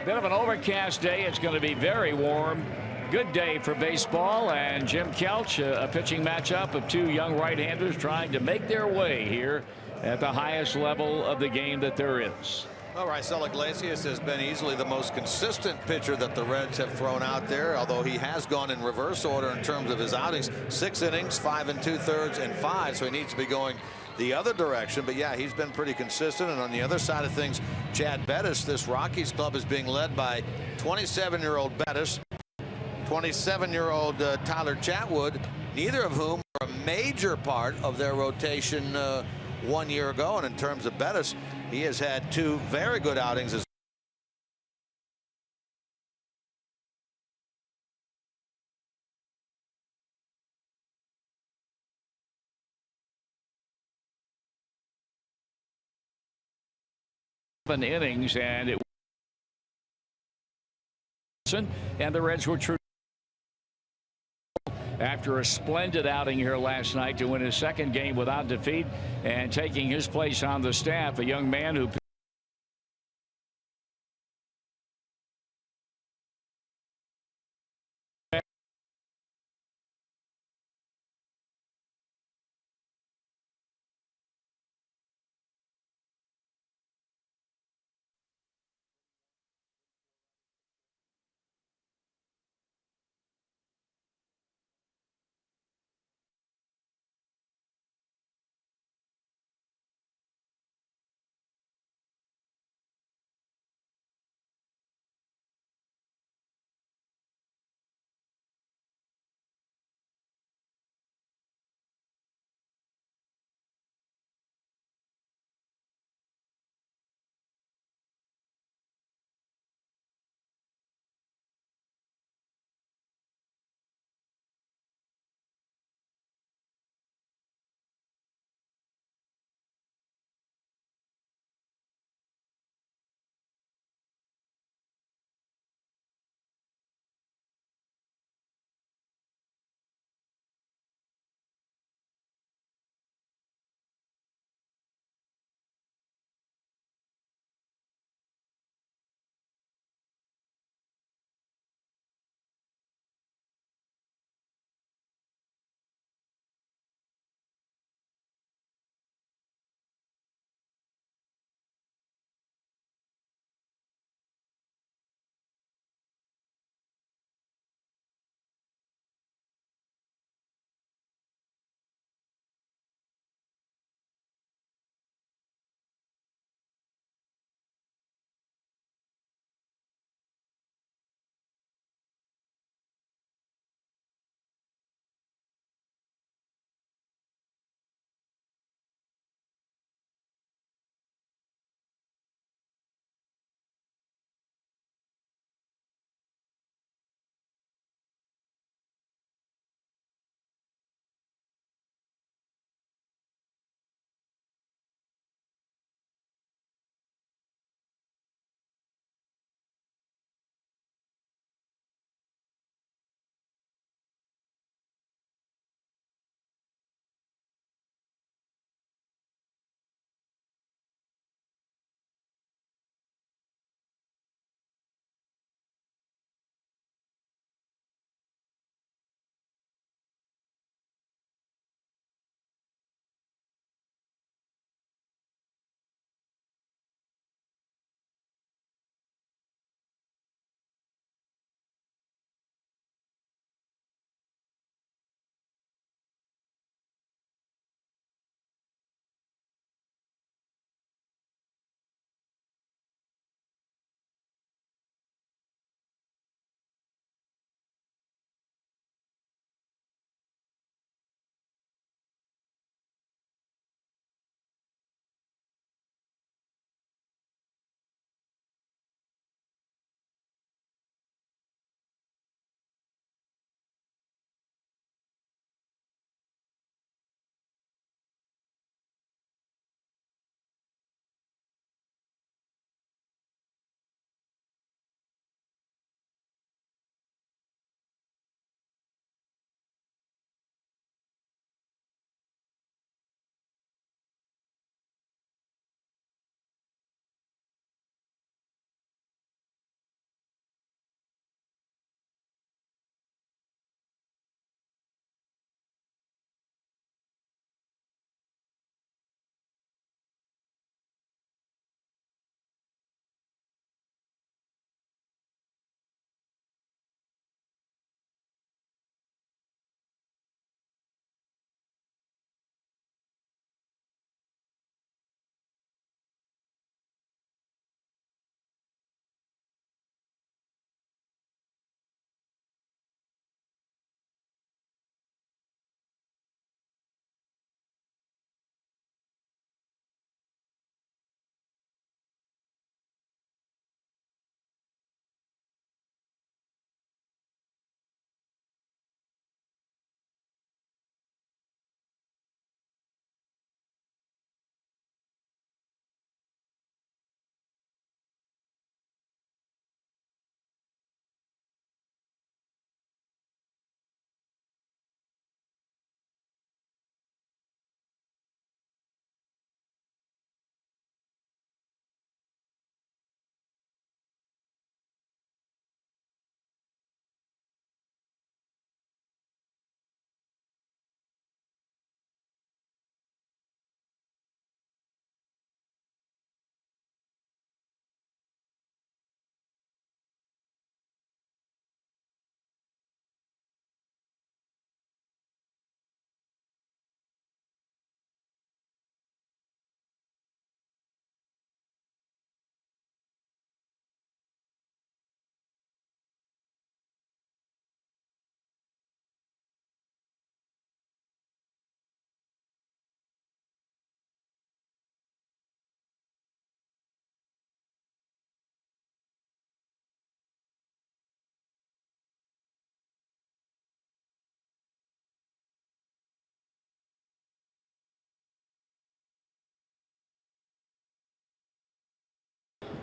Bit of an overcast day. It's going to be very warm. Good day for baseball, and Jim Kelch, a pitching matchup of two young right-handers trying to make their way here at the highest level of the game that there is. Well, Raisel Iglesias has been easily the most consistent pitcher that the Reds have thrown out there, although he has gone in reverse order in terms of his outings. 6 innings, 5 2/3, and 5, so he needs to be going the other direction. But yeah, he's been pretty consistent. And on the other side of things, Chad Bettis, this Rockies club is being led by 27-year-old Bettis, 27-year-old Tyler Chatwood, neither of whom are a major part of their rotation 1 year ago. And in terms of Bettis, he has had 2 very good outings as innings, and the Reds were true after a splendid outing here last night to win his second game without defeat and taking his place on the staff, a young man who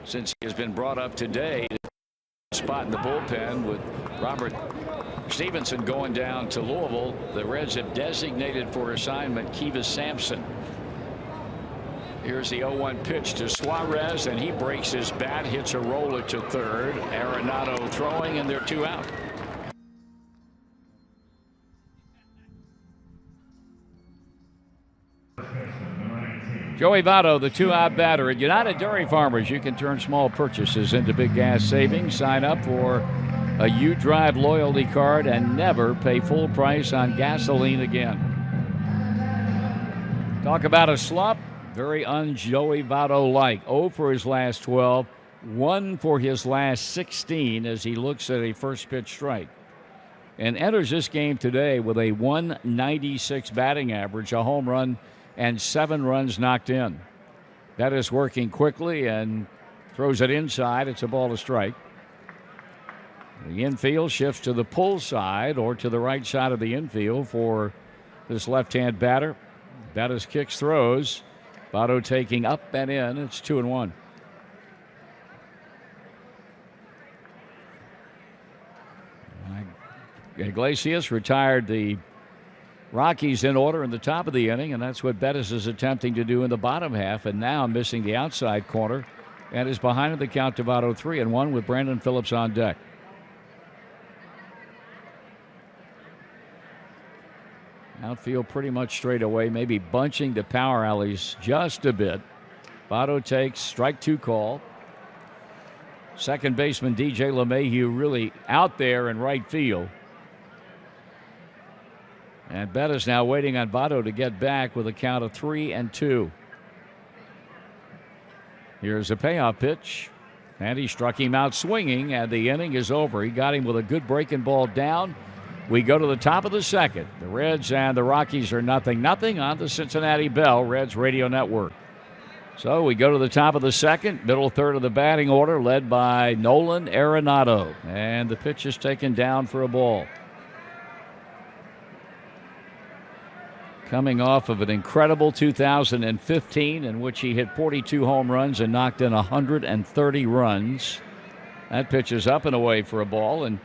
since he has been brought up today to spot in the bullpen with Robert Stevenson going down to Louisville. The Reds have designated for assignment Kivas Sampson. Here's the 0-1 pitch to Suarez, and he breaks his bat, hits a roller to third. Arenado throwing, and they're 2 out. Joey Votto, the 2-out batter. At United Dairy Farmers, you can turn small purchases into big gas savings. Sign up for a U-Drive loyalty card and never pay full price on gasoline again. Talk about a slump. Very un-Joey Votto-like. 0 for his last 12, 1 for his last 16 as he looks at a first pitch strike. And enters this game today with a 196 batting average, a home run, and 7 runs knocked in. That is working quickly and throws it inside. It's a ball to strike. The infield shifts to the pull side or to the right side of the infield for this left-hand batter. Bettis kicks, throws. Votto taking up and in. It's 2-1. Iglesias retired the Rockies in order in the top of the inning, and that's what Bettis is attempting to do in the bottom half, and now missing the outside corner and is behind in the count to Votto. 3-1 with Brandon Phillips on deck. Outfield pretty much straight away, maybe bunching the power alleys just a bit. Votto takes strike 2 call. Second baseman DJ LeMahieu really out there in right field. And Bettis now waiting on Votto to get back with a count of 3-2. Here's a payoff pitch. And he struck him out swinging, and the inning is over. He got him with a good breaking ball down. We go to the top of the second. The Reds and the Rockies are 0-0 on the Cincinnati Bell Reds Radio Network. So we go to the top of the second, middle third of the batting order, led by Nolan Arenado. And the pitch is taken down for a ball. Coming off of an incredible 2015 in which he hit 42 home runs and knocked in 130 runs. That pitch is up and away for a ball, and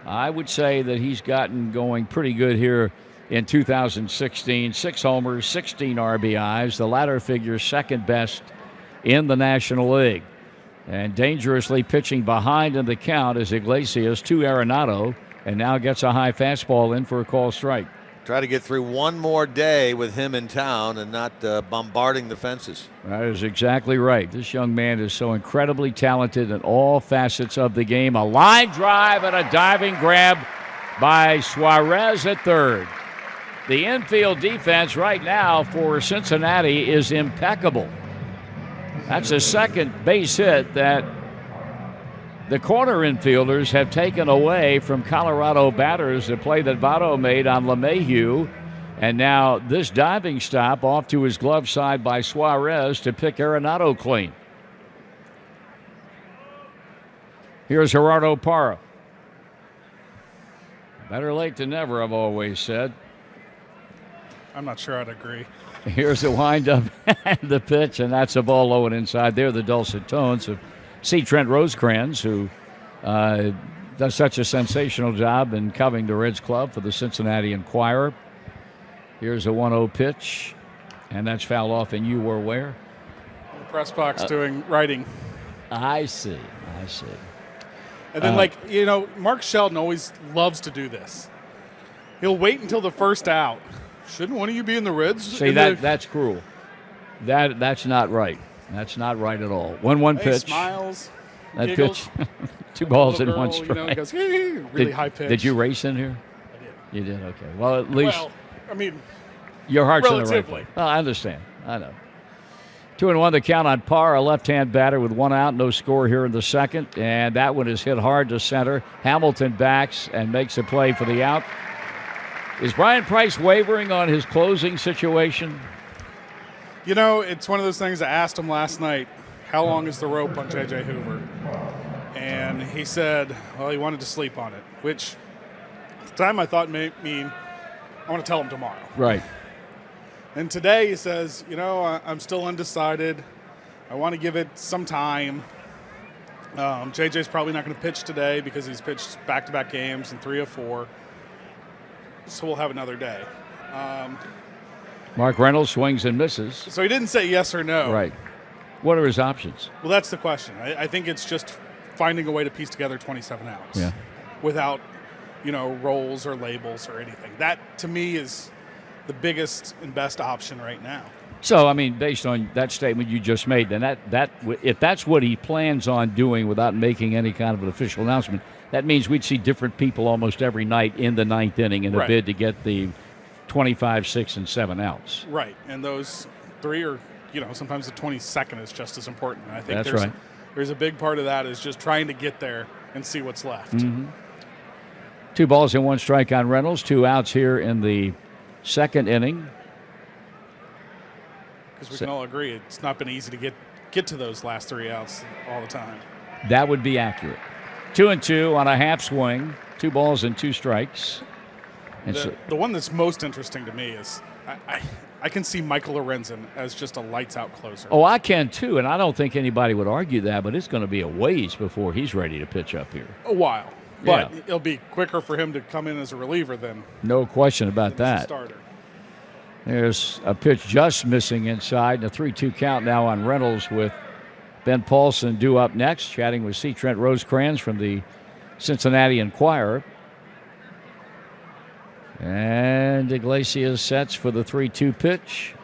I would say that he's gotten going pretty good here in 2016. 6 homers, 16 RBIs. The latter figure second best in the National League. And dangerously pitching behind in the count is Iglesias to Arenado, and now gets a high fastball in for a call strike. Try to get through one more day with him in town and not bombarding the fences. That is exactly right. This young man is so incredibly talented in all facets of the game. A line drive and a diving grab by Suarez at third. The infield defense right now for Cincinnati is impeccable. That's a second base hit that the corner infielders have taken away from Colorado batters. The play that Votto made on LeMahieu. And now this diving stop off to his glove side by Suarez to pick Arenado clean. Here's Gerardo Parra. Better late than never, I've always said. I'm not sure I'd agree. Here's the windup and the pitch, and that's a ball low and inside. There, the dulcet tones of C. Trent Rosecrans, who does such a sensational job in covering the Reds club for the Cincinnati Enquirer. Here's a 1-0 pitch, and that's fouled off, and you were where? In the press box doing writing. I see. And then, Mark Sheldon always loves to do this. He'll wait until the first out. Shouldn't one of you be in the Reds? See, that's cruel. That's not right. That's not right at all. 1-1 pitch. Smiles. That giggles. pitch. 2 balls in girl, 1 strike. He goes, really high pitch. Did you race in here? I did. You did? Okay. Well, at least your heart's in the right place. Well, I understand. I know. 2-1 the count on Parr, a left-hand batter with 1 out, no score here in the second. And that one is hit hard to center. Hamilton backs and makes a play for the out. Is Brian Price wavering on his closing situation? It's one of those things I asked him last night, how long is the rope on J.J. Hoover? And he said, well, he wanted to sleep on it, which at the time I thought may mean I want to tell him tomorrow. Right. And today he says, I'm still undecided. I want to give it some time. JJ's probably not going to pitch today because he's pitched back-to-back games in 3 of 4. So we'll have another day. Mark Reynolds swings and misses. So he didn't say yes or no. Right. What are his options? Well, that's the question. I think it's just finding a way to piece together 27 outs without, roles or labels or anything. That, to me, is the biggest and best option right now. So, I mean, based on that statement you just made, then that if that's what he plans on doing without making any kind of an official announcement, that means we'd see different people almost every night in the 9th inning in a bid to get the 25, 6, and 7 outs. Right, and those 3 are, sometimes the 22nd is just as important. And I think there's a big part of that is just trying to get there and see what's left. 2 balls and 1 strike on Reynolds, 2 outs here in the 2nd inning. Because we can all agree it's not been easy to get to those last 3 outs all the time. That would be accurate. 2-2 on a half swing, 2 balls and 2 strikes. And the one that's most interesting to me is I can see Michael Lorenzen as just a lights-out closer. Oh, I can too, and I don't think anybody would argue that, but it's going to be a ways before he's ready to pitch up here. A while. But it'll be quicker for him to come in as a reliever than no question about that. As a starter. There's a pitch just missing inside, and a 3-2 count now on Reynolds with Ben Paulson due up next, chatting with C. Trent Rosecrans from the Cincinnati Enquirer. And Iglesias sets for the 3-2 pitch.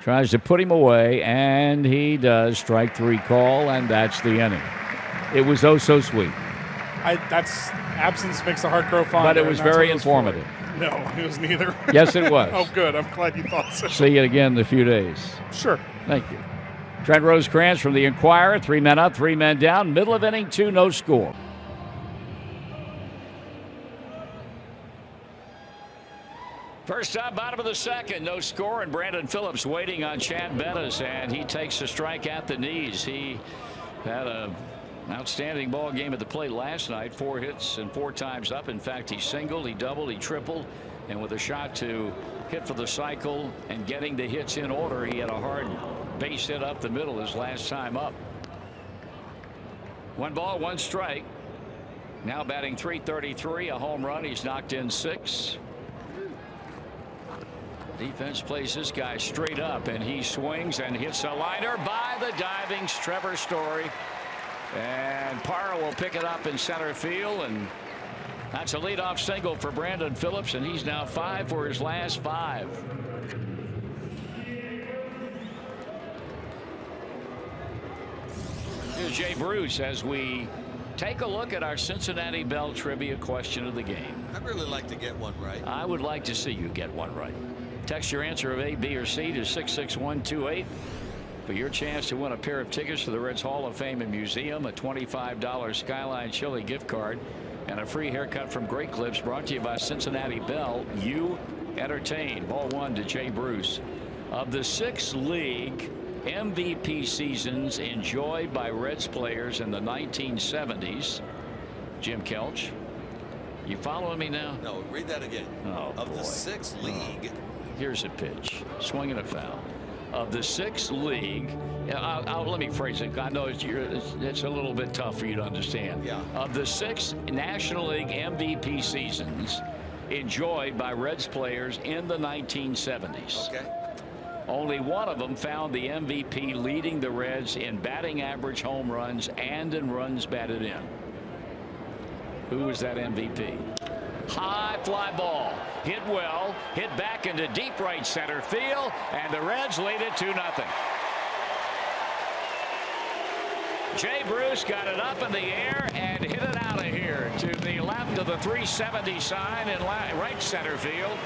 Tries to put him away, and he does. Strike 3 call, and that's the inning. It was oh so sweet. That's absence makes the heart grow fonder. But it was very informative. No, it was neither. Yes, it was. Oh, good. I'm glad you thought so. See you again in a few days. Sure. Thank you. Trent Rosecrans from the Enquirer. 3 men up, 3 men down. Middle of inning 2, no score. First up, bottom of the 2nd, no score, and Brandon Phillips waiting on Chad Bettis, and he takes a strike at the knees. He had an outstanding ball game at the plate last night, 4 hits and 4 times up. In fact, he singled, he doubled, he tripled, and with a shot to hit for the cycle and getting the hits in order, he had a hard base hit up the middle his last time up. 1 ball, 1 strike. Now batting .333, a home run. He's knocked in 6. Defense plays this guy straight up, and he swings and hits a liner by the diving Trevor Story. And Parra will pick it up in center field, and that's a leadoff single for Brandon Phillips, and he's now 5 for his last 5. Here's Jay Bruce as we take a look at our Cincinnati Bell trivia question of the game. I'd really like to get one right. I would like to see you get one right. Text your answer of A, B, or C to 66128 for your chance to win a pair of tickets to the Reds Hall of Fame and Museum, a $25 Skyline Chili gift card, and a free haircut from Great Clips, brought to you by Cincinnati Bell. You entertain. Ball 1 to Jay Bruce. Of the 6 league MVP seasons enjoyed by Reds players in the 1970s, Jim Kelch, you following me now? No, read that again. Oh, of boy. the 6th league. Here's a pitch. Swing and a foul. Of the 6th league, let me phrase it. I know it's a little bit tough for you to understand. Yeah. Of the 6 National League MVP seasons enjoyed by Reds players in the 1970s. Okay. Only one of them found the MVP, leading the Reds in batting average, home runs, and in runs batted in. Who was that MVP? High fly ball. Hit well. Hit back into deep right center field. And the Reds lead it 2-0. Jay Bruce got it up in the air and hit it out of here to the left of the 370 sign in right center field.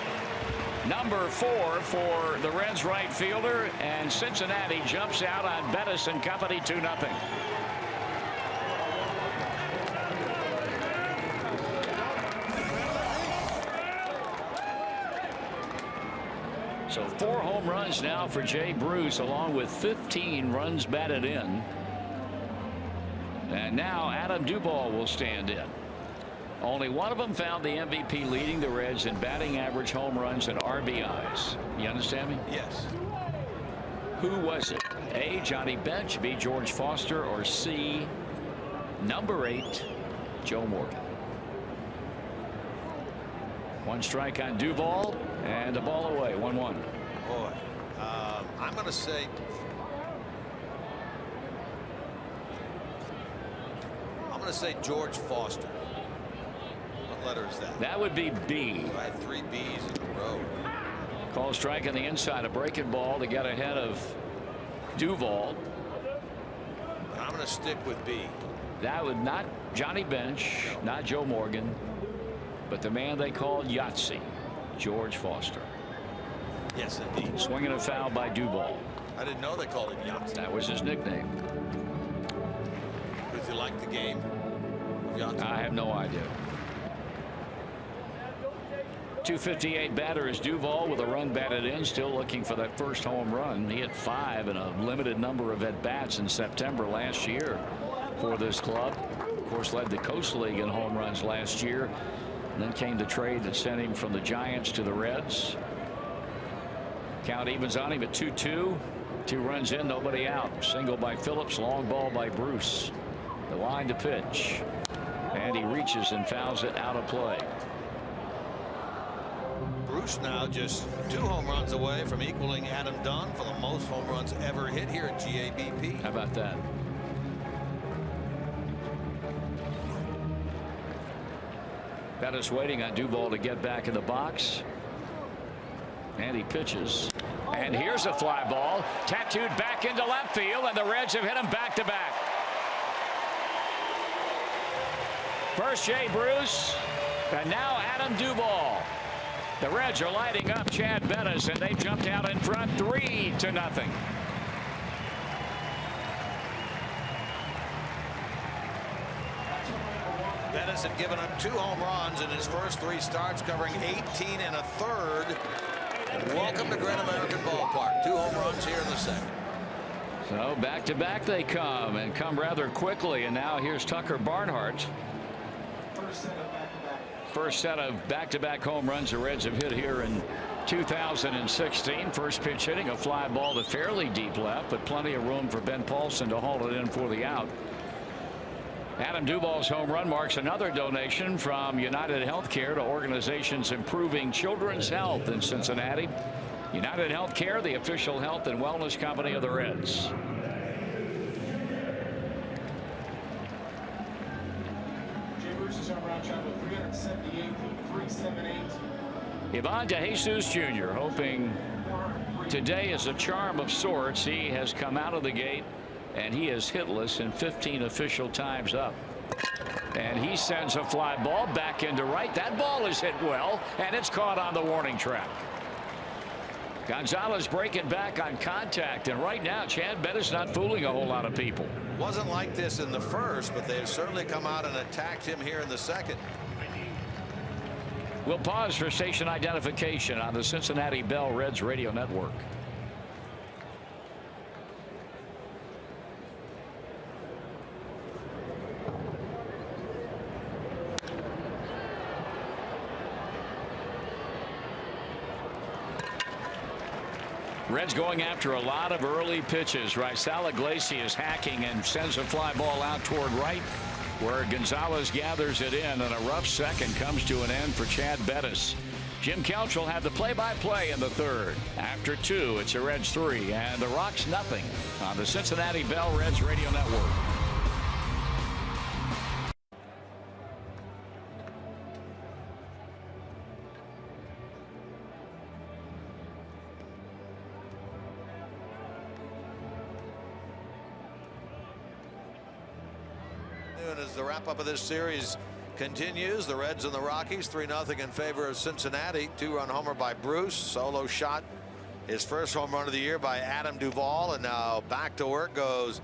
Number 4 for the Reds right fielder. And Cincinnati jumps out on Bettis and company 2-0. So 4 home runs now for Jay Bruce, along with 15 runs batted in. And now Adam Duvall will stand in. Only one of them found the MVP, leading the Reds in batting average, home runs, and RBIs. You understand me? Yes. Who was it? A, Johnny Bench, B, George Foster, or C, number 8, Joe Morgan. 1 strike on Duvall, and a ball away, 1-1. Boy, I'm going to say George Foster. What letter is that? That would be B. I had 3 B's in a row. Call strike on the inside, a breaking ball to get ahead of Duvall. I'm going to stick with B. That would not Johnny Bench, not Joe Morgan, but the man they called Yahtzee, George Foster. Yes, indeed. Swinging a foul by Duvall. I didn't know they called him Yahtzee. That was his nickname. If you like the game of Yahtzee. I have no idea. 258 batter is Duvall with a run batted in, still looking for that first home run. He had 5 in a limited number of at-bats in September last year for this club. Of course, led the Coast League in home runs last year. And then came the trade that sent him from the Giants to the Reds. Count evens on him at 2-2. 2 runs in, nobody out. Single by Phillips, long ball by Bruce. The line to pitch. And he reaches and fouls it out of play. Bruce now just 2 home runs away from equaling Adam Dunn for the most home runs ever hit here at GABP. How about that? Pettis waiting on Duvall to get back in the box. And he pitches. And here's a fly ball. Tattooed back into left field, and the Reds have hit him back to back. First Jay Bruce, and now Adam Duvall. The Reds are lighting up Chad Bettis, and they jumped out in front 3-0. Bettis had given up 2 home runs in his first 3 starts, covering 18 1/3. And welcome to Great American Ballpark. 2 home runs here in the second. So back to back they come, and come rather quickly. And now here's Tucker Barnhart. First set of back-to-back home runs the Reds have hit here in 2016. First pitch hitting a fly ball to fairly deep left, but plenty of room for Ben Paulson to haul it in for the out. Adam Duvall's home run marks another donation from United Healthcare to organizations improving children's health in Cincinnati. United Healthcare, the official health and wellness company of the Reds. Ivan DeJesus Jr. hoping today is a charm of sorts. He has come out of the gate and he is hitless in 15 official times up. And he sends a fly ball back into right. That ball is hit well, and it's caught on the warning track. Gonzalez breaking back on contact, and right now Chad Bettis not fooling a whole lot of people. Wasn't like this in the first, but they've certainly come out and attacked him here in the second. We'll pause for station identification on the Cincinnati Bell Reds radio network. Reds going after a lot of early pitches. Raisel Iglesias hacking and sends a fly ball out toward right, where Gonzalez gathers it in, and a rough second comes to an end for Chad Bettis. Jim Kelch will have the play-by-play in the third. After 2, it's a Reds 3 and the Rocks nothing on the Cincinnati Bell Reds radio network. As the wrap-up of this series continues, the Reds and the Rockies 3-0 in favor of Cincinnati. 2-run homer by Bruce. Solo shot, his first home run of the year by Adam Duvall. And now back to work goes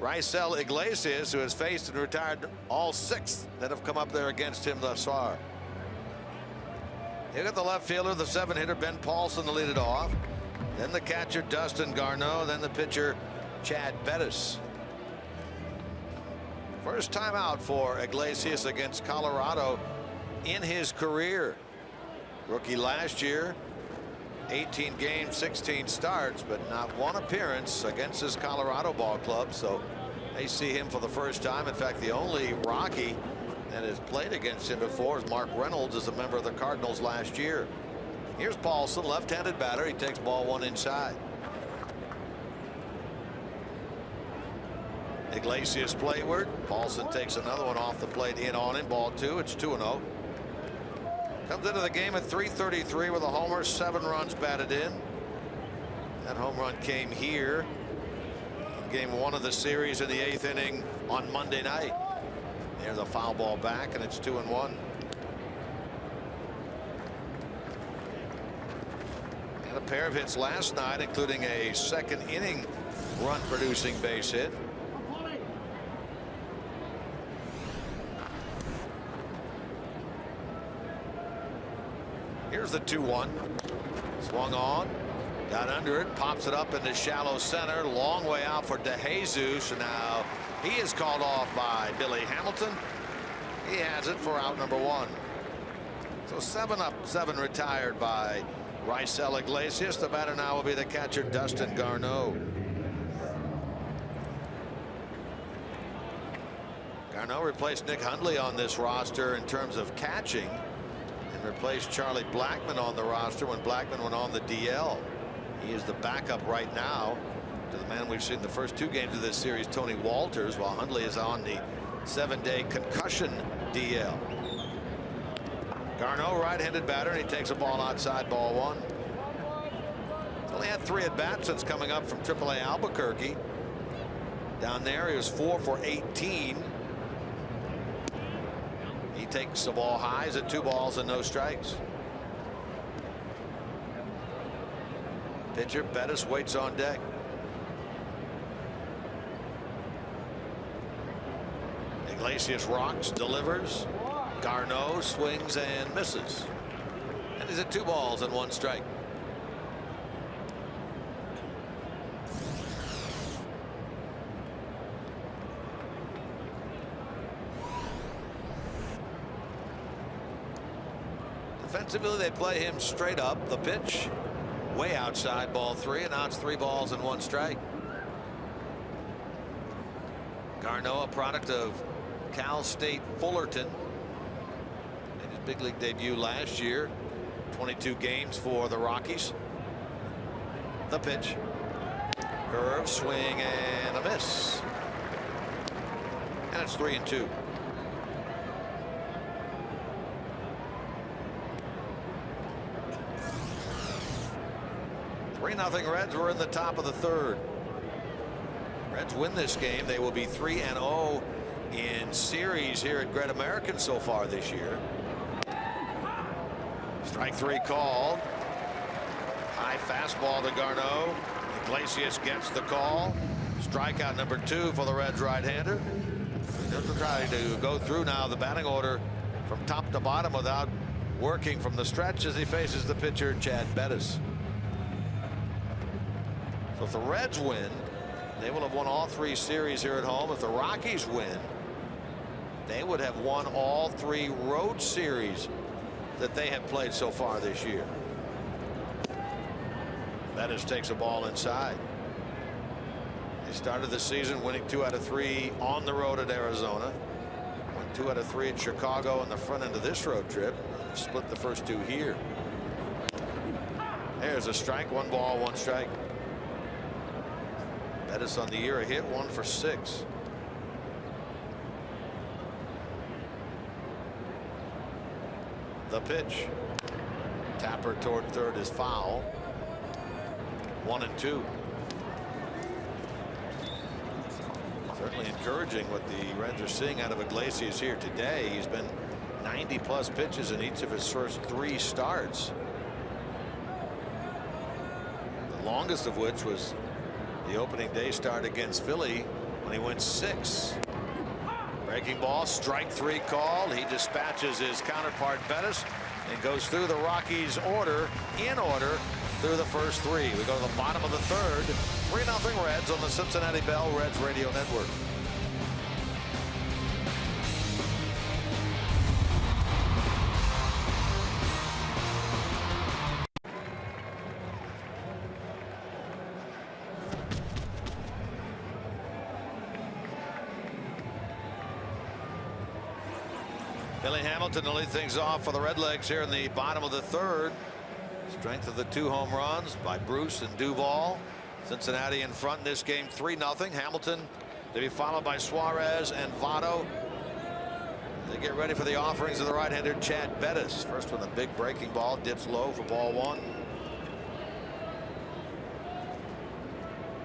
Raisel Iglesias, who has faced and retired all 6 that have come up there against him thus far. You got the left fielder, the 7-hitter Ben Paulson to lead it off. Then the catcher Dustin Garneau. Then the pitcher Chad Bettis. First time out for Iglesias against Colorado in his career. Rookie last year, 18 games, 16 starts, but not one appearance against his Colorado ball club. So They see him for the first time. In fact, the only Rocky that has played against him before is Mark Reynolds, as a member of the Cardinals last year. Here's Paulson, left-handed batter. He takes ball one inside. Iglesias playward. Paulson takes another one off the plate, in on him. Ball two. It's 2-0. Comes into the game at 3:33 with a homer, 7 runs batted in. That home run came here in game 1 of the series in the 8th inning on Monday night. There's a foul ball back, and it's 2-1. And a pair of hits last night, including a second inning run producing base hit. Here's the 2-1. Swung on. Got under it. Pops it up into shallow center. Long way out for DeJesus. And now he is called off by Billy Hamilton. He has it for out number 1. So 7 up, 7 retired by Raisel Iglesias. The batter now will be the catcher, Dustin Garneau. Garneau replaced Nick Hundley on this roster in terms of catching, and replaced Charlie Blackmon on the roster when Blackmon went on the DL. He is the backup right now to the man we've seen the first 2 games of this series, Tony Walters, while Hundley is on the 7-day concussion DL. Garneau, right-handed batter, and he takes a ball outside, ball 1. He's only had 3 at-bats since coming up from AAA Albuquerque. Down there, he was 4 for 18. He takes the ball high. He's at 2 balls and no strikes. Pitcher Bettis waits on deck. Iglesias rocks, delivers. Garneau swings and misses. And he's at 2 balls and 1 strike. Defensively, they play him straight up. The pitch way outside, ball 3, and now it's 3 balls and 1 strike. Garneau, a product of Cal State Fullerton, in his big league debut last year. 22 games for the Rockies. The pitch, curve, swing, and a miss, and it's 3-2. 3-0 Reds. We're in the top of the 3rd. Reds win this game. They will be 3-0 in series here at Great American so far this year. Strike 3 called. High fastball to Garneau. Iglesias gets the call. Strikeout number 2 for the Reds right-hander. Just try to go through now the batting order from top to bottom without working from the stretch as he faces the pitcher, Chad Bettis. So if the Reds win, they will have won all 3 series here at home. If the Rockies win, they would have won all 3 road series that they have played so far this year. Bettis takes a ball inside. They started the season winning 2 out of 3 on the road at Arizona. Won 2 out of 3 at Chicago on the front end of this road trip. Split the first 2 here. There's a strike. 1 ball, 1 strike. Bettis on the year a hit, 1 for 6. The pitch. Tapper toward 3rd is foul. 1-2. Certainly encouraging what the Reds are seeing out of Iglesias here today. He's been 90+ pitches in each of his first 3 starts. The longest of which was the opening day start against Philly when he went 6. Breaking ball, strike 3 called. He dispatches his counterpart Bettis and goes through the Rockies order in order through the first 3. We go to the bottom of the 3rd. 3-0 Reds on the Cincinnati Bell Reds Radio Network. Billy Hamilton to lead things off for the Redlegs here in the bottom of the third. Strength of the 2 home runs by Bruce and Duvall. Cincinnati in front in this game 3-0. Hamilton to be followed by Suarez and Votto. They get ready for the offerings of the right-hander Chad Bettis. First one, a big breaking ball, dips low for ball 1.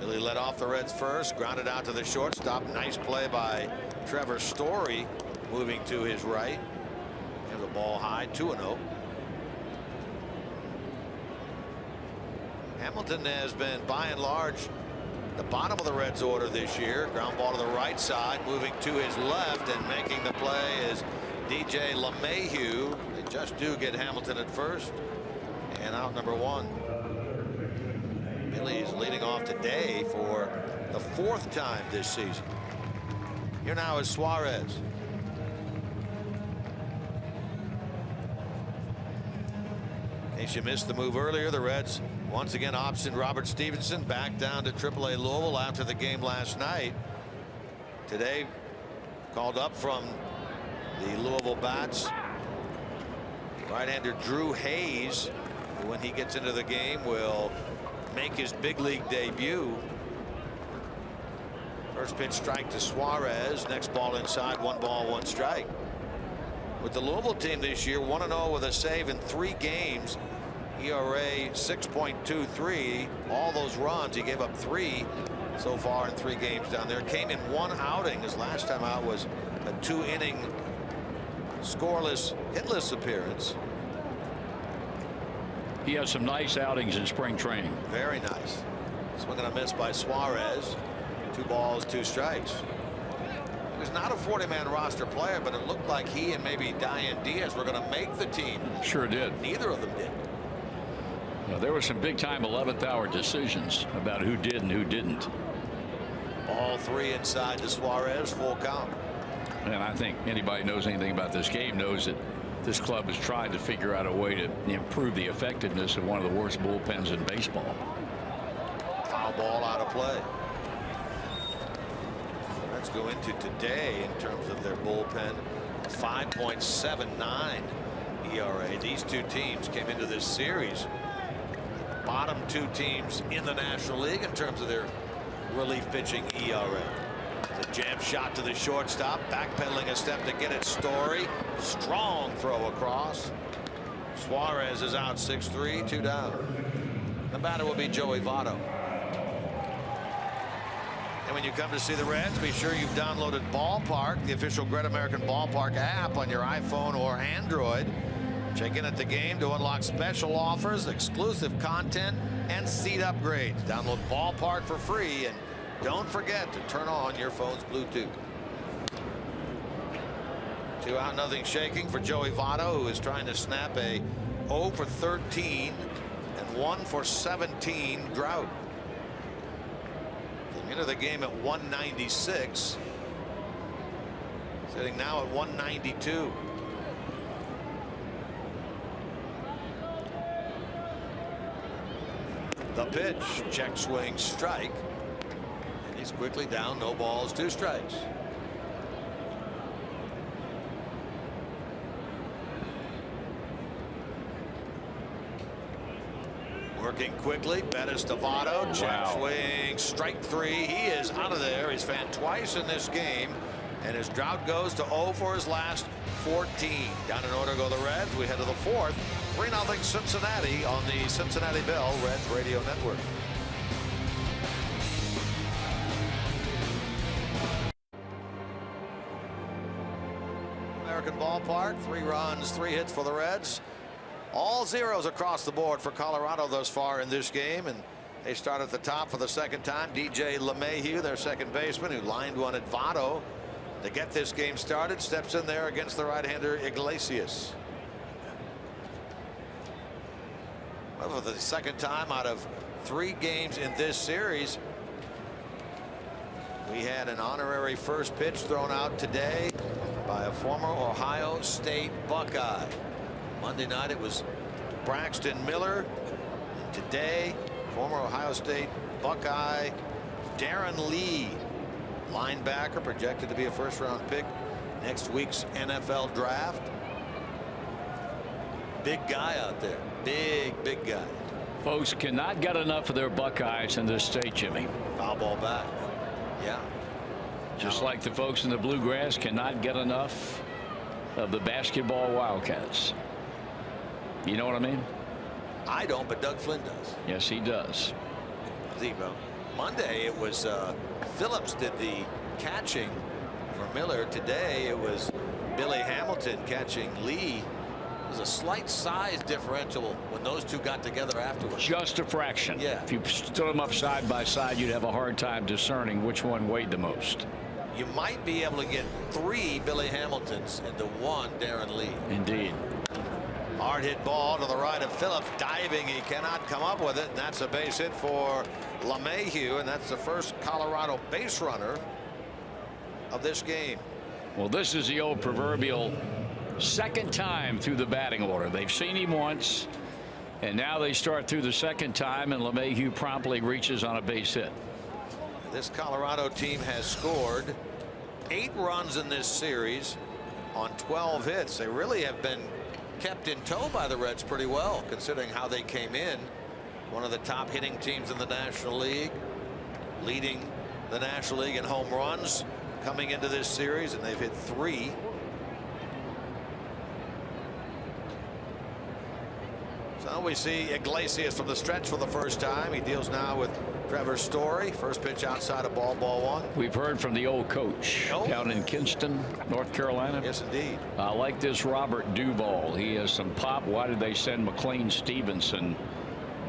Billy led off the Reds first, grounded out to the shortstop. Nice play by Trevor Story, moving to his right. Here's a ball high, 2-0. Hamilton has been, by and large, the bottom of the Reds order this year. Ground ball to the right side, moving to his left, and making the play is DJ LeMahieu. They just do get Hamilton at first, and out number 1. Billy is leading off today for the 4th time this season. Here now is Suarez. In case you missed the move earlier, the Reds once again optioned Robert Stevenson back down to AAA Louisville after the game last night. Today called up from the Louisville bats, right-hander Drew Hayes, who when he gets into the game will make his big league debut. First pitch strike to Suarez. Next ball inside, 1 ball, 1 strike. With the Louisville team this year, 1-0 with a save in 3 games. ERA 6.23. All those runs, he gave up 3 so far in 3 games down there. Came in 1 outing. His last time out was a 2-inning scoreless, hitless appearance. He has some nice outings in spring training. Very nice. Swing and a miss by Suarez. 2 balls, 2 strikes. He was not a 40-man roster player, but it looked like he and maybe Diane Diaz were going to make the team. Sure did. Neither of them did. Well, there were some big-time 11th-hour decisions about who did and who didn't. Ball 3 inside to Suarez, full count. And I think anybody knows anything about this game knows that this club has tried to figure out a way to improve the effectiveness of one of the worst bullpens in baseball. Foul ball out of play. Let's go into today in terms of their bullpen. 5.79 ERA. These 2 teams came into this series bottom 2 teams in the National League in terms of their relief pitching ERA. The jam shot to the shortstop, backpedaling a step to get it. Story, strong throw across. Suarez is out 6-3, 2 down. The batter will be Joey Votto. And when you come to see the Reds, be sure you've downloaded Ballpark, the official Great American Ballpark app, on your iPhone or Android. Check in at the game to unlock special offers, exclusive content, and seat upgrades. Download Ballpark for free, and don't forget to turn on your phone's Bluetooth. 2 out, nothing shaking for Joey Votto, who is trying to snap a 0 for 13 and 1 for 17 drought. Came into the game at 196. Sitting now at 192. The pitch, check swing, strike. And he's quickly down, no balls, 2 strikes. Working quickly, Bettis to Votto, check swing, strike 3. He is out of there. He's fanned twice in this game, and his drought goes to 0 for his last 14. Down in order go the Reds. We head to the 4th. 3-0 Cincinnati on the Cincinnati Bell Reds Radio Network. American Ballpark, 3 runs, 3 hits for the Reds. All zeros across the board for Colorado thus far in this game, and they start at the top for the 2nd time. DJ LeMahieu, their second baseman, who lined one at Votto to get this game started, steps in there against the right-hander Iglesias. For the 2nd time out of 3 games in this series, we had an honorary first pitch thrown out today by a former Ohio State Buckeye. Monday night it was Braxton Miller. And today, former Ohio State Buckeye Darren Lee, linebacker, projected to be a first-round pick next week's NFL draft. Big guy out there. Big guy. Folks cannot get enough of their Buckeyes in this state, Jimmy. Foul ball back. Yeah. Just like the folks in the Bluegrass cannot get enough of the basketball Wildcats. You know what I mean? I don't, but Doug Flynn does. Yes, he does. Zebo. Monday it was Phillips did the catching for Miller. Today it was Billy Hamilton catching Lee. There's a slight size differential when those two got together afterwards. Just a fraction. Yeah. If you stood them up side by side, you'd have a hard time discerning which one weighed the most. You might be able to get 3 Billy Hamiltons into 1 Darren Lee. Indeed. Hard hit ball to the right of Phillips, diving. He cannot come up with it, and that's a base hit for LeMahieu, and that's the first Colorado base runner of this game. Well, this is the old proverbial second time through the batting order. They've seen him once, and now they start through the second time, and LeMahieu promptly reaches on a base hit. This Colorado team has scored 8 runs in this series on 12 hits. They really have been kept in tow by the Reds pretty well, considering how they came in. One of the top hitting teams in the National League, leading the National League in home runs coming into this series, and they've hit 3. So we see Iglesias from the stretch for the first time. He deals now with Trevor Story. First pitch outside of ball 1. We've heard from the old coach down in Kinston, North Carolina. Yes, indeed. I like this Robert Duvall. He has some pop. Why did they send McLean Stevenson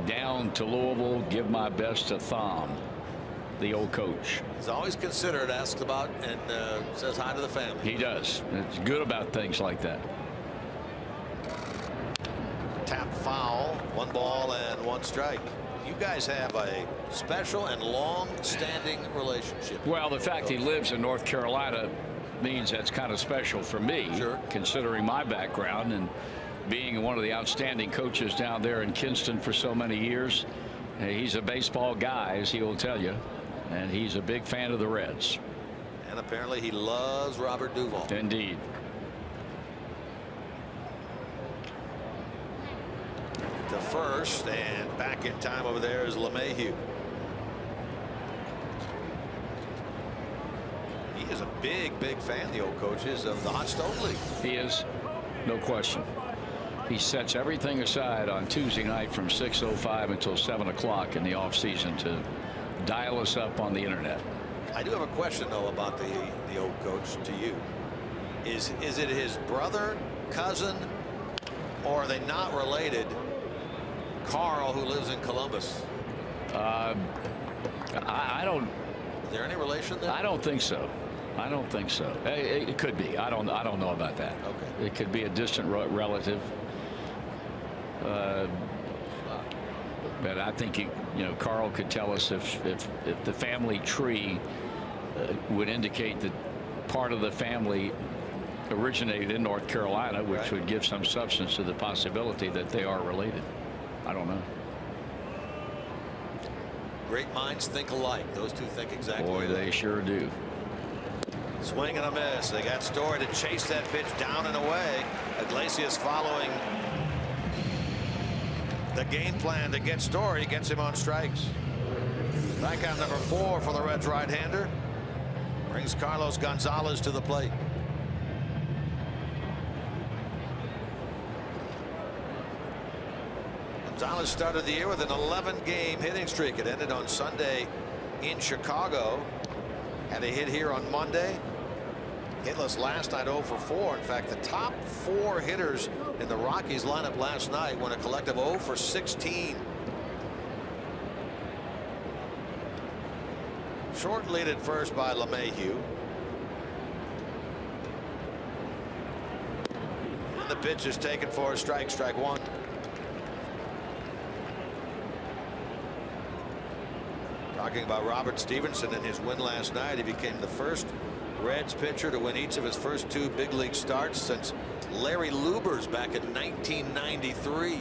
down to Louisville? Give my best to Thom, the old coach. He's always considered, asked about, and says hi to the family. He does. It's good about things like that. Tap foul, 1 ball and 1 strike. You guys have a special and long-standing relationship. Well, the fact he lives in North Carolina means that's kind of special for me, sure, considering my background and being one of the outstanding coaches down there in Kinston for so many years. He's a baseball guy, as he will tell you, and he's a big fan of the Reds. And apparently he loves Robert Duvall. Indeed. To first, and back in time over there is LeMahieu. He is a big fan, the old coach is, of the Hot Stove League. He is, no question. He sets everything aside on Tuesday night from 6:05 until 7 o'clock in the off season to dial us up on the internet. I do have a question though about the old coach to you. Is it his brother, cousin, or are they not related? Carl, who lives in Columbus. I don't. Is there any relation there? I don't think so. I don't think so. It could be. I don't know about that. Okay. It could be a distant relative. But I think Carl could tell us if the family tree would indicate that part of the family originated in North Carolina, which right, would give some substance to the possibility that they are related. I don't know. Great minds think alike. Those two think exactly Boy, alike. they sure do. Swing and a miss. They got Story to chase that pitch down and away. Iglesias following the game plan to get Story, gets him on strikes. Back out number 4 for the Reds right-hander. Brings Carlos Gonzalez to the plate. Gonzalez started the year with an 11-game hitting streak. It ended on Sunday in Chicago. Had a hit here on Monday. Hitless last night, 0 for 4. In fact, the top 4 hitters in the Rockies lineup last night went a collective 0 for 16. Short lead at first by LeMahieu. And the pitch is taken for a strike. Strike 1. Talking about Robert Stevenson and his win last night, he became the first Reds pitcher to win each of his first 2 big league starts since Larry Lubers back in 1993.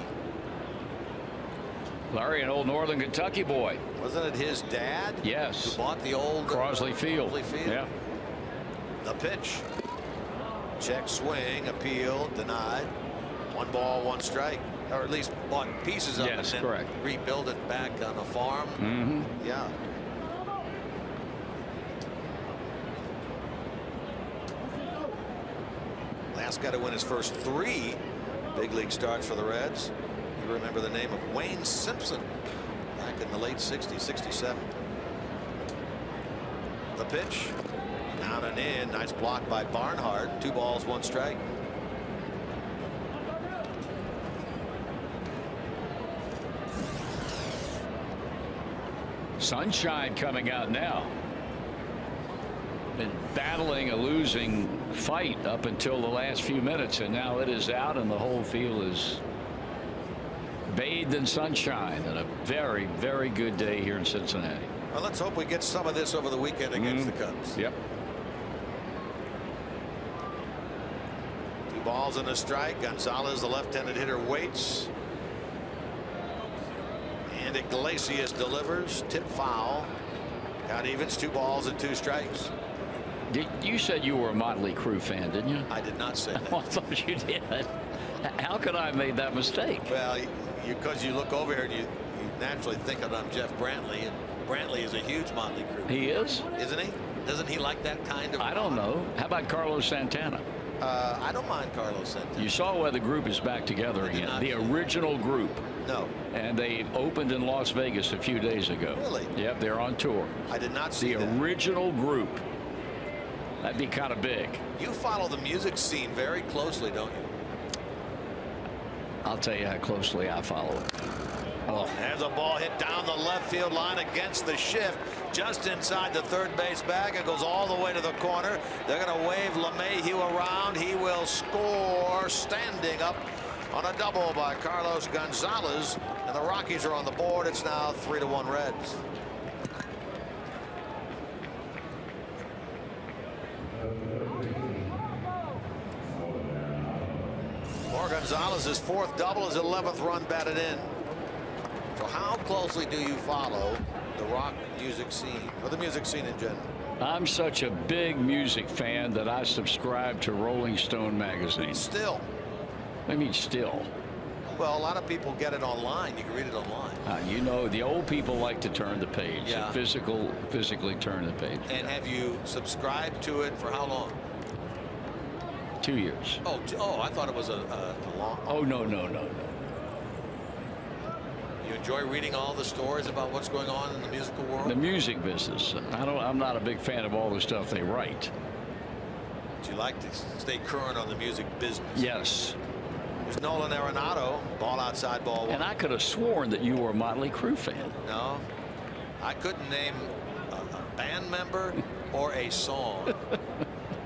Larry, an old Northern Kentucky boy. Wasn't it his dad? Yes. Who bought the old Crosley Field. Yeah. The pitch. Check swing, appeal, denied. 1 ball, 1 strike. Or at least bought pieces of it and correct. rebuild it back on a farm. Yeah. Last guy to win his first 3 big league starts for the Reds. You remember the name of Wayne Simpson back in the late 60s, 67. The pitch. Down and in. Nice block by Barnhart. 2 balls, 1 strike. Sunshine coming out now. Been battling a losing fight up until the last few minutes, and now it is out, and the whole field is bathed in sunshine, and a very, very good day here in Cincinnati. Well, let's hope we get some of this over the weekend against the Cubs. Yep. 2 balls and a strike. Gonzalez, the left-handed hitter, waits. And Iglesias delivers. Tip foul. Count evens. 2 balls and 2 strikes. You said you were a Motley Crue fan, didn't you? I did not say that. I thought you did. How could I have made that mistake? Well, because you look over here and you naturally think that I'm Jeff Brantley, and Brantley is a huge Motley Crue. He is? Isn't he? Doesn't he like that kind of? I don't know. How about Carlos Santana? I don't mind Carlos Santana. You saw where the group is back together again. The original group. No. And they opened in Las Vegas a few days ago. Really? Yep, they're on tour. I did not see the that. original group. That'd be kind of big. You follow the music scene very closely, don't you? I'll tell you how closely I follow it. Oh. There's a ball hit down the left field line against the shift, just inside the third base bag. It goes all the way to the corner. They're going to wave LeMahieu around. He will score standing up on a double by Carlos Gonzalez, and the Rockies are on the board. It's now 3-1 Reds. For Gonzalez's 4th double, his 11th run batted in. So how closely do you follow the rock music scene, or the music scene in general? I'm such a big music fan that I subscribe to Rolling Stone magazine. Still. I mean, still. Well, a lot of people get it online. You can read it online. You know, the old people like to turn the page. Yeah. Physically turn the page. And have you subscribed to it for how long? 2 years. Oh, I thought it was a long. Oh, no. You enjoy reading all the stories about what's going on in the musical world? The music business. I'm not a big fan of all the stuff they write. But you like to stay current on the music business? Yes. There's Nolan Arenado, ball outside, ball 1. And I could have sworn that you were a Motley Crue fan. No, I couldn't name a band member or a song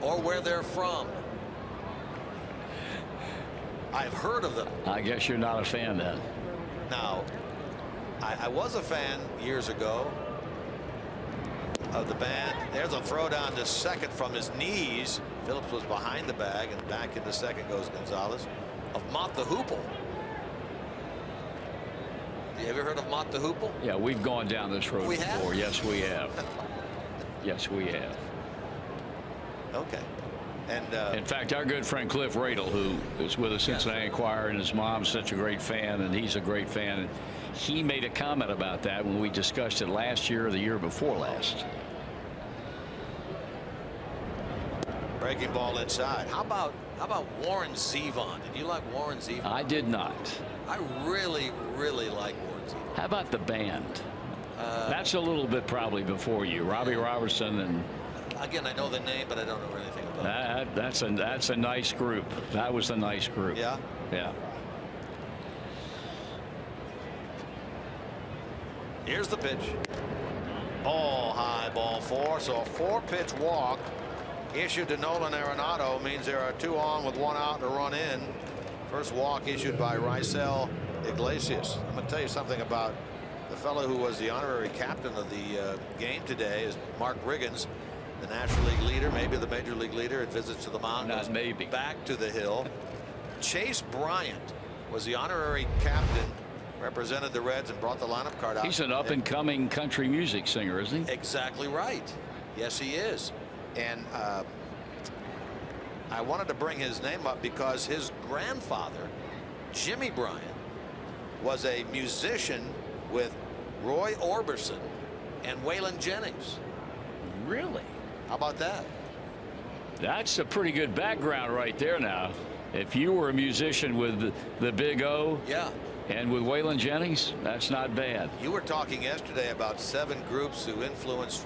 or where they're from. I've heard of them. I guess you're not a fan then. Now, I was a fan years ago of the band. There's a throw down to second from his knees. Phillips was behind the bag, and back into second goes Gonzalez. Of Mott the Hoople. Have you ever heard of Mott the Hoople? Yeah, we've gone down this road We have? before. Yes, we have. Yes, we have. Okay. And in fact, our good friend Cliff Raisel, who is with the Cincinnati Enquirer, and his mom's such a great fan, and he's a great fan, and he made a comment about that when we discussed it last year or the year before last. breaking ball inside. How about Warren Zevon? Did you like Warren Zevon? I did not. I really like Warren Zevon. How about the band? That's a little bit probably before you. Robbie Robertson and. Again, I know the name, but I don't know anything about it. That's a nice group. That was a nice group. Yeah. Yeah. Here's the pitch. Ball high, ball four. So a 4-pitch walk issued to Nolan Arenado means there are 2 on with 1 out and a run in. First walk issued by Raisel Iglesias. I'm going to tell you something about the fellow who was the honorary captain of the game today is Mark Riggins, the National League leader, maybe the Major League leader at visits to the mound. Not maybe. Back to the hill. Chase Bryant was the honorary captain, represented the Reds and brought the lineup card out. He's an up-and-coming country music singer, isn't he? Exactly right. Yes, he is. And I wanted to bring his name up because his grandfather, Jimmy Bryant, was a musician with Roy Orbison and Waylon Jennings. Really? How about that? That's a pretty good background right there now. If you were a musician with the Big O, yeah, and with Waylon Jennings, that's not bad. You were talking yesterday about 7 groups who influenced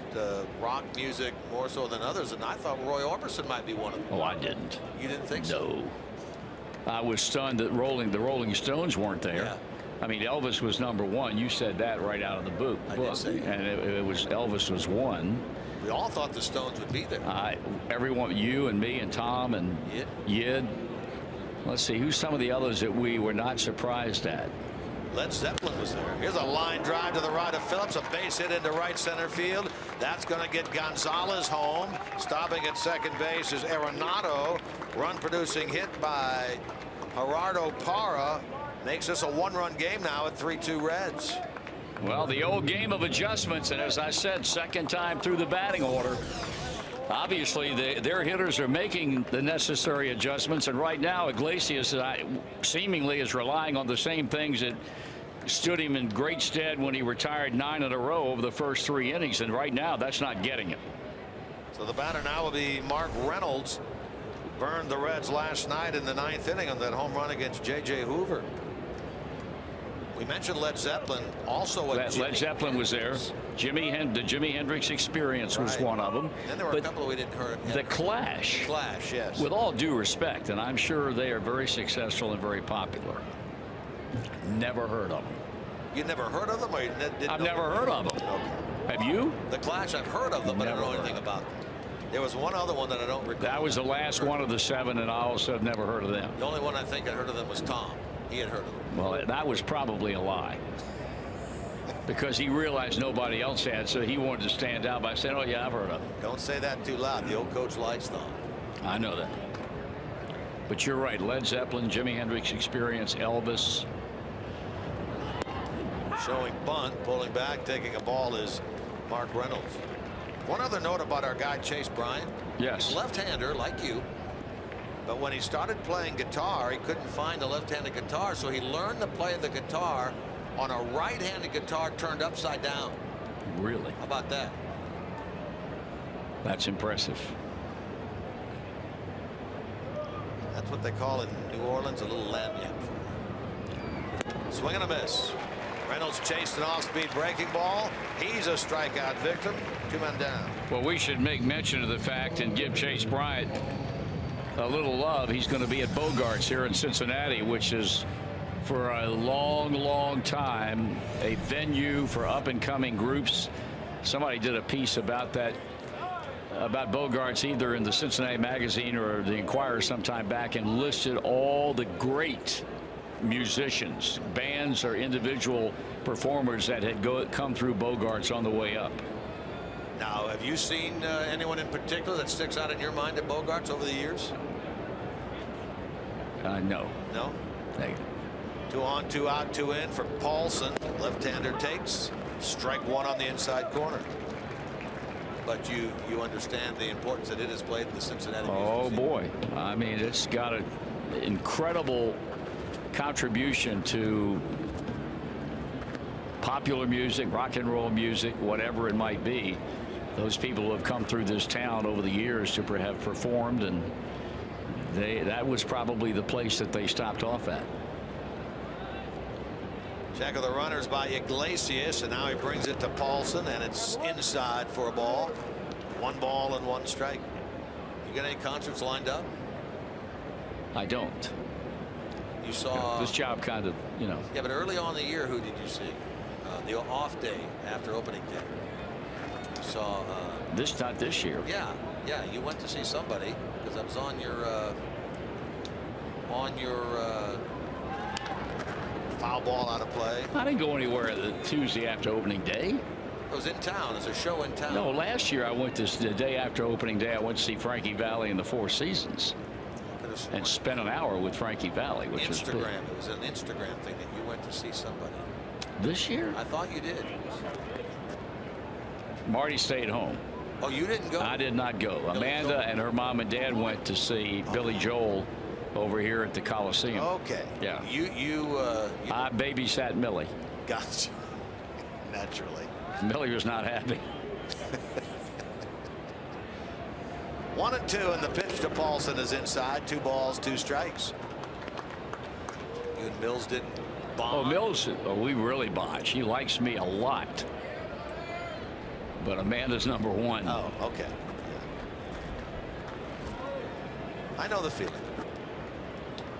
rock music more so than others, and I thought Roy Orbison might be one of them. Oh, I didn't. You didn't think so? No. I was stunned that the Rolling Stones weren't there. Yeah. I mean, Elvis was #1. You said that right out of the book. I did say that. And it was Elvis was 1. We all thought the Stones would be there. Everyone, you and me and Tom and Yid. Let's see, who's some of the others that we were not surprised at? Led Zeppelin was there. Here's a line drive to the right of Phillips. A base hit into right center field. That's going to get Gonzalez home. Stopping at second base is Arenado. Run producing hit by Gerardo Parra. Makes this a 1-run game now at 3-2 Reds. Well, the old game of adjustments, and as I said, second time through the batting order. Obviously, their hitters are making the necessary adjustments, and right now Iglesias seemingly is relying on the same things that stood him in great stead when he retired 9 in a row over the first 3 innings, and right now that's not getting it. So the batter now will be Mark Reynolds, who burned the Reds last night in the 9th inning on that home run against J.J. Hoover. We mentioned Led Zeppelin. Also, Led Zeppelin was there. The Jimi Hendrix Experience was one of them. Then there were a couple we didn't hear. The Clash. Clash, yes. With all due respect, and I'm sure they are very successful and very popular. Never heard of them. You never heard of them, or you didn't? I've never heard of them. Okay. Have you? The Clash, I've heard of them, but I don't know anything about them. There was one other one that I don't recall. That was the last one of the 7, and I also have never heard of them. The only one I think I heard of them was Tom. He had heard of them. Well, that was probably a lie. Because he realized nobody else had, so he wanted to stand out by saying, oh, yeah, I've heard of them. Don't say that too loud. The old coach likes them. I know that. But you're right. Led Zeppelin, Jimi Hendrix Experience, Elvis. Showing bunt, pulling back, taking a ball is Mark Reynolds. One other note about our guy, Chase Bryant. Yes. Left-hander, like you. But when he started playing guitar, he couldn't find a left-handed guitar, so he learned to play the guitar on a right-handed guitar turned upside down. Really? How about that? That's impressive. That's what they call in New Orleans a little lagniappe. Swing and a miss. Reynolds chased an off-speed breaking ball. He's a strikeout victim. 2 men down. Well, we should make mention of the fact and give Chase Bryant a little love. He's going to be at Bogart's here in Cincinnati, which is for a long time a venue for up-and-coming groups. Somebody did a piece about that, about Bogart's, either in the Cincinnati Magazine or the Inquirer sometime back, and listed all the great musicians, bands or individual performers that had come through Bogart's on the way up. Now, have you seen anyone in particular that sticks out in your mind at Bogart's over the years? No. No? Negative. 2 on, 2 out, 2 in for Paulson. Left-hander takes. Strike 1 on the inside corner. But you understand the importance that it has played in the Cincinnati music Oh, scene. boy. I mean, it's got an incredible contribution to popular music, rock and roll music, whatever it might be. Those people who have come through this town over the years to have performed, and that was probably the place that they stopped off at. Check of the runners by Iglesias, and now he brings it to Paulson, and it's inside for a ball. 1 ball and 1 strike. You got any concerts lined up? I don't. You saw this job kind of, you know. Yeah, but early on in the year, who did you see? The off day after opening day. You saw not this year. Yeah, you went to see somebody because I was on your foul ball out of play. I didn't go anywhere the Tuesday after opening day. It was in town. There's a show in town. No, last year I went to the day after opening day. I went to see Frankie Valli and the Four Seasons and spent an hour with Frankie Valli, which was good. It was an Instagram thing that you went to see somebody. This year? I thought you did. Marty stayed home. Oh, you didn't go? I did not go. Amanda and her mom and dad went to see Billy Joel over here at the Coliseum. Okay. Yeah. I babysat Millie. Gotcha. Naturally. Millie was not happy. 1-2, and the pitch to Paulson is inside. 2 balls, 2 strikes. You and Mills didn't bond. Oh, Mills, we really bond. She likes me a lot. But Amanda's number 1. Oh, okay. Yeah. I know the feeling.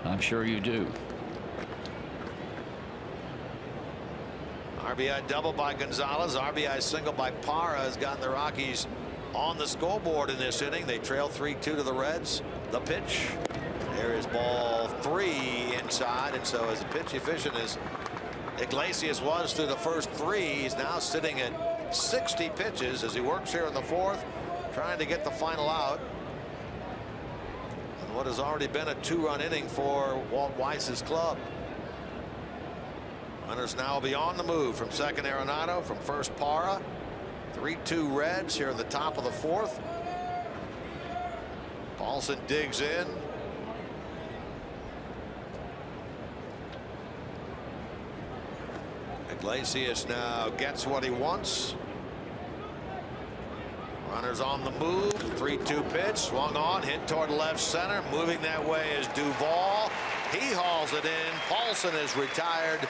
I'm sure you do. RBI double by Gonzalez. RBI single by Parra has gotten the Rockies on the scoreboard in this inning. They trail 3-2 to the Reds. The pitch. There is ball 3 inside. And so as a pitch efficient as Iglesias was through the first 3, he's now sitting at 60 pitches as he works here in the 4th, trying to get the final out. And what has already been a 2-run inning for Walt Weiss's club. Runners now will be on the move from second Arenado, from first Parra. 3-2 Reds here at the top of the 4th. Paulson digs in. Iglesias now gets what he wants. Runners on the move. 3-2 pitch. Swung on. Hit toward left center. Moving that way is Duvall. He hauls it in. Paulson is retired,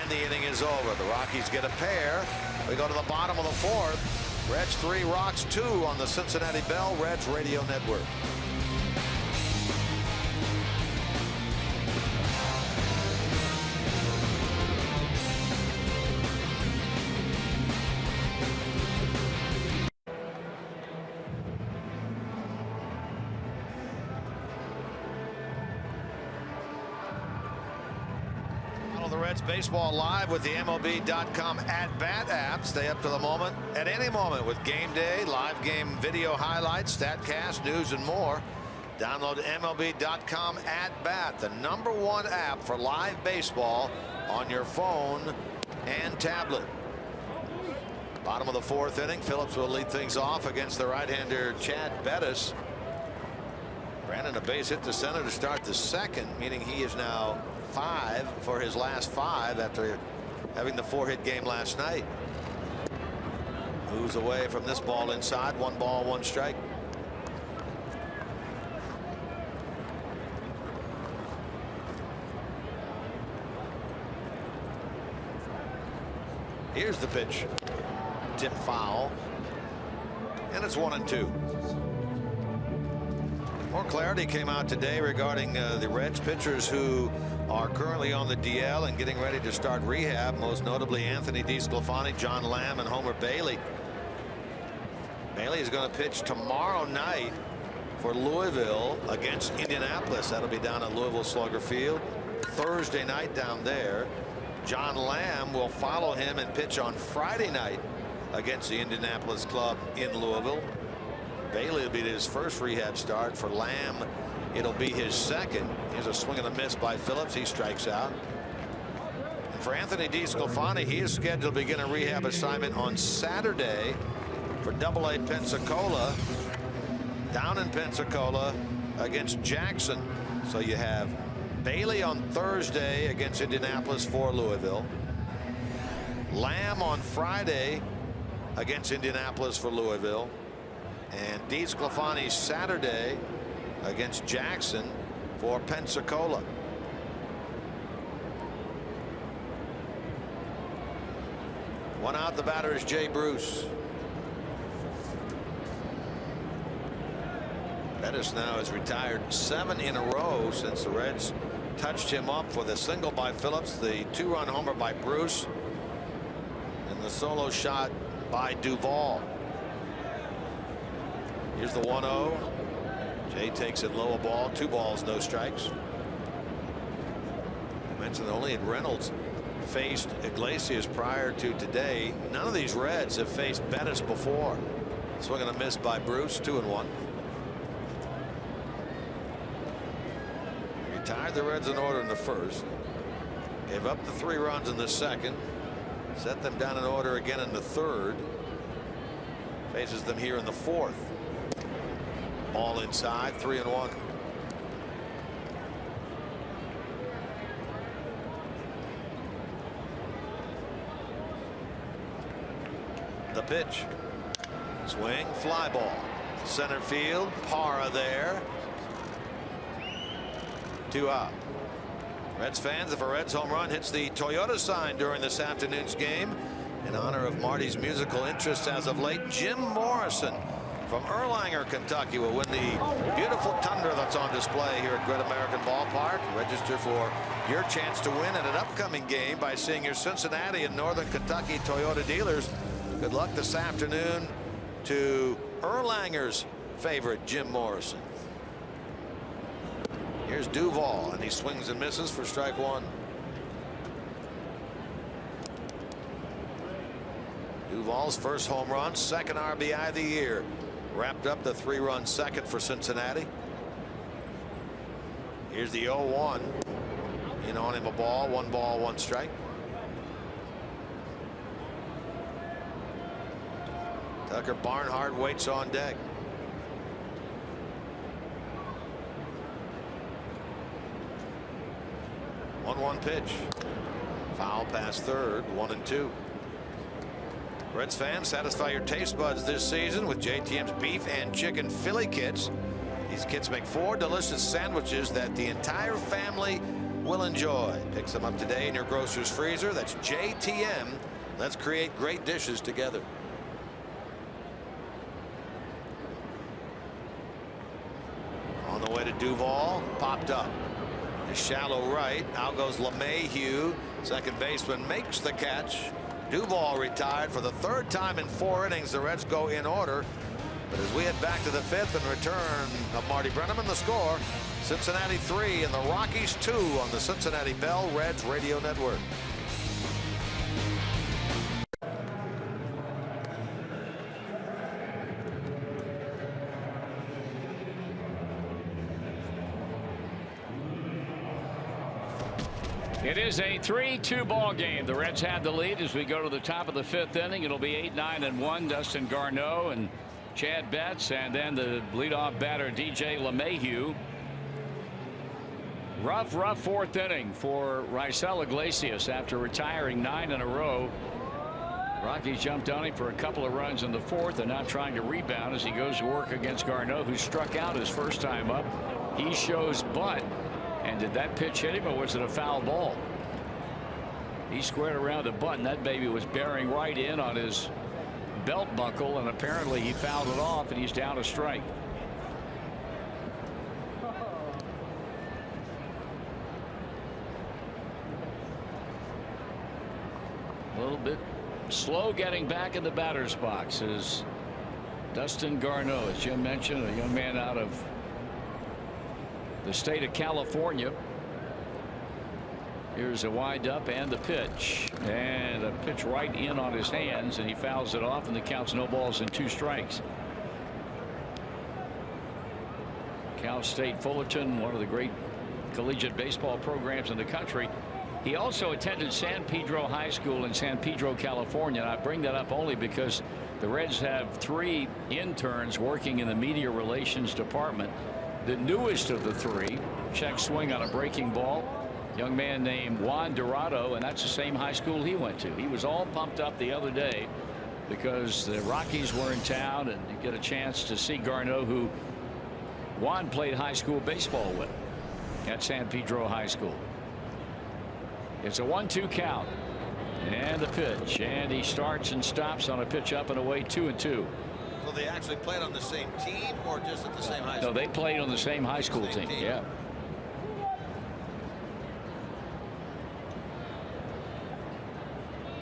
and the inning is over. The Rockies get a pair. We go to the bottom of the 4th. Reds 3, Rocks 2 on the Cincinnati Bell Reds Radio Network. The Reds baseball live with the MLB.com at-bat app. Stay up to the moment at any moment with game day, live game video highlights, StatCast, news, and more. Download MLB.com at-bat, the #1 app for live baseball on your phone and tablet. Bottom of the 4th inning. Phillips will lead things off against the right-hander Chad Bettis. Brandon a base hit to center to start the 2nd, meaning he is now 5 for his last 5 after having the 4-hit game last night. Moves away from this ball inside. 1 ball, 1 strike. Here's the pitch. Tip foul. And it's 1-2. More clarity came out today regarding the Reds pitchers who are currently on the DL and getting ready to start rehab, most notably Anthony DeSclafani, John Lamb, and Homer Bailey. Bailey is going to pitch tomorrow night for Louisville against Indianapolis. That'll be down at Louisville Slugger Field. Thursday night down there. John Lamb will follow him and pitch on Friday night against the Indianapolis club in Louisville. Bailey will be his first rehab start. For Lamb, it'll be his 2nd. Here's a swing and a miss by Phillips. He strikes out. And for Anthony DeSclafani, he is scheduled to begin a rehab assignment on Saturday for AA Pensacola, down in Pensacola against Jackson. So you have Bailey on Thursday against Indianapolis for Louisville. Lamb on Friday against Indianapolis for Louisville. And DeSclafani Saturday against Jackson for Pensacola. One out. The batter is Jay Bruce. Bettis now has retired 7 in a row since the Reds touched him up with a single by Phillips, the 2-run homer by Bruce, and the solo shot by Duvall. Here's the 1-0. Jay takes it low, a ball, 2 balls, no strikes. I mentioned only had Reynolds faced Iglesias prior to today. None of these Reds have faced Bettis before. Swing and a miss by Bruce. 2-1. Retired the Reds in order in the 1st. Gave up the 3 runs in the 2nd. Set them down in order again in the 3rd. Faces them here in the 4th. Ball inside, 3-1. The pitch. Swing, fly ball. Center field, Parra there. 2 out. Reds fans, if a Reds home run hits the Toyota sign during this afternoon's game, in honor of Marty's musical interests as of late, Jim Morrison from Erlanger, Kentucky will win the beautiful Tundra that's on display here at Great American Ballpark. Register for your chance to win at an upcoming game by seeing your Cincinnati and Northern Kentucky Toyota dealers. Good luck this afternoon to Erlanger's favorite, Jim Morrison. Here's Duvall, and he swings and misses for strike 1. Duvall's first home run, second RBI of the year. Wrapped up the 3-run second for Cincinnati. Here's the 0-1. In on him a ball, 1 ball, 1 strike. Tucker Barnhart waits on deck. One pitch. Foul past third, 1-2. Reds fans, satisfy your taste buds this season with JTM's beef and chicken Philly kits. These kits make 4 delicious sandwiches that the entire family will enjoy. Pick some up today in your grocer's freezer. That's JTM. Let's create great dishes together. On the way to Duvall, popped up. A shallow right. Out goes LeMahieu. Second baseman makes the catch. Duvall retired for the 3rd time in 4 innings. The Reds go in order. But as we head back to the 5th and return of Marty Brennaman, the score, Cincinnati 3 and the Rockies 2 on the Cincinnati Bell Reds Radio Network. It is a 3-2 ball game. The Reds have the lead as we go to the top of the 5th inning. It'll be 8-9-1. Dustin Garneau and Chad Betts, and then the leadoff batter DJ LeMahieu. Rough 4th inning for Raisel Iglesias after retiring 9 in a row. Rockies jumped on him for a couple of runs in the 4th and now trying to rebound as he goes to work against Garneau, who struck out his first time up. He shows butt. And did that pitch hit him, or was it a foul ball? He squared around the butt, and that baby was bearing right in on his belt buckle, and apparently he fouled it off, and he's down a strike. A little bit slow getting back in the batter's box is Dustin Garneau, as Jim mentioned, a young man out of the state of California. Here's a wind-up and the pitch, and a pitch right in on his hands, and he fouls it off, and the count's no balls and 2 strikes. Cal State Fullerton, one of the great collegiate baseball programs in the country. He also attended San Pedro High School in San Pedro, California. And I bring that up only because the Reds have 3 interns working in the media relations department. The newest of the 3, check swing on a breaking ball. Young man named Juan Dorado, and that's the same high school he went to. He was all pumped up the other day because the Rockies were in town, and you get a chance to see Garneau, who Juan played high school baseball with at San Pedro High School. It's a 1-2 count, and the pitch, and he starts and stops on a pitch up and away, 2-2. So they actually played on the same team, or just at the same high school? No, they played on the same high school team. Yeah.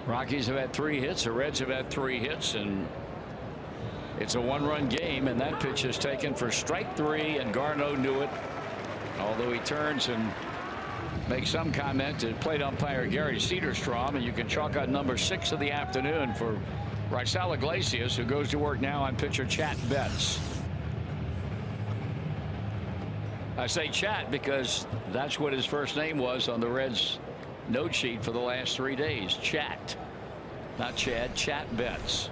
Rockies have had 3 hits. The Reds have had 3 hits, and it's a 1-run game, and that pitch is taken for strike 3, and Garneau knew it, although he turns and makes some comment to plate umpire Gary Cederstrom, and you can chalk out number 6 of the afternoon for Raisel Iglesias, who goes to work now on pitcher Chad Betts. I say Chat because that's what his first name was on the Reds note sheet for the last 3 days. Chat, not Chad. Chat Betts.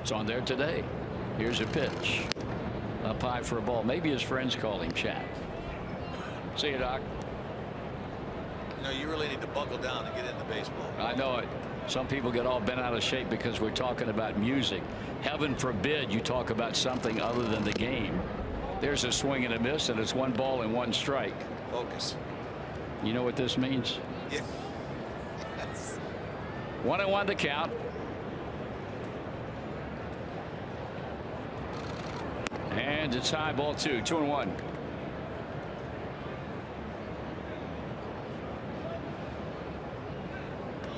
It's on there today. Here's a pitch. Up high for a ball. Maybe his friends call him Chad. See you, Doc. You know, you really need to buckle down and get into baseball. I know it. Some people get all bent out of shape because we're talking about music. Heaven forbid you talk about something other than the game. There's a swing and a miss, and it's 1 ball and 1 strike. Focus. You know what this means? Yeah. Yes. 1-1 to count. And it's high, ball 2, 2-1.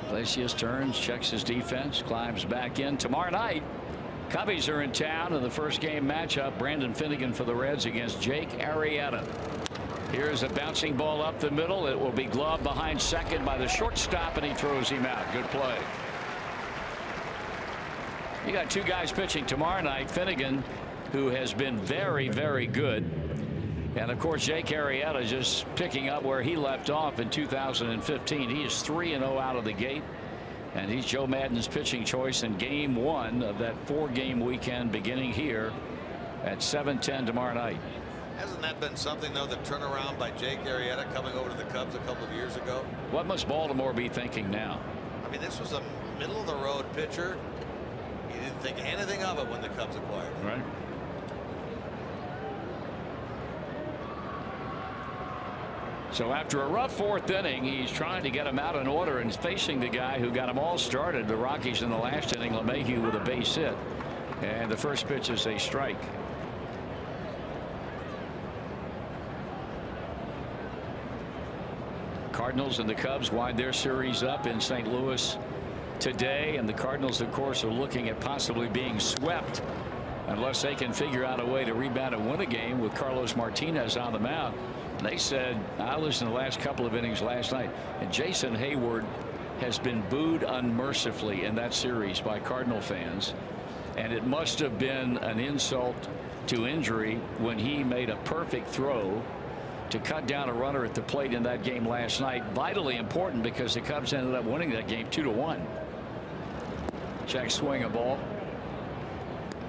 Iglesias turns, checks his defense, climbs back in. Tomorrow night, Cubbies are in town in the first game matchup. Brandon Finnegan for the Reds against Jake Arrieta. Here's a bouncing ball up the middle. It will be gloved behind second by the shortstop, and he throws him out. Good play. You got 2 guys pitching tomorrow night. Finnegan, who has been very, very good. And of course, Jake Arrieta just picking up where he left off in 2015. He is 3-0 out of the gate. And he's Joe Maddon's pitching choice in game 1 of that 4-game weekend beginning here at 7:10 tomorrow night. Hasn't that been something, though, the turnaround by Jake Arrieta coming over to the Cubs a couple of years ago? What must Baltimore be thinking now? I mean, this was a middle-of-the-road pitcher. He didn't think anything of it when the Cubs acquired him. Right. So after a rough 4th inning, he's trying to get him out in order and facing the guy who got him all started, the Rockies, in the last inning, LeMahieu, with a base hit. And the first pitch is a strike. Cardinals and the Cubs wind their series up in St. Louis today, and the Cardinals, of course, are looking at possibly being swept unless they can figure out a way to rebound and win a game with Carlos Martinez on the mound. They said, I listened to the last couple of innings last night, and Jason Hayward has been booed unmercifully in that series by Cardinal fans, and it must have been an insult to injury when he made a perfect throw to cut down a runner at the plate in that game last night. Vitally important because the Cubs ended up winning that game 2-1. Check swing a ball.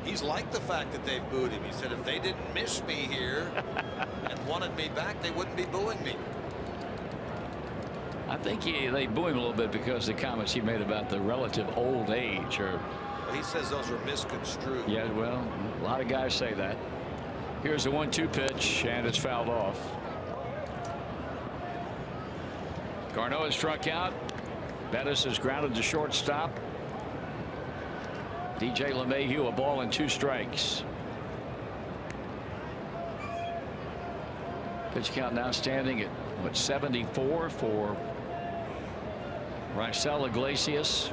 He's liked the fact that they've booed him. He said if they didn't miss me here and wanted me back, they wouldn't be booing me. I think they boo him a little bit because the comments he made about the relative old age. Well, he says those are misconstrued. Yeah, well, a lot of guys say that. Here's a 1-2 pitch, and it's fouled off. Garneau is struck out. Bettis is grounded to shortstop. DJ LeMahieu, a ball and 2 strikes. Pitch count now standing at what, 74 for Raisel Iglesias.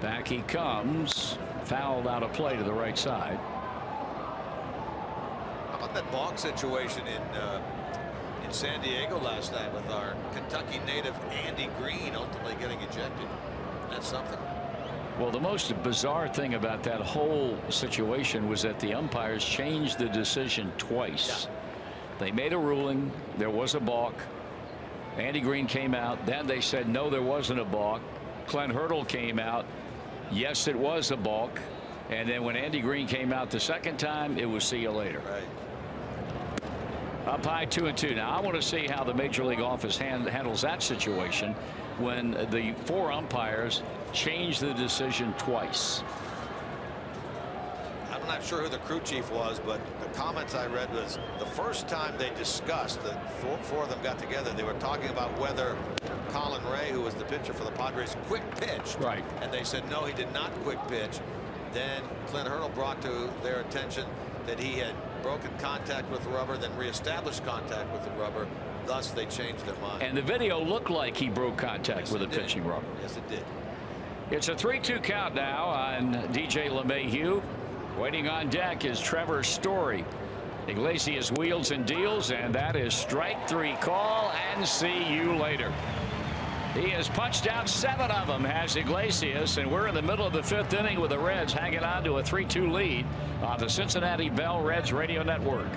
Back he comes, fouled out of play to the right side. How about that balk situation in San Diego last night with our Kentucky native Andy Green ultimately getting ejected? That's something. Well, the most bizarre thing about that whole situation was that the umpires changed the decision twice. Yeah. They made a ruling. There was a balk. Andy Green came out. Then they said no, there wasn't a balk. Clint Hurdle came out. Yes, it was a balk. And then when Andy Green came out the second time, it was see you later. Right. Up high 2-2. Now I want to see how the Major League office handles that situation when the 4 umpires change the decision twice. I'm not sure who the crew chief was, but the comments I read was the first time they discussed, the four of them got together, they were talking about whether Colin Ray, who was the pitcher for the Padres, quick pitched. Right. And they said no, he did not quick pitch. Then Clint Hurdle brought to their attention that he had broken contact with the rubber, then reestablished contact with the rubber. Thus, they changed their mind. And the video looked like he broke contact with a pitching rubber. Yes, it did. It's a 3-2 count now on DJ LeMahieu. Waiting on deck is Trevor Story. Iglesias wheels and deals, and that is strike 3 call, and see you later. He has punched out 7 of them, has Iglesias, and we're in the middle of the 5th inning with the Reds hanging on to a 3-2 lead on the Cincinnati Bell Reds Radio Network.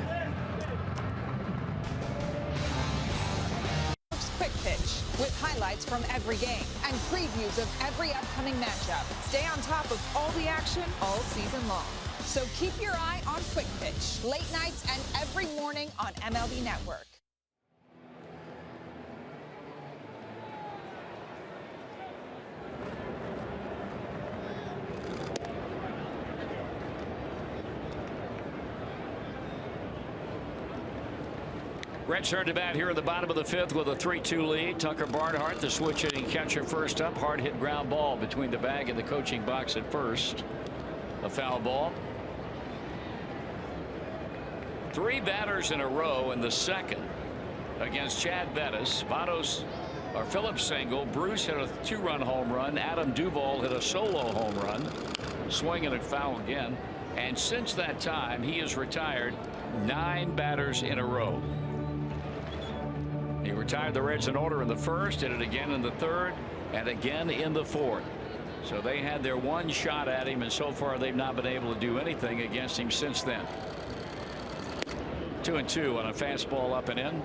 Quick pitch. with highlights from every game and previews of every upcoming matchup. Stay on top of all the action all season long. So keep your eye on Quick Pitch, late nights and every morning on MLB Network. Reds turn to bat here in the bottom of the fifth with a 3-2 lead. Tucker Barnhart, the switch hitting catcher, first up. Hard hit ground ball between the bag and the coaching box at first. A foul ball. 3 batters in a row in the second against Chad Bettis. Phillips single. Bruce hit a 2-run home run. Adam Duvall hit a solo home run. Swinging at foul again. And since that time, he has retired 9 batters in a row. He retired the Reds in order in the first, did it again in the third, and again in the fourth. So they had their one shot at him, and so far they've not been able to do anything against him since then. 2-2 on a fastball up and in.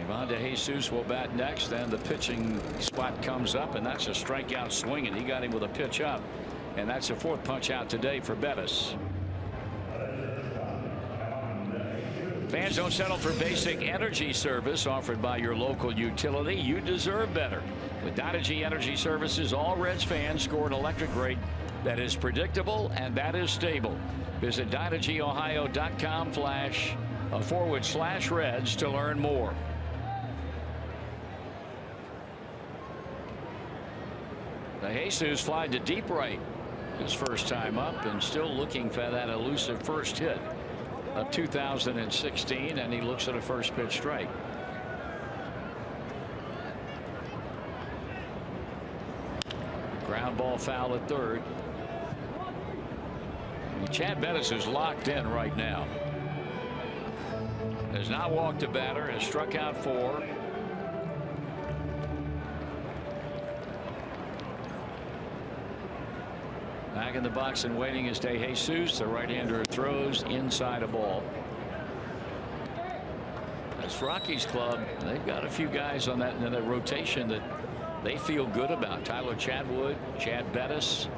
Ivan DeJesus will bat next, and the pitching spot comes up, and that's a strikeout swing, and he got him with a pitch up. And that's a 4th punch out today for Bettis. Fans, don't settle for basic energy service offered by your local utility. You deserve better. With Dynegy Energy Services, all Reds fans score an electric rate that is predictable and that is stable. Visit DynegyOhio.com//Reds to learn more. DeJesus flied to deep right his first time up, and still looking for that elusive first hit of 2016, and he looks at a first pitch strike. Ground ball foul at third. Chad Bettis is locked in right now. Has not walked a batter, has struck out 4. Back in the box and waiting is DeJesus. The right-hander throws inside a ball. This Rockies club, they've got a few guys on that in the rotation that they feel good about. Tyler Chatwood, Chad Bettis.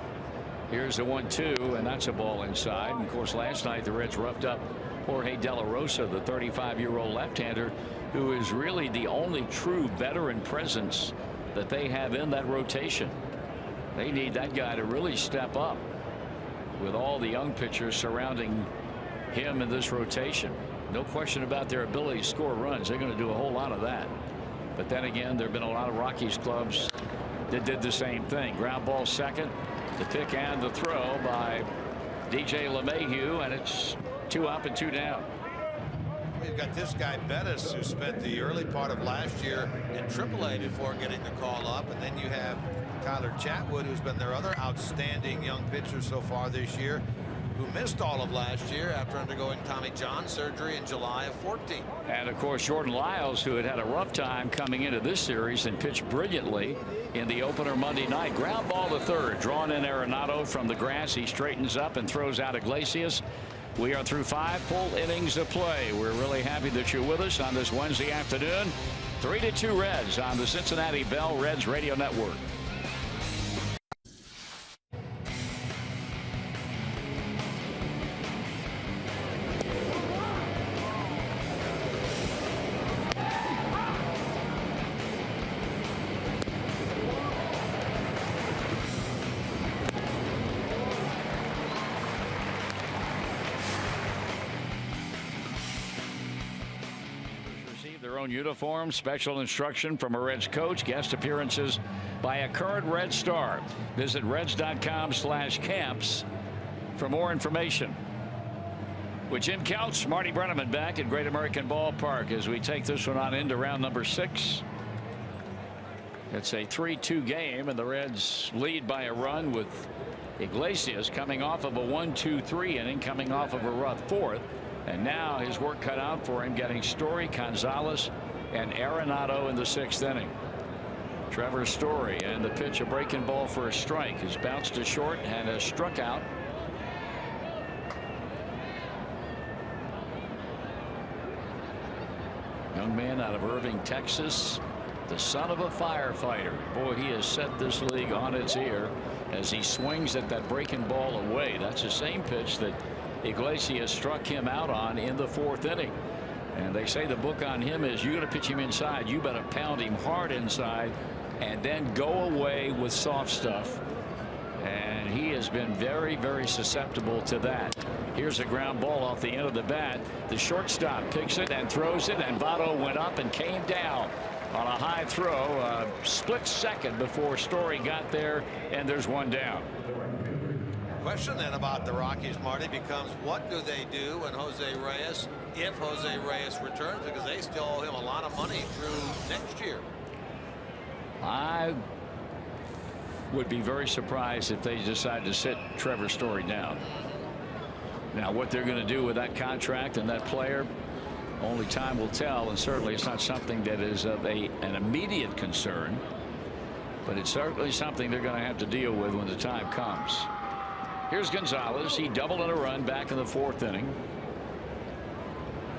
Here's a 1-2, and that's a ball inside. And of course, last night the Reds roughed up Jorge De La Rosa, the 35-year-old left-hander, who is really the only true veteran presence that they have in that rotation. They need that guy to really step up with all the young pitchers surrounding him in this rotation. No question about their ability to score runs. They're going to do a whole lot of that. But then again, there have been a lot of Rockies clubs that did the same thing. Ground ball second. The pick and the throw by DJ LeMahieu, and it's 2 up and 2 down. We've got this guy Bettis, who spent the early part of last year in AAA before getting the call up, and then you have Tyler Chatwood, who's been their other outstanding young pitcher so far this year, who missed all of last year after undergoing Tommy John surgery in July of 14. And of course, Jordan Lyles, who had had a rough time coming into this series and pitched brilliantly in the opener Monday night. Ground ball to third, drawn in Arenado from the grass. He straightens up and throws out Iglesias. We are through 5 full innings of play. We're really happy that you're with us on this Wednesday afternoon. 3-2 Reds on the Cincinnati Bell Reds Radio Network. Uniform, special instruction from a Reds coach, guest appearances by a current Red star. Visit Reds.com/camps for more information. With Jim Couch, Marty Brenneman back at Great American Ballpark as we take this one on into round number 6. It's a 3-2 game, and the Reds lead by a run with Iglesias coming off of a 1-2-3 inning, coming off of a rough 4th. And now his work cut out for him, getting Story, Gonzalez, and Arenado in the 6th inning. Trevor Story, and the pitch, a breaking ball for a strike, has bounced to short and has struck out. Young man out of Irving, Texas, the son of a firefighter. Boy, he has set this league on its ear as he swings at that breaking ball away. That's the same pitch that Iglesias struck him out on in the 4th inning. And they say the book on him is you're going to pitch him inside. You better pound him hard inside and then go away with soft stuff. And he has been very, very susceptible to that. Here's a ground ball off the end of the bat. The shortstop picks it and throws it, and Votto went up and came down on a high throw. A split second before Story got there, and there's one down. Question then about the Rockies, Marty, becomes what do they do when Jose Reyes, if Jose Reyes returns, because they still owe him a lot of money through next year. I would be very surprised if they decide to sit Trevor Story down. Now, what they're going to do with that contract and that player, only time will tell, and certainly it's not something that is of an immediate concern, but it's certainly something they're going to have to deal with when the time comes. Here's Gonzalez. He doubled in a run back in the 4th inning.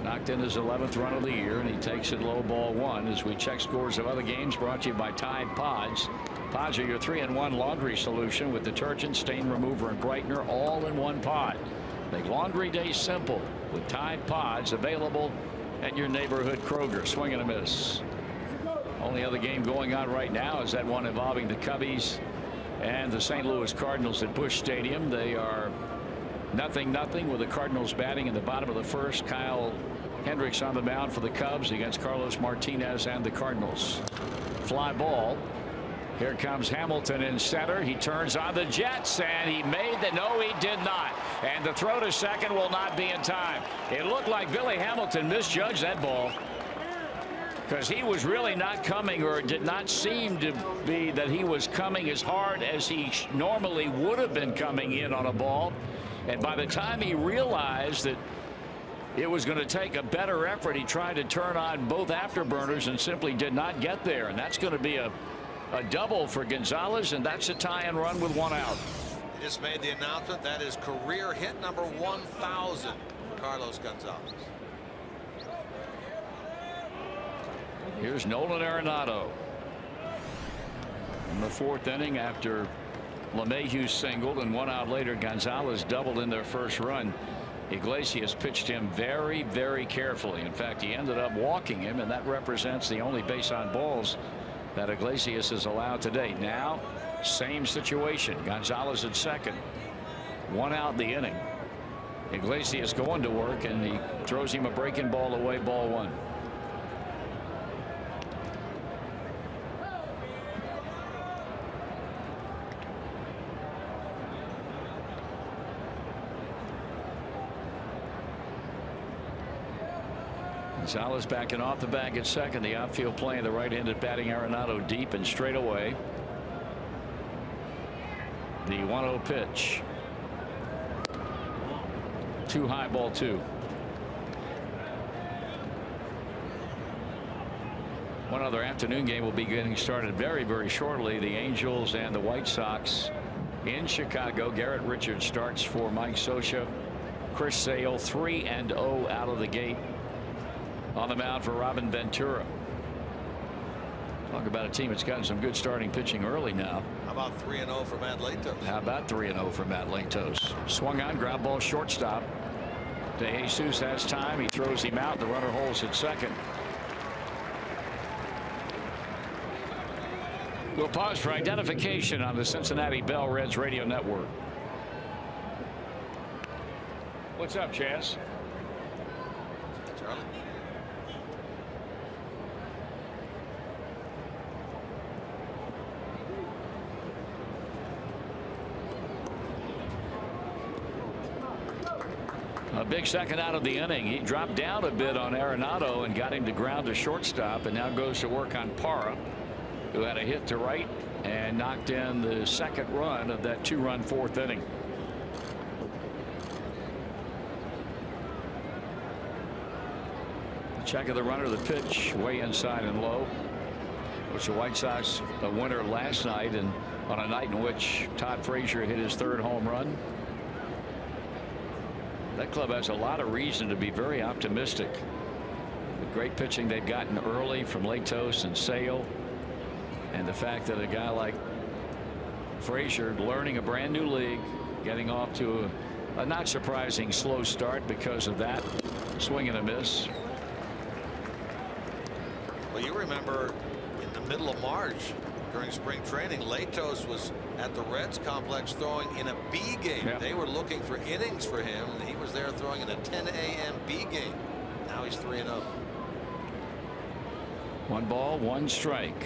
Knocked in his 11th run of the year, and he takes it low, ball 1. As we check scores of other games, brought to you by Tide Pods. Pods are your 3-in-1 laundry solution with detergent, stain remover, and brightener all in one pod. Make laundry days simple with Tide Pods, available at your neighborhood Kroger. Swing and a miss. Only other game going on right now is that one involving the Cubbies and the St. Louis Cardinals at Busch Stadium. They are 0-0 with the Cardinals batting in the bottom of the 1st. Kyle Hendricks on the mound for the Cubs against Carlos Martinez and the Cardinals. Fly ball. Here comes Hamilton in center. He turns on the Jets, and he made the no, he did not. And the throw to second will not be in time. It looked like Billy Hamilton misjudged that ball, because he was really not coming, or it did not seem to be that he was coming as hard as he normally would have been coming in on a ball. And by the time he realized that it was going to take a better effort, he tried to turn on both afterburners and simply did not get there. And that's going to be a double for Gonzalez, and that's a tie-in run with 1 out. He just made the announcement that is career hit number 1,000 for Carlos Gonzalez. Here's Nolan Arenado in the 4th inning after LeMahieu singled, and 1 out later Gonzalez doubled in their first run. Iglesias pitched him very, very carefully. In fact, he ended up walking him, and that represents the only base on balls that Iglesias is allowed today. Now, same situation. Gonzalez at second. 1 out in the inning. Iglesias going to work, and he throws him a breaking ball away, ball 1. Gonzalez backing off the bag at second. The outfield playing the right-handed batting Arenado deep and straight away. The 1-0 pitch. Too high, ball 2. One other afternoon game will be getting started very, very shortly. The Angels and the White Sox in Chicago. Garrett Richards starts for Mike Scioscia. Chris Sale 3-0 out of the gate. On the mound for Robin Ventura. Talk about a team that's gotten some good starting pitching early now. How about 3-0 for Matt Latos? How about 3-0 for Matt Latos? Swung on, ground ball, shortstop. De Jesus has time. He throws him out. The runner holds at second. We'll pause for identification on the Cincinnati Bell Reds radio network. What's up, Chaz? Charlie. A big second out of the inning. He dropped down a bit on Arenado and got him to ground to shortstop, and now goes to work on Parra, who had a hit to right and knocked in the second run of that 2-run 4th inning. Check of the runner, the pitch way inside and low. Which the White Sox a winner last night, and on a night in which Todd Frazier hit his 3rd home run. That club has a lot of reason to be very optimistic. The great pitching they've gotten early from Latos and Sale, and the fact that a guy like Frazier, learning a brand new league, getting off to a not surprising slow start because of that swing and a miss. Well, you remember in the middle of March during spring training, Latos was at the Reds complex throwing in a B game. Yeah. They were looking for innings for him, and he was there throwing in a 10 a.m. B game. Now he's 3-0. 1 ball, 1 strike.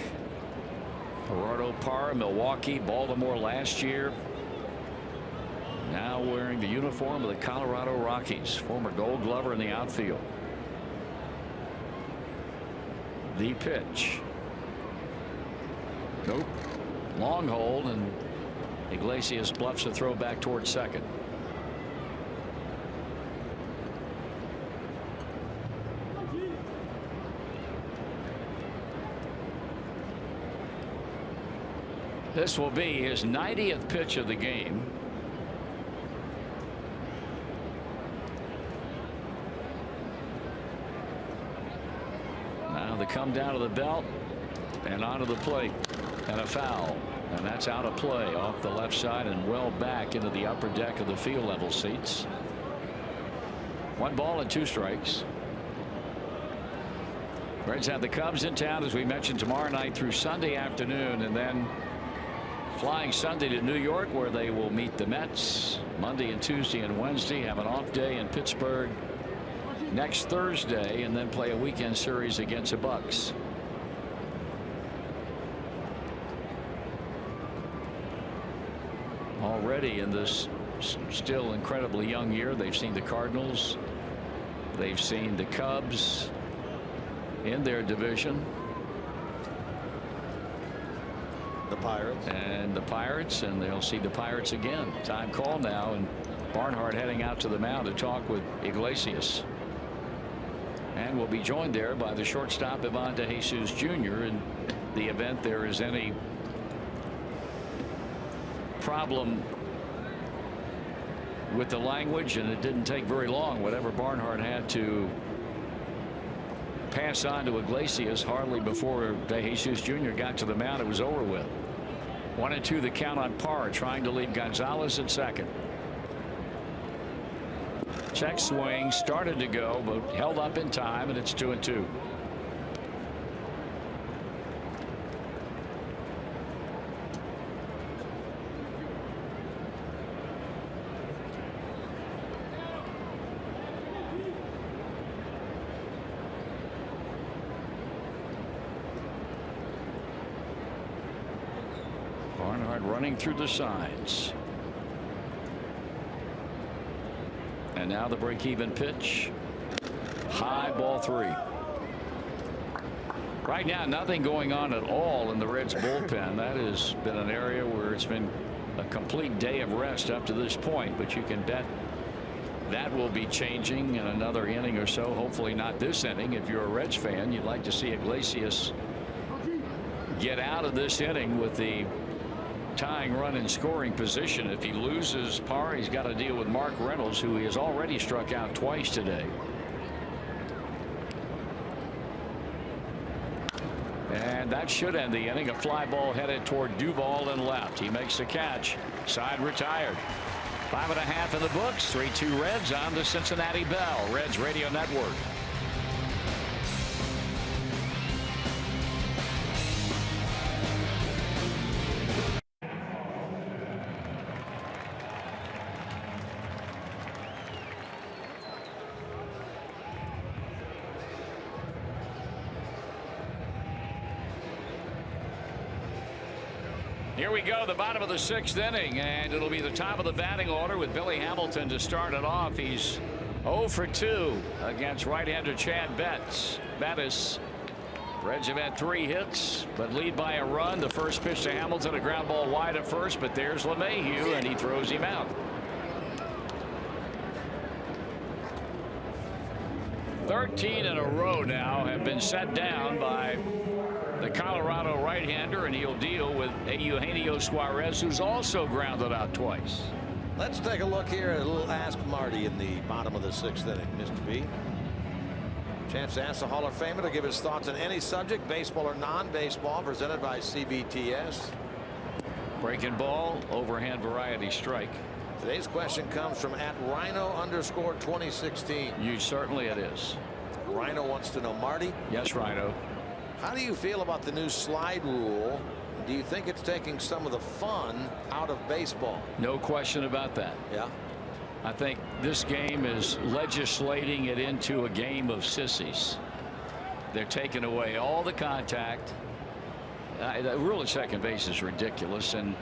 Gerardo Parra, Milwaukee, Baltimore last year. Now wearing the uniform of the Colorado Rockies. Former Gold Glover in the outfield. The pitch. Nope. Long hold, and Iglesias bluffs a throw back towards second. This will be his 90th pitch of the game. Now they come down to the belt and onto the plate, and a foul, and that's out of play off the left side and well back into the upper deck of the field level seats. 1 ball and 2 strikes. Reds have the Cubs in town, as we mentioned, tomorrow night through Sunday afternoon, and then flying Sunday to New York, where they will meet the Mets Monday and Tuesday and Wednesday. Have an off day in Pittsburgh next Thursday, and then play a weekend series against the Bucks. Already in this still incredibly young year, they've seen the Cardinals, they've seen the Cubs in their division, The Pirates, and they'll see the Pirates again. Time call now, and Barnhart heading out to the mound to talk with Iglesias, and will be joined there by the shortstop Ivan De Jesus Jr. in the event there is any problem with the language, and it didn't take very long. Whatever Barnhart had to pass on to Iglesias, hardly before De Jesus Jr. got to the mound, it was over with. 1-2 the count on Parra, trying to leave Gonzalez at second. Check swing, started to go, but held up in time, and it's 2-2. Barnhart running through the signs. And now the break-even pitch. High, ball 3. Right now, nothing going on at all in the Reds bullpen. That has been an area where it's been a complete day of rest up to this point, but you can bet that will be changing in another inning or so. Hopefully not this inning. If you're a Reds fan, you'd like to see Iglesias get out of this inning with the tying run in scoring position. If he loses Parra, he's got to deal with Mark Reynolds, who he has already struck out twice today. And that should end the inning. A fly ball headed toward Duvall and left. He makes the catch. Side retired. 5.5 in the books. 3-2 Reds on the Cincinnati Bell Reds Radio Network. Here we go, the bottom of the 6th inning, and it'll be the top of the batting order with Billy Hamilton to start it off. He's 0 for 2 against right-hander Chad Bettis. Reds have had 3 hits, but lead by a run. The first pitch to Hamilton, a ground ball wide at first, but there's LeMahieu, and he throws him out. 13 in a row now have been set down by the Colorado right-hander, and he'll deal with Eugenio Suarez, who's also grounded out twice. Let's take a look here at a little Ask Marty in the bottom of the 6th inning, Mr. B. Chance to ask the Hall of Famer to give his thoughts on any subject, baseball or non-baseball, presented by CBTS. Breaking ball, overhand variety strike. Today's question comes from @Rhino_2016. You certainly it is. Rhino wants to know, Marty. Yes, Rhino. How do you feel about the new slide rule? Do you think it's taking some of the fun out of baseball? No question about that. Yeah. I think this game is legislating it into a game of sissies. They're taking away all the contact. The rule at second base is ridiculous, and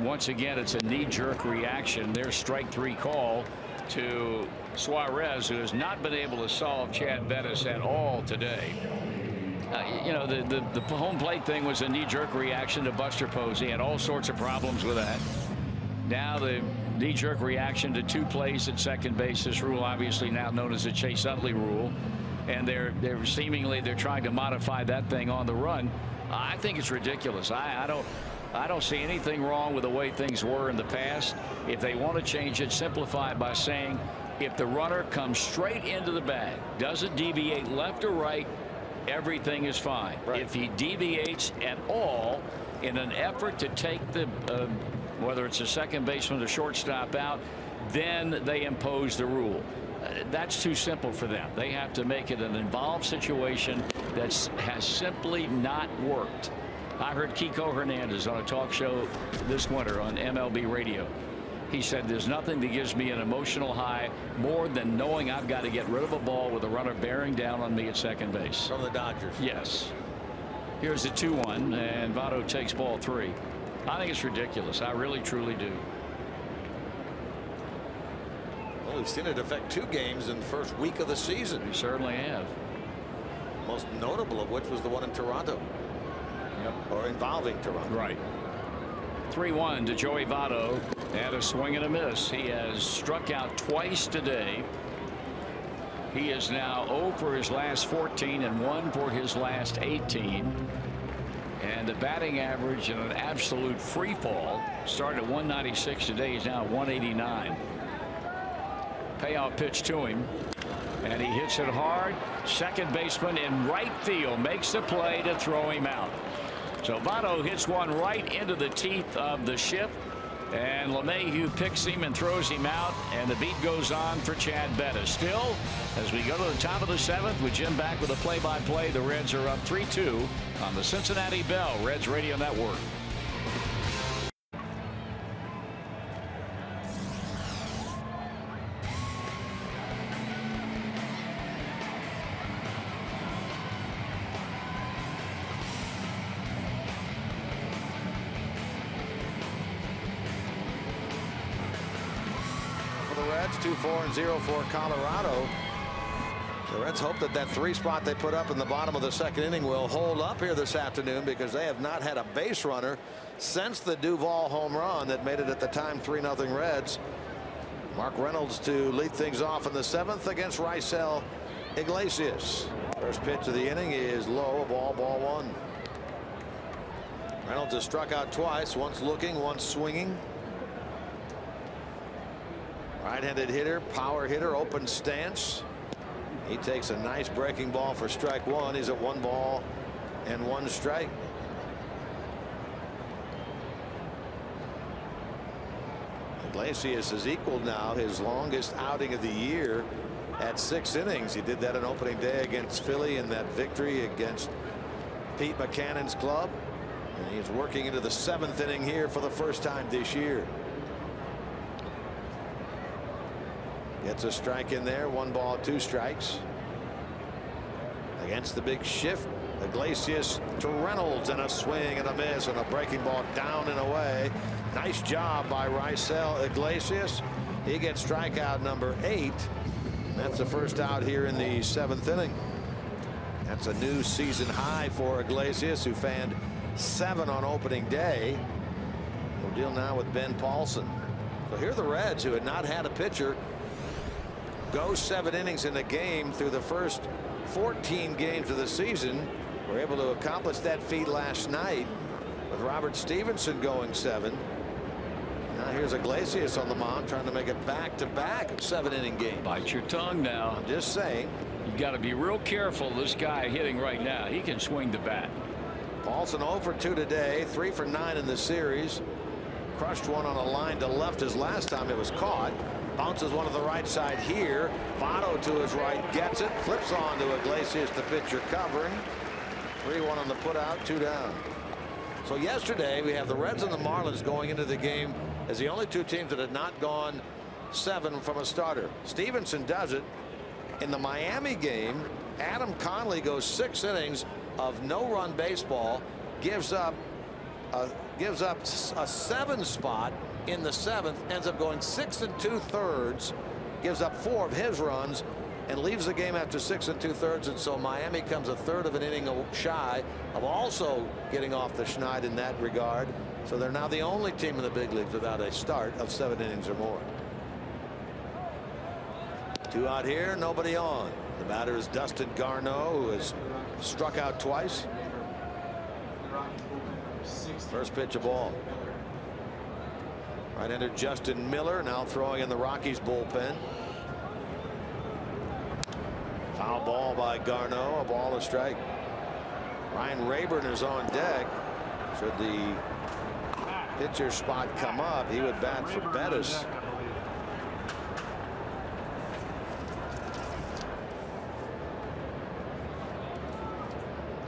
once again it's a knee-jerk reaction. Their strike 3 call to Suarez, who has not been able to solve Chad Bettis at all today. You know, the home plate thing was a knee-jerk reaction to Buster Posey, and all sorts of problems with that. Now the knee-jerk reaction to 2 plays at second base. This rule obviously now known as the Chase Utley rule, and they're trying to modify that thing on the run. I think it's ridiculous. I don't see anything wrong with the way things were in the past. If they want to change it, simplify it by saying if the runner comes straight into the bag, doesn't deviate left or right, everything is fine. Right. If he deviates at all in an effort to take the whether it's a second baseman or shortstop out, then they impose the rule. That's too simple for them. They have to make it an involved situation that has simply not worked. I heard Kiko Hernandez on a talk show this winter on MLB radio. He said there's nothing that gives me an emotional high more than knowing I've got to get rid of a ball with a runner bearing down on me at second base. From the Dodgers. Yes. Here's the 2-1, and Votto takes ball 3. I think it's ridiculous. I really truly do. Well, we've seen it affect 2 games in the first week of the season. We certainly have. Most notable of which was the one in Toronto. Yep. Or involving Toronto. Right. 3-1 to Joey Votto, and a swing and a miss. He has struck out twice today. He is now 0 for his last 14 and 1 for his last 18. And the batting average in an absolute free fall started at 196 today. He's now at 189. Payoff pitch to him, and he hits it hard. Second baseman in right field makes the play to throw him out. So Votto hits one right into the teeth of the ship, and LeMahieu picks him and throws him out, and the beat goes on for Chad Bettis. Still, as we go to the top of the 7th with Jim back with a play-by-play, the Reds are up 3-2 on the Cincinnati Bell Reds Radio Network. For the Reds, 2-4-0 for Colorado. The Reds hope that that 3 spot they put up in the bottom of the 2nd inning will hold up here this afternoon, because they have not had a base runner since the Duvall home run that made it at the time 3-0 Reds. Mark Reynolds to lead things off in the 7th against Raisel Iglesias. First pitch of the inning is low, ball 1. Reynolds has struck out twice, once looking, once swinging. Right-handed hitter, power hitter, open stance. He takes a nice breaking ball for strike 1. He's at 1 ball and 1 strike. Iglesias has equaled now his longest outing of the year at 6 innings. He did that on opening day against Philly in that victory against Pete Buchanan's club. And he's working into the 7th inning here for the first time this year. Gets a strike in there. 1 ball, 2 strikes. Against the big shift, Iglesias to Reynolds, and a swing and a miss and a breaking ball down and away. Nice job by Raisel Iglesias. He gets strikeout number 8. That's the first out here in the 7th inning. That's a new season high for Iglesias, who fanned 7 on opening day. We'll deal now with Ben Paulson. So here are the Reds, who had not had a pitcher go 7 innings in a game through the first 14 games of the season. Were able to accomplish that feat last night with Robert Stevenson going 7. Now here's Iglesias on the mound, trying to make it back-to-back 7-inning game. Bite your tongue now. I'm just saying. You got to be real careful. This guy hitting right now, he can swing the bat. Paulson 0 for 2 today, 3 for 9 in the series. Crushed one on a line to left his last time it was caught. Bounces one to the right side here. Votto to his right gets it. Flips on to Iglesias, the pitcher covering. 3-1 on the put out, 2 down. So yesterday we have the Reds and the Marlins going into the game as the only 2 teams that had not gone 7 from a starter. Stevenson does it. In the Miami game, Adam Conley goes 6 innings of no-run baseball, gives up a 7 spot in the 7th, ends up going 6 2/3, gives up 4 of his runs, and leaves the game after 6 2/3. And so Miami comes a third of an inning shy of also getting off the schneid in that regard. So they're now the only team in the big leagues without a start of 7 innings or more. 2 out here, nobody on. The batter is Dustin Garneau, who has struck out twice. First pitch, a ball. Right-hander Justin Miller now throwing in the Rockies bullpen. Foul ball by Garneau, a ball, a strike. Ryan Rayburn is on deck. Should the pitcher spot come up, he would bat for Bettis.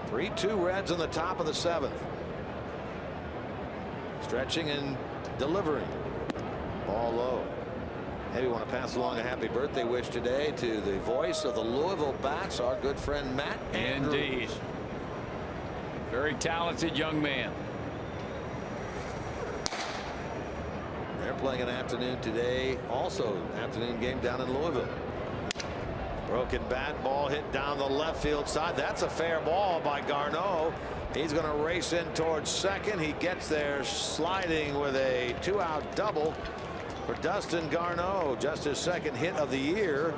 Three-2 Reds in the top of the 7th. Stretching and delivering. Ball low. Hey, we want to pass along a happy birthday wish today to the voice of the Louisville Bats, our good friend Matt Andrews. Indeed. Very talented young man. They're playing an afternoon today, also an afternoon game down in Louisville. Broken bat, ball hit down the left field side. That's a fair ball by Garneau. He's going to race in towards second. He gets there sliding with a 2-out double for Dustin Garneau, just his 2nd hit of the year.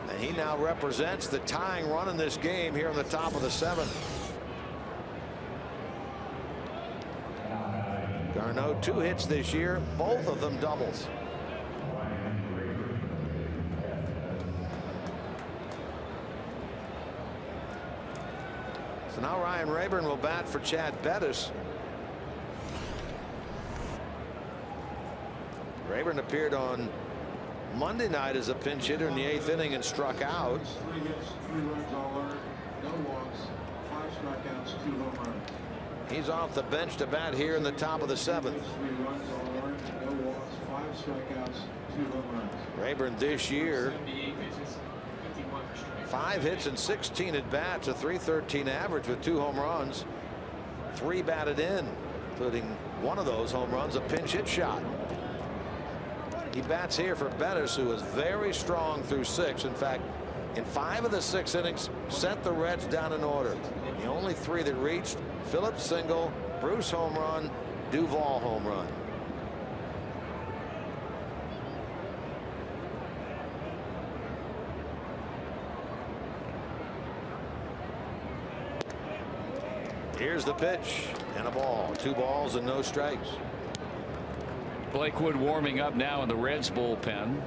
And he now represents the tying run in this game here in the top of the 7th. Garneau 2 hits this year, both of them doubles. So now Ryan Rayburn will bat for Chad Bettis. Rayburn appeared on Monday night as a pinch hitter in the 8th inning and struck out. 3 hits, 3 runs all earned, no walks, 5 strikeouts, 2 home runs. He's off the bench to bat here in the top of the 7th. 3 runs all earned, no walks, 5 strikeouts, 2 home runs. Rayburn this year 5 hits and 16 at bats, a .313 average with 2 home runs, 3 batted in, including one of those home runs, a pinch hit shot. He bats here for Bettis, who was very strong through 6. In fact, in 5 of the 6 innings, sent the Reds down in order. The only 3 that reached: Phillips single, Bruce home run, Duvall home run. Here's the pitch and a ball. 2 balls and no strikes. Blake Wood warming up now in the Reds bullpen.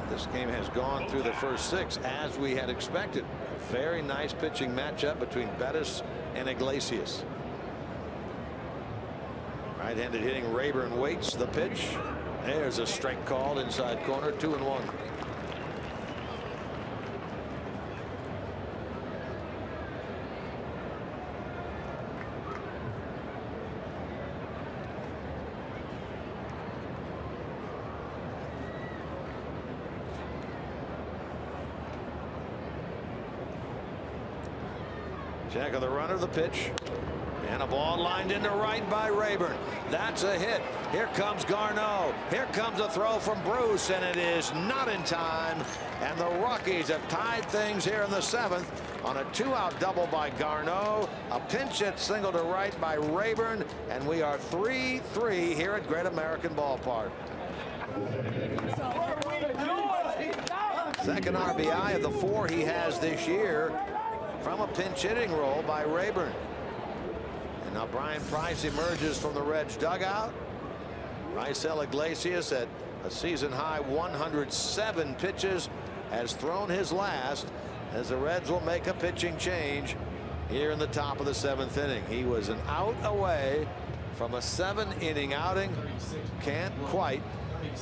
This game has gone through the first 6 as we had expected. A very nice pitching matchup between Bettis and Iglesias. Right-handed hitting Rayburn waits the pitch. There's a strike called inside corner, 2-1. Check of the runner, the pitch, and a ball lined into right by Rayburn. That's a hit. Here comes Garneau. Here comes a throw from Bruce, and it is not in time. And the Rockies have tied things here in the 7th on a 2-out double by Garneau, a pinch hit single to right by Rayburn, and we are 3-3 here at Great American Ballpark. Second RBI of the 4 he has this year from a pinch hitting role by Rayburn. Now Brian Price emerges from the Reds dugout. Raisel Iglesias at a season high 107 pitches has thrown his last, as the Reds will make a pitching change here in the top of the 7th inning. He was an out away from a 7-inning outing. Can't quite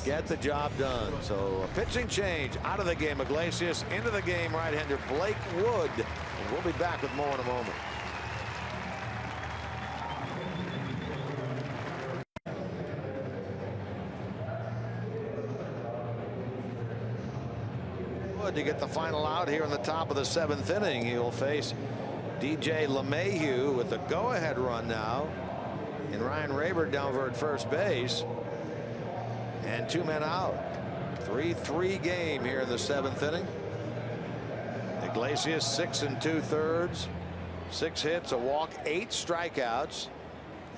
get the job done. So a pitching change out of the game. Iglesias into the game, right-hander Blake Wood. And we'll be back with more in a moment. Wood to get the final out here in the top of the 7th inning. He'll face DJ LeMahieu with a go-ahead run now, and Ryan Raber down over at first base, and 2 men out. 3-3 game here in the 7th inning. Iglesias 6 2/3, 6 hits, a walk, 8 strikeouts,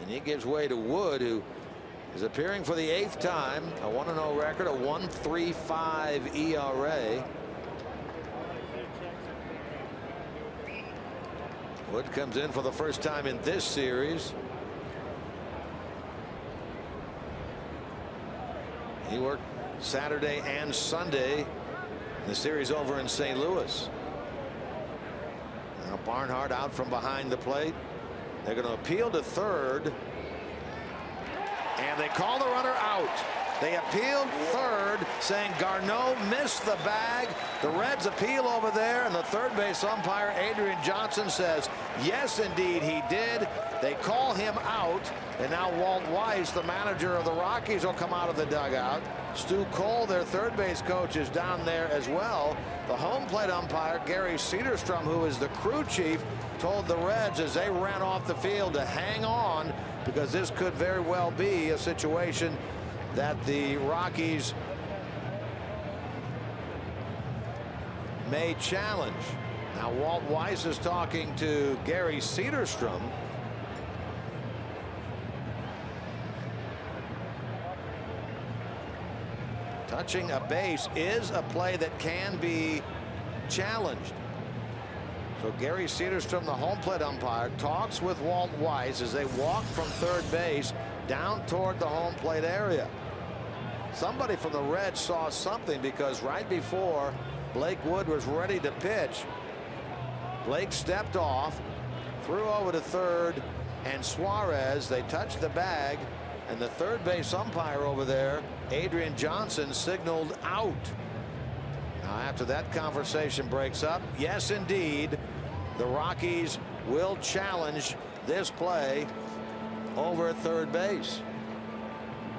and he gives way to Wood, who is appearing for the 8th time. A 1-0 record, a 1.35 ERA. Wood comes in for the first time in this series. He worked Saturday and Sunday. The series over in St. Louis. Now Barnhart out from behind the plate. They're going to appeal to third. And they call the runner out. They appealed third, saying Garneau missed the bag. The Reds appeal over there, and the third base umpire, Adrian Johnson, says, yes, indeed, he did. They call him out, and now Walt Weiss, the manager of the Rockies, will come out of the dugout. Stu Cole, their third base coach, is down there as well. The home plate umpire, Gary Cedarstrom, who is the crew chief, told the Reds as they ran off the field to hang on, because this could very well be a situation that the Rockies may challenge. Now Walt Weiss is talking to Gary Cedarstrom. Touching a base is a play that can be challenged. So Gary Cedarstrom, the home plate umpire, talks with Walt Weiss as they walk from third base down toward the home plate area. Somebody from the Reds saw something, because right before Blake Wood was ready to pitch, Blake stepped off, threw over to third, and Suarez, they touched the bag, and the third base umpire over there, Adrian Johnson, signaled out. Now after that conversation breaks up, yes indeed, the Rockies will challenge this play over at third base.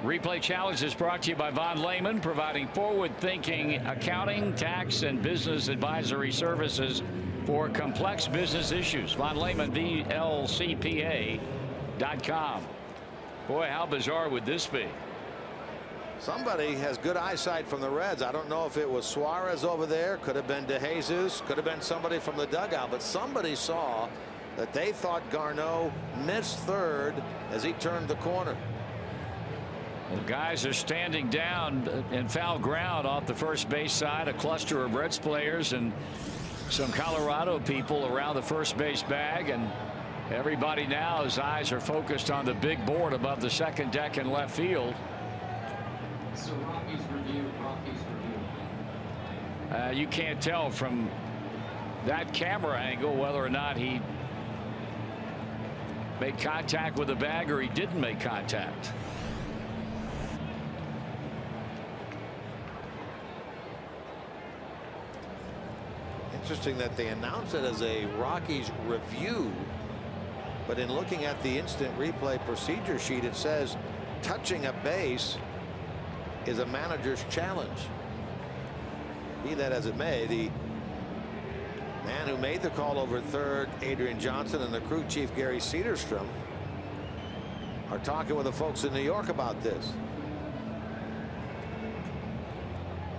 Replay Challenge is brought to you by Von Lehman, providing forward-thinking accounting, tax, and business advisory services for complex business issues. Von Lehman, VLCPA.com. Boy, how bizarre would this be? Somebody has good eyesight from the Reds. I don't know if it was Suarez over there, could have been DeJesus, could have been somebody from the dugout, but somebody saw that they thought Garneau missed third as he turned the corner. Well, guys are standing down in foul ground off the first base side. A cluster of Reds players and some Colorado people around the first base bag, and everybody now, his eyes are focused on the big board above the second deck in left field. So Rockies review. You can't tell from that camera angle whether or not he made contact with the bag or he didn't make contact. Interesting that they announce it as a Rockies review, but in looking at the instant replay procedure sheet, it says touching a base is a manager's challenge. Be that as it may, the man who made the call over third, Adrian Johnson, and the crew chief, Gary Cedarstrom, are talking with the folks in New York about this.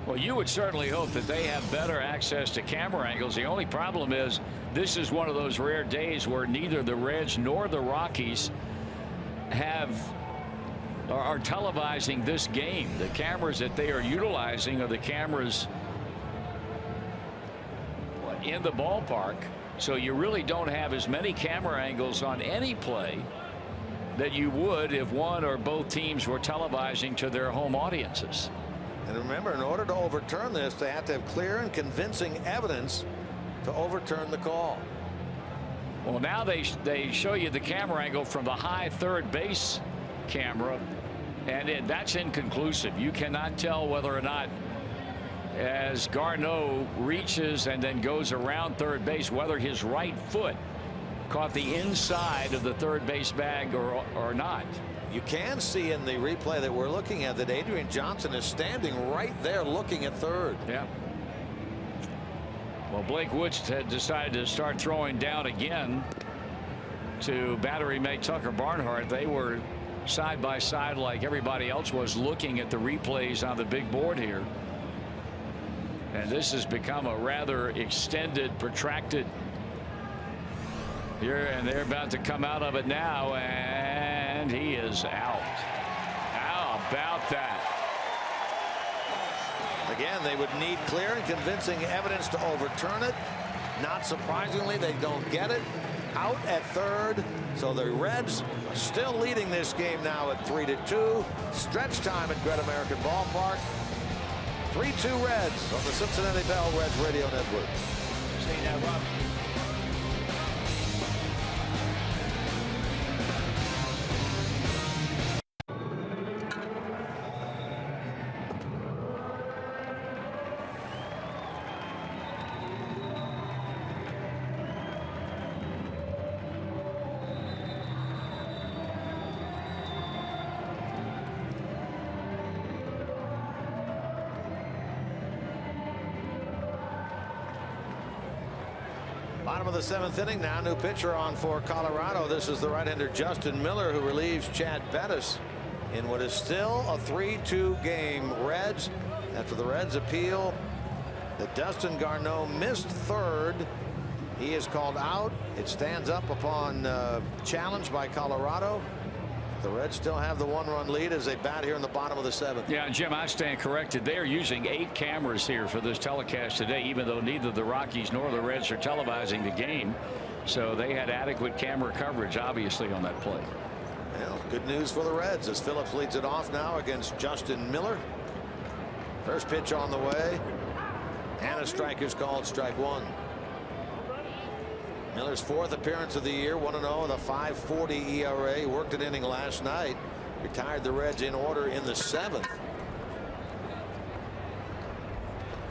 Well, you would certainly hope that they have better access to camera angles. The only problem is this is one of those rare days where neither the Reds nor the Rockies are televising this game. The cameras that they are utilizing are the cameras in the ballpark, so you really don't have as many camera angles on any play that you would if one or both teams were televising to their home audiences. And remember, in order to overturn this, they have to have clear and convincing evidence to overturn the call. Well, now they show you the camera angle from the high third base camera, and that's inconclusive. You cannot tell whether or not, as Garneau reaches and then goes around third base, whether his right foot caught the inside of the third base bag or not. You can see in the replay that we're looking at that Adrian Johnson is standing right there looking at third. Yeah. Well, Blake Woods had decided to start throwing down again to battery mate Tucker Barnhart. They were side by side like everybody else was, looking at the replays on the big board here. And this has become a rather extended, protracted here, and they're about to come out of it now, and he is out. How about that? Again, they would need clear and convincing evidence to overturn it. Not surprisingly, they don't get it. Out at third. So the Reds are still leading this game now at 3-2. Stretch time at Great American Ballpark. 3-2 Reds on the Cincinnati Bell Reds Radio Network. See that, Rob? Bottom of the seventh inning now. New pitcher on for Colorado. This is the right-hander Justin Miller, who relieves Chad Bettis in what is still a 3-2 game. Reds, after the Reds appeal that Dustin Garneau missed third. He is called out. It stands up upon challenge by Colorado. The Reds still have the one-run lead as they bat here in the bottom of the seventh. Yeah, Jim, I stand corrected. They are using 8 cameras here for this telecast today, even though neither the Rockies nor the Reds are televising the game. So they had adequate camera coverage, obviously, on that play. Well, good news for the Reds as Phillips leads it off now against Justin Miller. First pitch on the way, and a strike is called, strike one. Miller's 4th appearance of the year, 1-0 with a 5.40 ERA. He worked an inning last night. Retired the Reds in order in the 7th.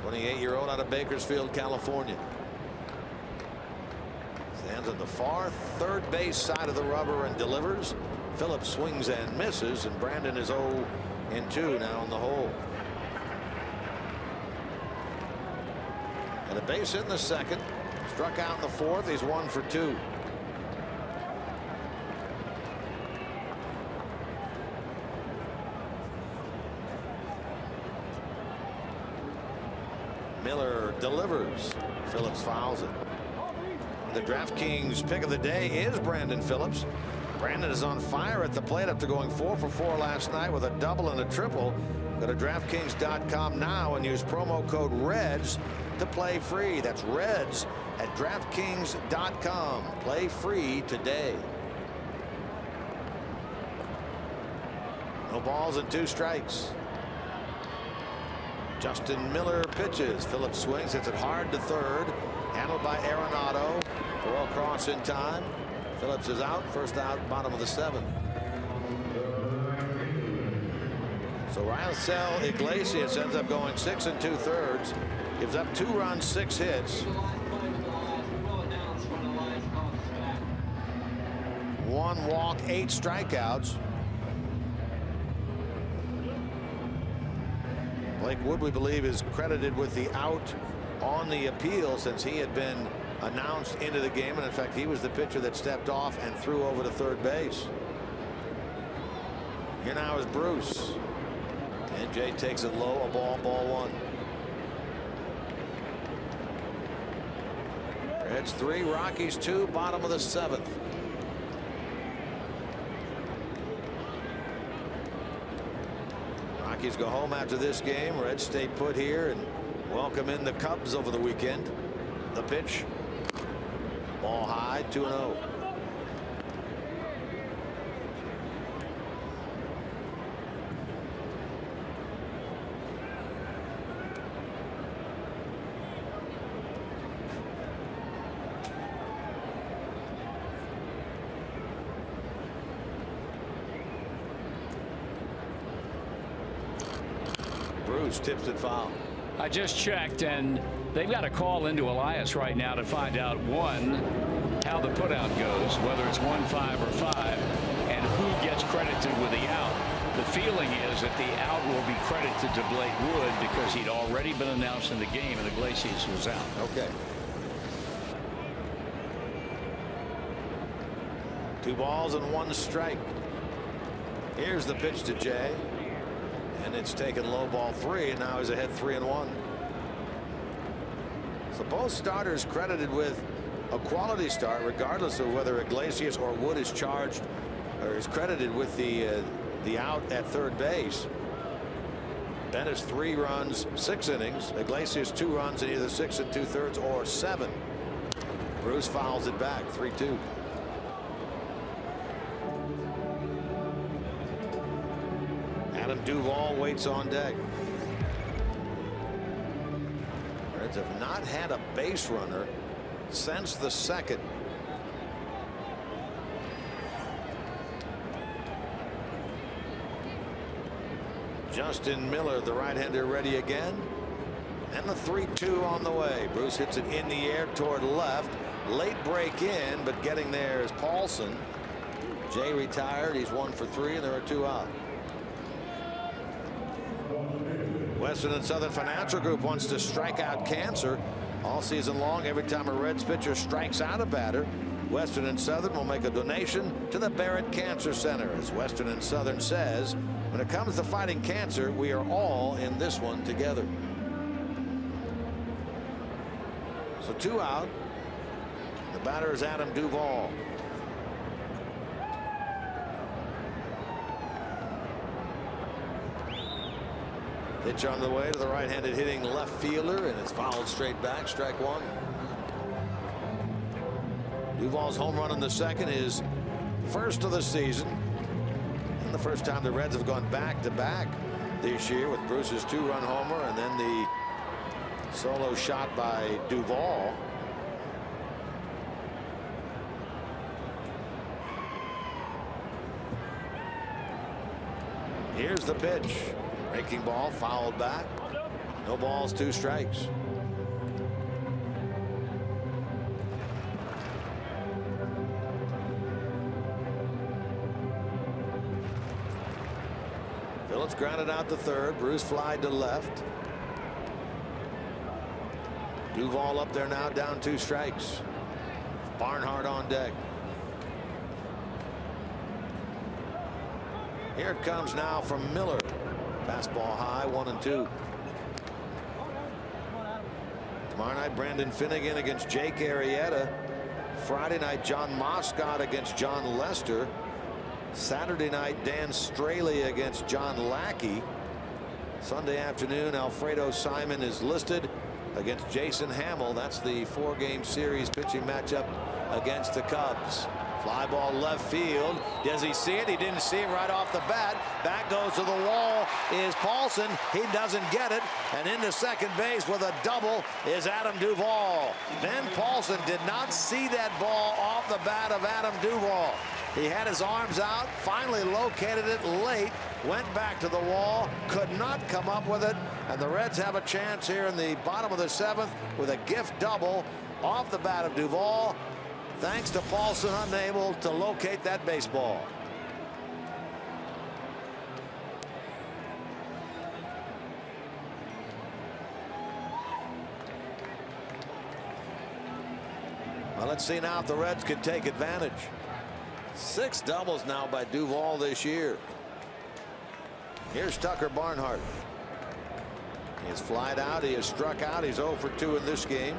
28-year-old out of Bakersfield, California. Stands on the far third base side of the rubber and delivers. Phillips swings and misses, and Brandon is 0-2 now in the hole. And a base hit in the second. Struck out in the 4th. He's 1 for 2. Miller delivers. Phillips fouls it. The DraftKings pick of the day is Brandon Phillips. Brandon is on fire at the plate after going 4 for 4 last night with a double and a triple. Go to DraftKings.com now and use promo code REDS to play free. That's REDS at DraftKings.com. Play free today. No balls and 2 strikes. Justin Miller pitches. Phillips swings, hits it hard to third. Handled by Arenado. Throw across in time. Phillips is out. First out, bottom of the 7th. So Raisel Iglesias ends up going 6 2/3. Gives up 2 runs, 6 hits. 1 walk, 8 strikeouts. Blake Wood, we believe, is credited with the out on the appeal since he had been announced into the game. And in fact, he was the pitcher that stepped off and threw over to third base. Here now is Bruce. NJ takes it low, a ball, ball 1. Reds 3, Rockies 2, bottom of the 7th. Rockies go home after this game. Reds stay put here and welcome in the Cubs over the weekend. The pitch. Ball high, 2-0. Bruce tips it foul. I just checked, and they've got a call into Elias right now to find out, one, how the putout goes, whether it's 1-5 or 5, and who gets credited with the out. The feeling is that the out will be credited to Blake Wood because he'd already been announced in the game and Iglesias was out. Okay. 2 balls and 1 strike. Here's the pitch to Jay. And it's taken low ball 3, and now he's ahead 3-1. So both starters credited with a quality start, regardless of whether Iglesias or Wood is charged or is credited with the out at third base. Bennett 3 runs, 6 innings. Iglesias 2 runs in either 6 2/3 or 7. Bruce fouls it back, 3-2. Adam Duvall waits on deck. Reds have not had a base runner since the second. Justin Miller, the right-hander, ready again. And the 3-2 on the way. Bruce hits it in the air toward left. Late break in, but getting there is Paulson. Jay retired. He's 1 for 3, and there are 2 out. Western and Southern Financial Group wants to strike out cancer all season long. Every time a Reds pitcher strikes out a batter, Western and Southern will make a donation to the Barrett Cancer Center. As Western and Southern says, when it comes to fighting cancer, we are all in this one together. So 2 out. The batter is Adam Duvall. Pitch on the way to the right-handed hitting left fielder, and it's fouled straight back. Strike 1. Duvall's home run in the second is first of the season, and the first time the Reds have gone back-to-back this year, with Bruce's 2-run homer and then the solo shot by Duvall. Here's the pitch. Breaking ball, fouled back. No balls, 2 strikes. Phillips grounded out to third. Bruce flied to left. Duvall up there now, down 2 strikes. Barnhart on deck. Here it comes now from Miller. Fastball high, 1-2. Tomorrow night, Brandon Finnegan against Jake Arrieta. Friday night, John Moscott against John Lester. Saturday night, Dan Straley against John Lackey. Sunday afternoon, Alfredo Simon is listed against Jason Hamill. That's the 4-game series pitching matchup against the Cubs. Fly ball left field. Does he see it? He didn't see it right off the bat. Back goes to the wall is Paulson. He doesn't get it. And into second base with a double is Adam Duvall. Ben Paulson did not see that ball off the bat of Adam Duvall. He had his arms out, finally located it late, went back to the wall, could not come up with it, and the Reds have a chance here in the bottom of the 7th with a gift double off the bat of Duvall, thanks to Paulson unable to locate that baseball. Well, let's see now if the Reds can take advantage. 6 doubles now by Duvall this year. Here's Tucker Barnhart. He has flied out. He has struck out. He's 0 for 2 in this game.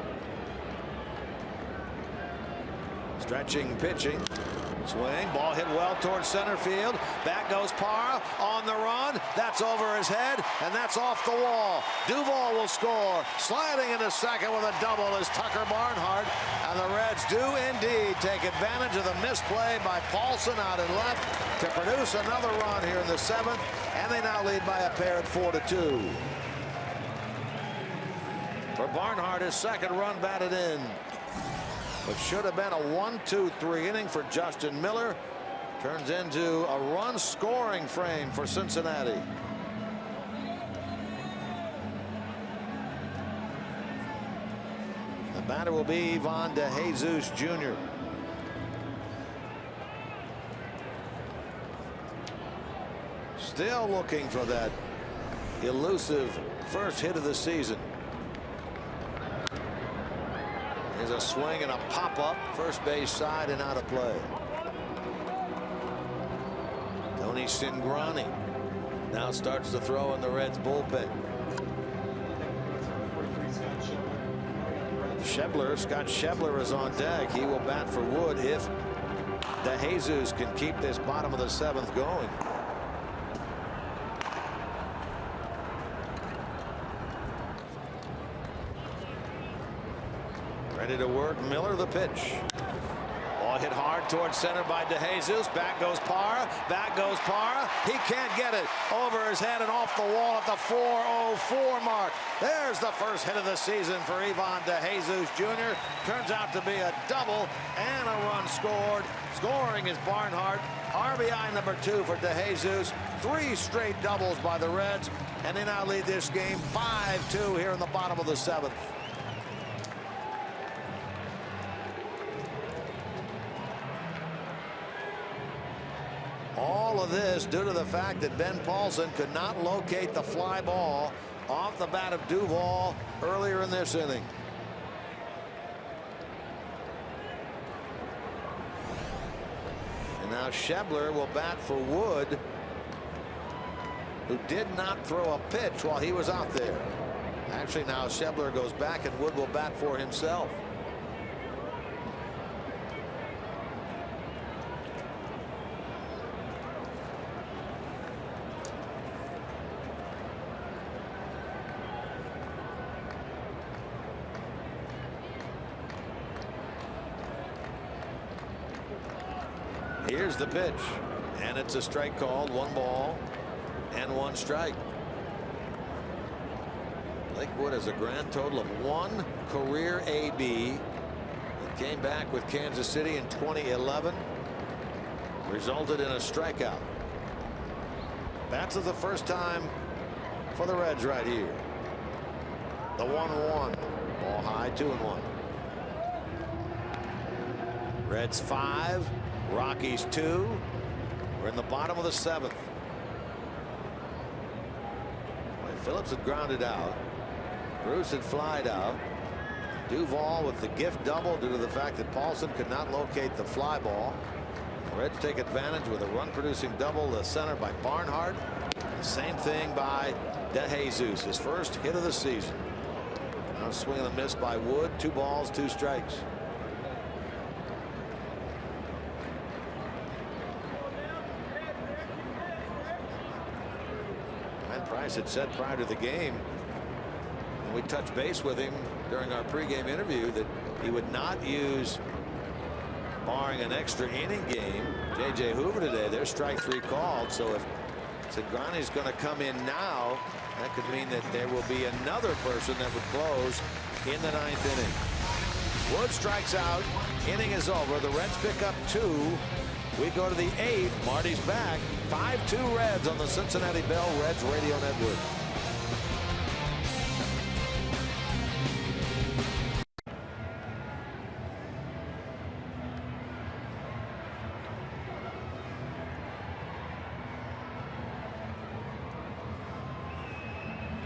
Stretching pitching. Swing. Ball hit well towards center field. Back goes Parra on the run. That's over his head, and that's off the wall. Duvall will score. Sliding into second with a double is Tucker Barnhart. And the Reds do indeed take advantage of the misplay by Paulson out in left to produce another run here in the 7th. And they now lead by a pair at 4-2. For Barnhart, his second run batted in. What should have been a 1-2-3 inning for Justin Miller turns into a run scoring frame for Cincinnati. batter will be Ivan DeJesus Jr. Still looking for that elusive first hit of the season. There's a swing and a pop-up, first base side and out of play. Tony Cingrani now starts to throw in the Reds bullpen. Scott Schebler is on deck. He will bat for Wood if DeJesus can keep this bottom of the 7th going. Ready to work. Miller the pitch. Ball hit hard towards center by DeJesus. Back goes Parra. Back goes Parra. He can't get it. Over his head and off the wall at the 4:04 mark. There's the first hit of the season for Ivan DeJesus Jr. Turns out to be a double and a run scored. Scoring is Barnhart. RBI number 2 for DeJesus. 3 straight doubles by the Reds. And they now lead this game 5-2 here in the bottom of the 7th. All of this due to the fact that Ben Paulson could not locate the fly ball off the bat of Duvall earlier in this inning. And now Schebler will bat for Wood, who did not throw a pitch while he was out there. Actually, now Schebler goes back and Wood will bat for himself. Here's the pitch, and it's a strike called. 1 ball and 1 strike. Blake Wood has a grand total of 1 career AB. He came back with Kansas City in 2011. Resulted in a strikeout. That's the first time for the Reds right here. The 1-1. Ball high, 2-1. Reds 5. Rockies 2. We're in the bottom of the 7th. Phillips had grounded out. Bruce had flied out. Duvall with the gift double due to the fact that Paulson could not locate the fly ball. The Reds take advantage with a run-producing double to center by Barnhart. The same thing by DeJesus, his first hit of the season. Now swing and a miss by Wood. 2 balls, 2 strikes. Price had said prior to the game, and we touched base with him during our pregame interview, that he would not use, barring an extra inning game, J.J. Hoover today. There's strike 3 called. So if Cingrani's going to come in now, that could mean that there will be another person that would close in the 9th inning. Wood strikes out. Inning is over. The Reds pick up 2. We go to the 8th. Marty's back. 5-2 Reds on the Cincinnati Bell Reds Radio Network.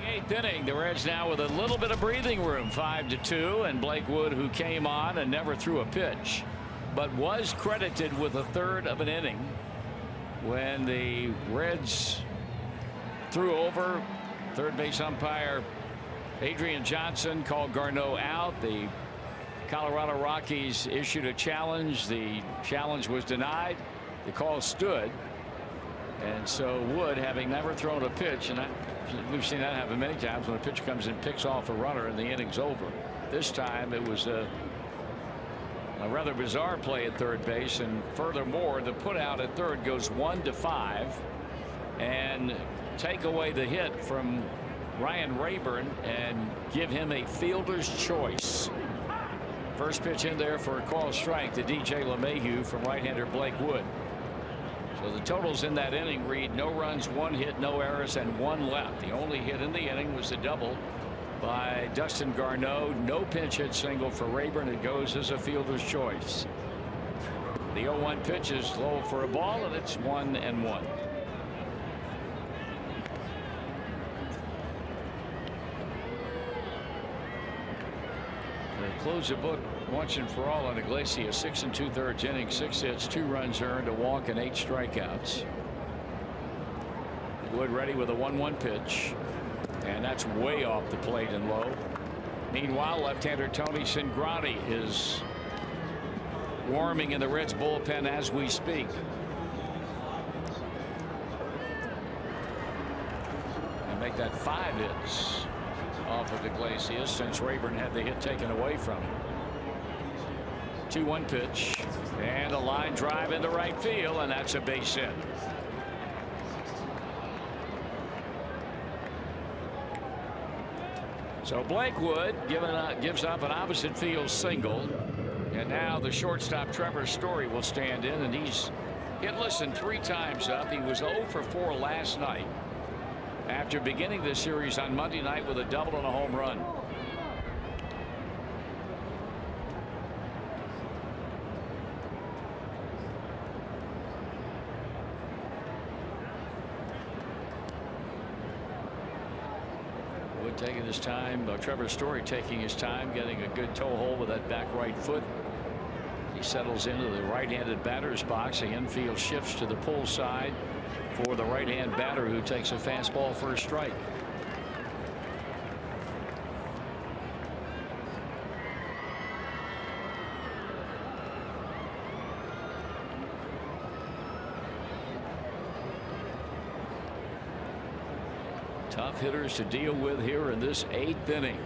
The 8th inning, the Reds now with a little bit of breathing room. 5-2, and Blake Wood, who came on and never threw a pitch, but was credited with a 1/3 of an inning when the Reds threw over. Third base umpire Adrian Johnson called Garneau out. The Colorado Rockies issued a challenge. The challenge was denied. The call stood. And so Wood, having never thrown a pitch, and we've seen that happen many times when a pitcher comes in, picks off a runner, and the inning's over. This time it was a rather bizarre play at third base, and furthermore, the put out at third goes 1-5, and take away the hit from Ryan Rayburn and give him a fielder's choice. First pitch in there for a call strike to DJ LeMahieu from right-hander Blake Wood. So the totals in that inning read: no runs, 1 hit, no errors, and 1 left. The only hit in the inning was the double by Dustin Garneau. No pinch hit single for Rayburn. It goes as a fielder's choice. The 0-1 pitch is low for a ball, and it's 1-1. Close the book once and for all on Iglesias. 6 2/3 innings, 6 hits, 2 runs earned, a walk, and 8 strikeouts. Wood ready with a 1-1 pitch, and that's way off the plate and low. Meanwhile, left-hander Tony Cingrani is warming in the Reds bullpen as we speak. And make that 5 hits off of Iglesias since Rayburn had the hit taken away from him. 2-1 pitch and a line drive into right field, and that's a base hit. So Blake Wood gives up an opposite field single, and now the shortstop Trevor Story will stand in, and he's hitless in 3 times up. He was 0 for 4 last night after beginning the series on Monday night with a double and a home run. Wood taking his time. Trevor Story taking his time, getting a good toe hold with that back right foot. He settles into the right-handed batter's box. The infield shifts to the pull side for the right-hand batter, who takes a fastball for a strike. Tough hitters to deal with here in this 8th inning.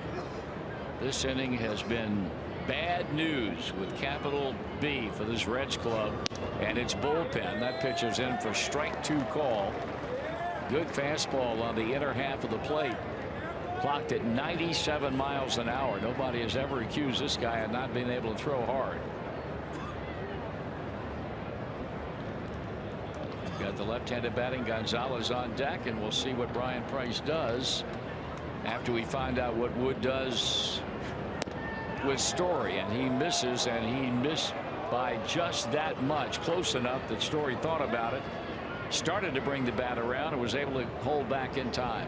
This inning has been bad news with capital B for this Reds club and its bullpen. That pitch is in for strike 2 call. Good fastball on the inner half of the plate, clocked at 97 miles an hour. Nobody has ever accused this guy of not being able to throw hard. Got the left-handed batting Gonzalez on deck, and we'll see what Brian Price does after we find out what Wood does with Story. And he misses, and he missed by just that much, close enough that Story thought about it, started to bring the bat around, and was able to hold back in time.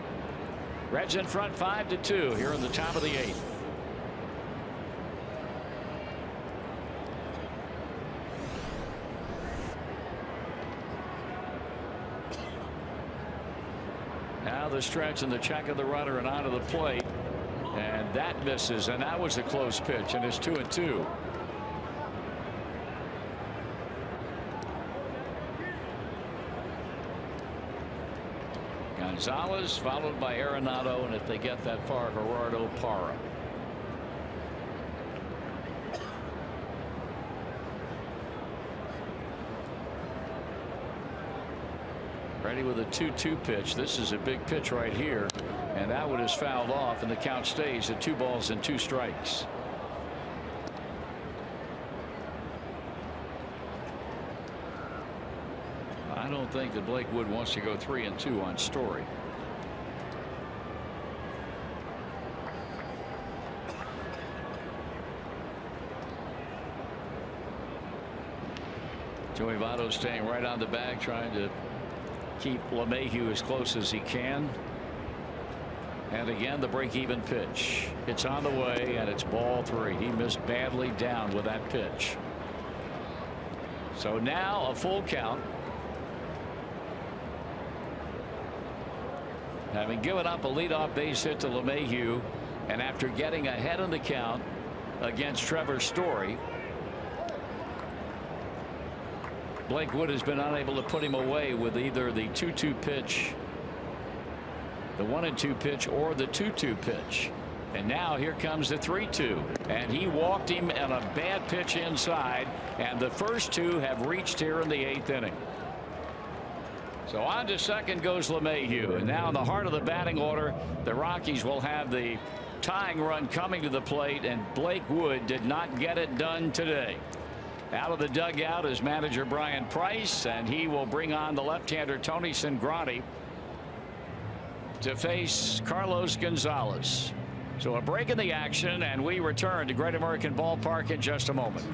Reds in front 5-2 here in the top of the 8th. Now the stretch and the check of the runner and onto the plate, and that misses, and that was a close pitch, and it's 2-2. Gonzalez followed by Arenado, and if they get that far, Gerardo Parra. Ready with a 2-2 pitch. This is a big pitch right here, and that one is fouled off, and the count stays at 2 balls and 2 strikes. I don't think that Blake Wood wants to go 3-2 on Story. Joey Votto staying right on the bag, trying to keep LeMahieu as close as he can. And again, the break-even pitch. It's on the way, and it's ball 3. He missed badly down with that pitch. So now a full count. Having given up a leadoff base hit to LeMahieu, and after getting ahead in the count against Trevor Story, Blake Wood has been unable to put him away with either the 2-2 pitch, the 1-2 pitch, or the 2-2 pitch. And now here comes the 3-2, and he walked him in a bad pitch inside, and the first 2 have reached here in the 8th inning. So on to second goes LeMahieu, and now in the heart of the batting order, the Rockies will have the tying run coming to the plate, and Blake Wood did not get it done today. Out of the dugout is manager Brian Price, and he will bring on the left-hander Tony Cingrani to face Carlos Gonzalez. So a break in the action, and we return to Great American Ballpark in just a moment.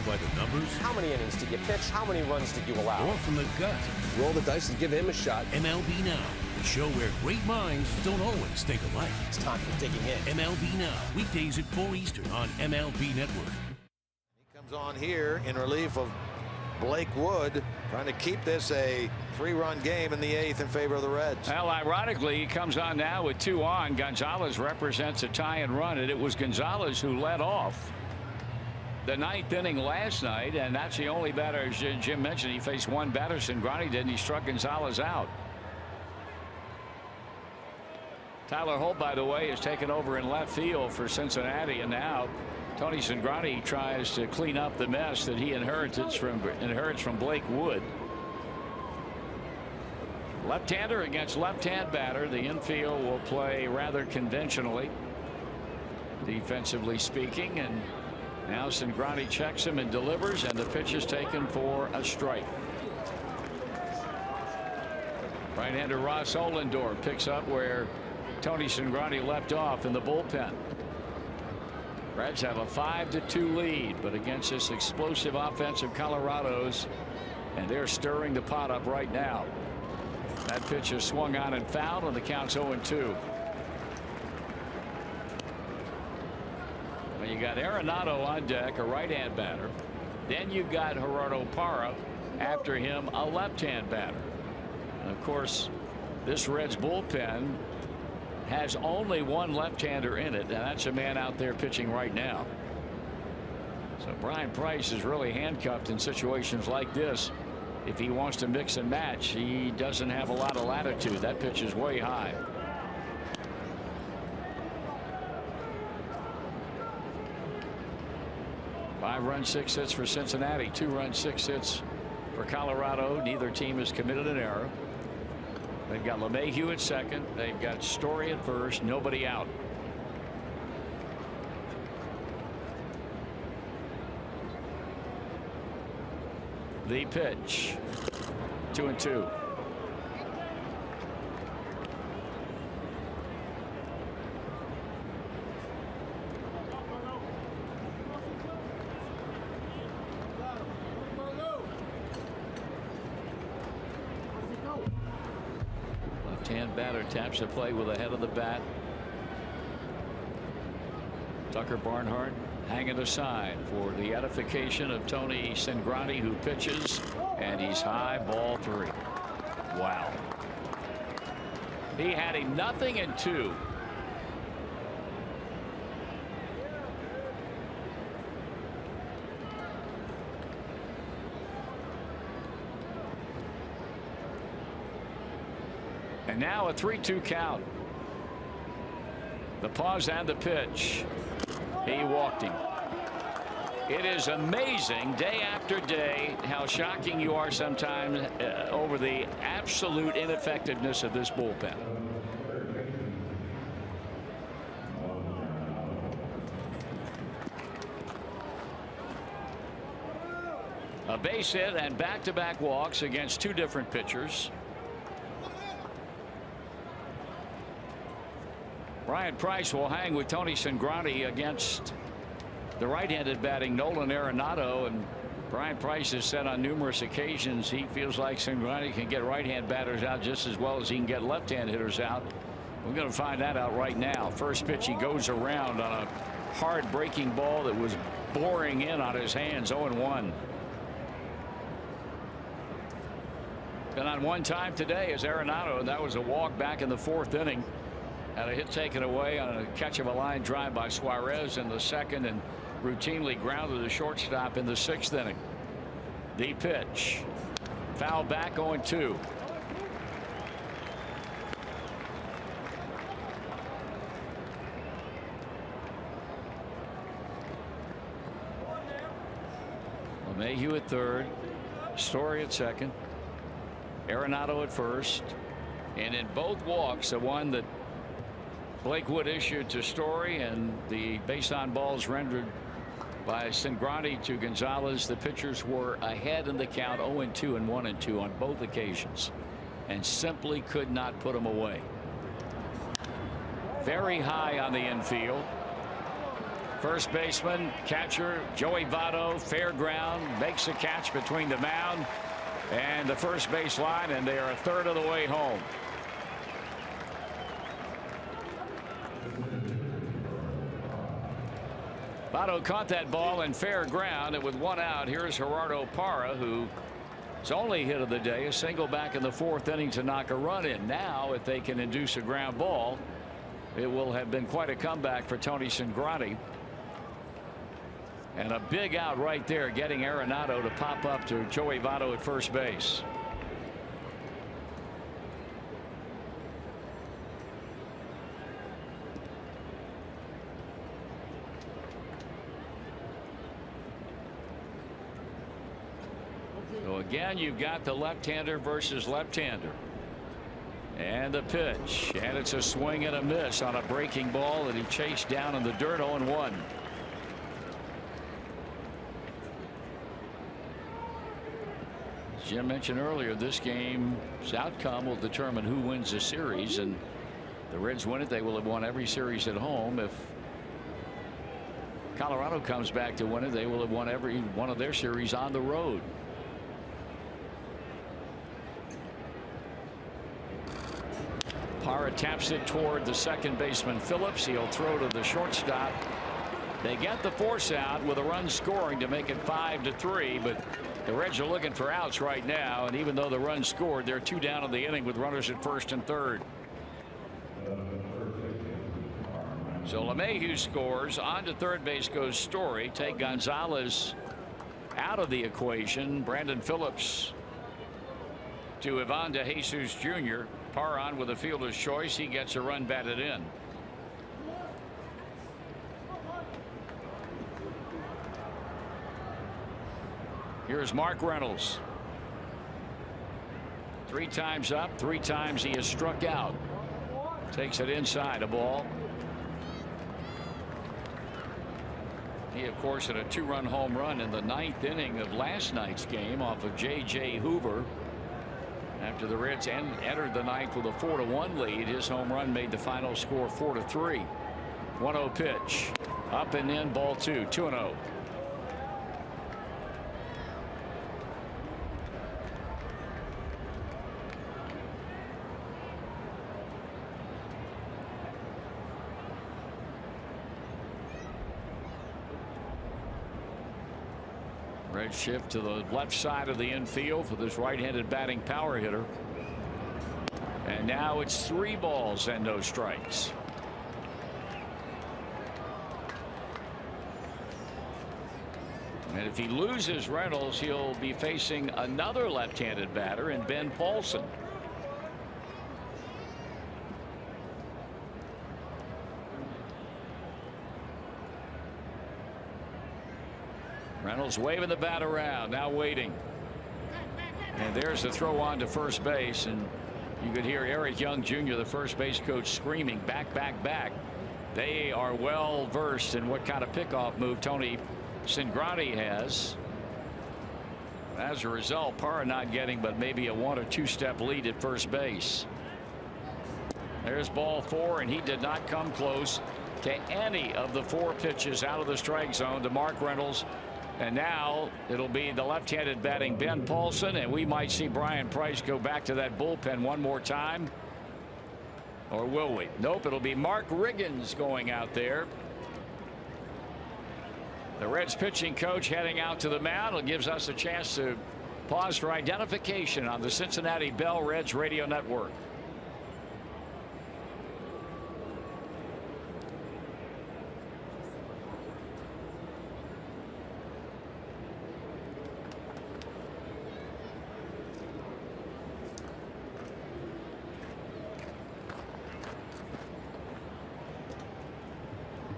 By the numbers? How many innings did you pitch? How many runs did you allow? Or from the gut? Roll the dice and give him a shot. MLB Now, the show where great minds don't always think alike. It's time for digging in. MLB Now, weekdays at 4 Eastern on MLB Network. He comes on here in relief of Blake Wood, trying to keep this a 3-run game in the 8th in favor of the Reds. Well, ironically, he comes on now with 2 on. Gonzalez represents a tie and run, and it was Gonzalez who led off the 9th inning last night, and that's the only batter, as Jim mentioned. He faced one batter, Cingrani did, and he struck Gonzalez out. Tyler Holt, by the way, is taken over in left field for Cincinnati, and now Tony Cingrani tries to clean up the mess that he inherits from Blake Wood. Left-hander against left-hand batter. The infield will play rather conventionally, defensively speaking, and now Cingrani checks him and delivers, and the pitch is taken for a strike. Right-hander Ross Ollendorf picks up where Tony Cingrani left off in the bullpen. Reds have a 5-2 lead, but against this explosive offense of Colorado's, and they're stirring the pot up right now. That pitch is swung on and fouled, and the count's 0-2. Well, you got Arenado on deck, a right-hand batter. Then you got Gerardo Parra, after him a left-hand batter. And of course, this Reds bullpen has only one left-hander in it, and that's a man out there pitching right now. So Brian Price is really handcuffed in situations like this. If he wants to mix and match, he doesn't have a lot of latitude. That pitch is way high. Five-run, 6 hits for Cincinnati. 2-run, 6 hits for Colorado. Neither team has committed an error. They've got LeMahieu at second. They've got Story at first. Nobody out. The pitch. 2-2. Left-hand batter taps the plate with the head of the bat. Tucker Barnhart hanging aside for the edification of Tony Cingrani, who pitches, and he's high, ball 3. Wow. He had him 0-2. And now a 3-2 count. The pause and the pitch. He walked him. It is amazing day after day how shocking you are sometimes over the absolute ineffectiveness of this bullpen. A base hit and back-to-back walks against 2 different pitchers. Brian Price will hang with Tony Cingrani against the right-handed batting Nolan Arenado, and Brian Price has said on numerous occasions he feels like Cingrani can get right-hand batters out just as well as he can get left-hand hitters out. We're going to find that out right now. First pitch, he goes around on a hard breaking ball that was boring in on his hands. 0-1. Been on one time today as Arenado, and that was a walk back in the 4th inning. Had a hit taken away on a catch of a line drive by Suarez in the 2nd, and routinely grounded the shortstop in the 6th inning. The pitch. Foul back, 0-2. LeMahieu at third. Story at second. Arenado at first. And in both walks, the one that Blake Wood issued to Story and the base on balls rendered by Cingrani to Gonzalez. The pitchers were ahead in the count 0-2 and 1-2 on both occasions and simply could not put them away. Very high on the infield. First baseman, catcher Joey Votto, fair ground, makes a catch between the mound and the first base line, and they are a third of the way home. Votto caught that ball in fair ground, and with one out, here's Gerardo Parra, who his only hit of the day, a single back in the fourth inning to knock a run in. Now, if they can induce a ground ball, it will have been quite a comeback for Tony Cingrani. And a big out right there, getting Arenado to pop up to Joey Votto at first base. So again, you've got the left-hander versus left-hander. And the pitch, and it's a swing and a miss on a breaking ball that he chased down in the dirt. 0-1. Jim mentioned earlier, this game's outcome will determine who wins the series, and the Reds win it, they will have won every series at home. If Colorado comes back to win it, they will have won every one of their series on the road. Parra taps it toward the second baseman Phillips. He'll throw to the shortstop. They get the force out with a run scoring to make it 5-3, but the Reds are looking for outs right now, and even though the run scored, they're 2 down in the inning with runners at first and third. So LeMahieu scores. On to third base goes Story. Take Gonzalez out of the equation. Brandon Phillips to Ivan DeJesus Jr. Parra on with a fielder's choice. He gets a run batted in. Here's Mark Reynolds. 3 times up, 3 times he has struck out. Takes it inside, a ball. He, of course, had a 2-run home run in the 9th inning of last night's game off of J.J. Hoover. After the Reds entered the 9th with a 4-1 lead, his home run made the final score 4-3. 1-0 pitch. Up and in, ball 2, 2-0. Red shift to the left side of the infield for this right-handed batting power hitter. And now it's 3 balls and no strikes. And if he loses Reynolds, he'll be facing another left-handed batter in Ben Paulson. Reynolds waving the bat around, now waiting. And there's the throw on to first base, and you could hear Eric Young Jr., the first base coach, screaming back, back, back. They are well versed in what kind of pickoff move Tony Cingrani has. As a result, Parra not getting but maybe a 1 or 2 step lead at first base. There's ball 4, and he did not come close to any of the 4 pitches out of the strike zone to Mark Reynolds. And now it'll be the left-handed batting Ben Paulson, and we might see Brian Price go back to that bullpen one more time. Or will we? Nope, it'll be Mark Riggins going out there. The Reds pitching coach heading out to the mound. It gives us a chance to pause for identification on the Cincinnati Bell Reds radio network.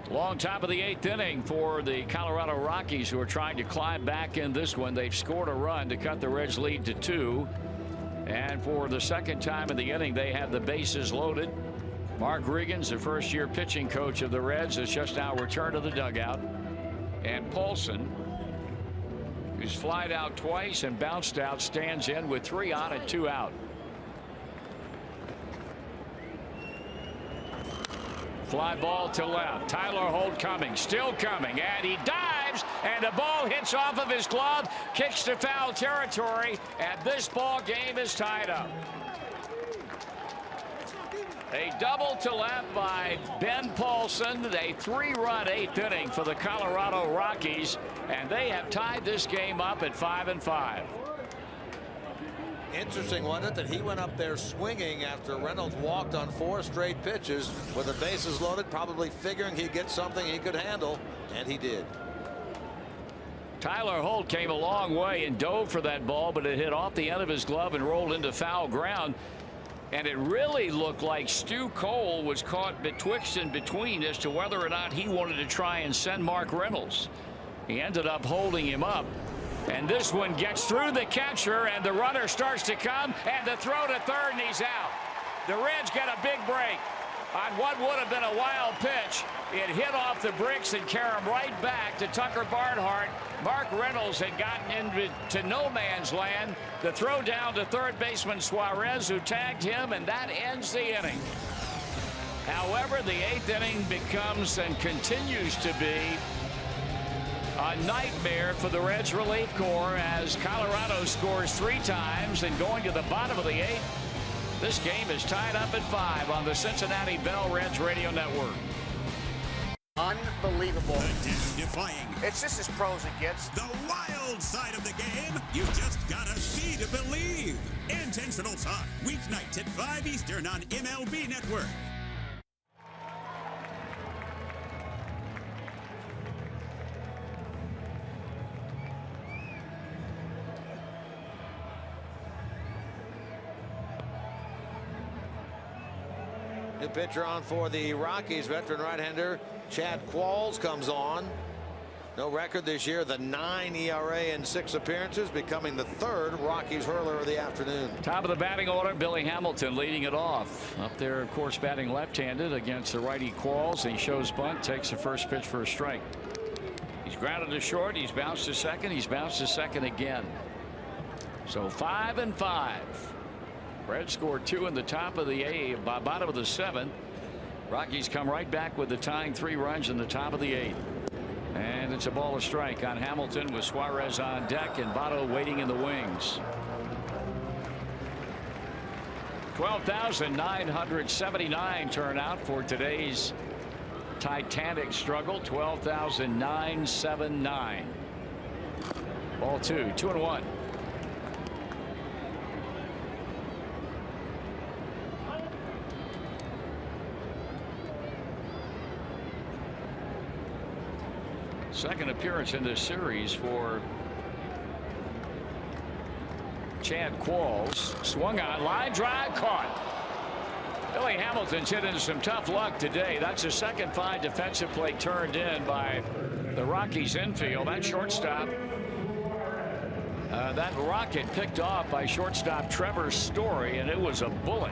Long top of the 8th inning for the Colorado Rockies, who are trying to climb back in this one. They've scored a run to cut the Reds lead to 2. And for the second time in the inning, they have the bases loaded. Mark Riggins, the first-year pitching coach of the Reds, has just now returned to the dugout. And Paulson, who's flied out twice and bounced out, stands in with 3 on and 2 out. Fly ball to left. Tyler Holt coming, still coming, and he dives, and the ball hits off of his glove, kicks to foul territory, and this ball game is tied up. A double to left by Ben Paulson, a 3-run 8th inning for the Colorado Rockies, and they have tied this game up at 5-5. Interesting, wasn't it, that he went up there swinging after Reynolds walked on 4 straight pitches with the bases loaded, probably figuring he'd get something he could handle, and he did. Tyler Holt came a long way and dove for that ball, but it hit off the end of his glove and rolled into foul ground. And it really looked like Stu Cole was caught betwixt and between as to whether or not he wanted to try and send Mark Reynolds. He ended up holding him up. And this one gets through the catcher, and the runner starts to come, and the throw to third, and he's out. The Reds get a big break on what would have been a wild pitch. It hit off the bricks and carried him right back to Tucker Barnhart. Mark Reynolds had gotten into no man's land. The throw down to third baseman Suarez, who tagged him, and that ends the inning. However, the 8th inning becomes and continues to be a nightmare for the Reds relief corps as Colorado scores 3 times, and going to the bottom of the 8th, this game is tied up at 5 on the Cincinnati Bell Reds Radio Network. Unbelievable. The death-defying. It's just as pro as it gets. The wild side of the game. You just gotta see to believe. Intentional Talk, weeknights at 5 Eastern on MLB Network. New pitcher on for the Rockies, veteran right-hander Chad Qualls comes on. No record this year, the 9 ERA in 6 appearances, becoming the 3rd Rockies hurler of the afternoon. Top of the batting order, Billy Hamilton leading it off. Up there, of course, batting left-handed against the righty Qualls. He shows bunt, takes the first pitch for a strike. He's grounded to short, he's bounced to second, he's bounced to second again. So 5-5. Reds scored 2 in the top of the 8th, bottom of the 7th. Rockies come right back with the tying 3 runs in the top of the 8th. And it's a ball of strike on Hamilton with Suarez on deck and Votto waiting in the wings. 12,979 turnout for today's Titanic struggle. 12,979. Ball 2, 2-1. Second appearance in this series for Chad Qualls. Swung on, line drive, caught. Billy Hamilton's hit into some tough luck today. That's the second fine defensive play turned in by the Rockies infield. That shortstop, that rocket picked off by shortstop Trevor Story, and it was a bullet.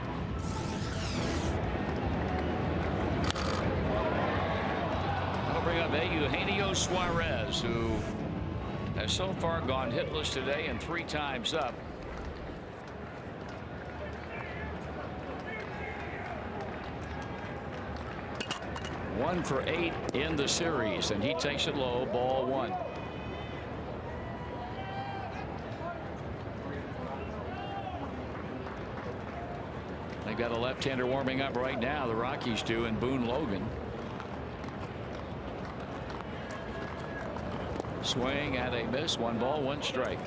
Bring up Eugenio Suarez, who has so far gone hitless today and 3 times up. One for 8 in the series, and he takes it low, ball 1. They've got a left-hander warming up right now, the Rockies do, in Boone Logan. Swing and a miss. 1 ball, 1 strike.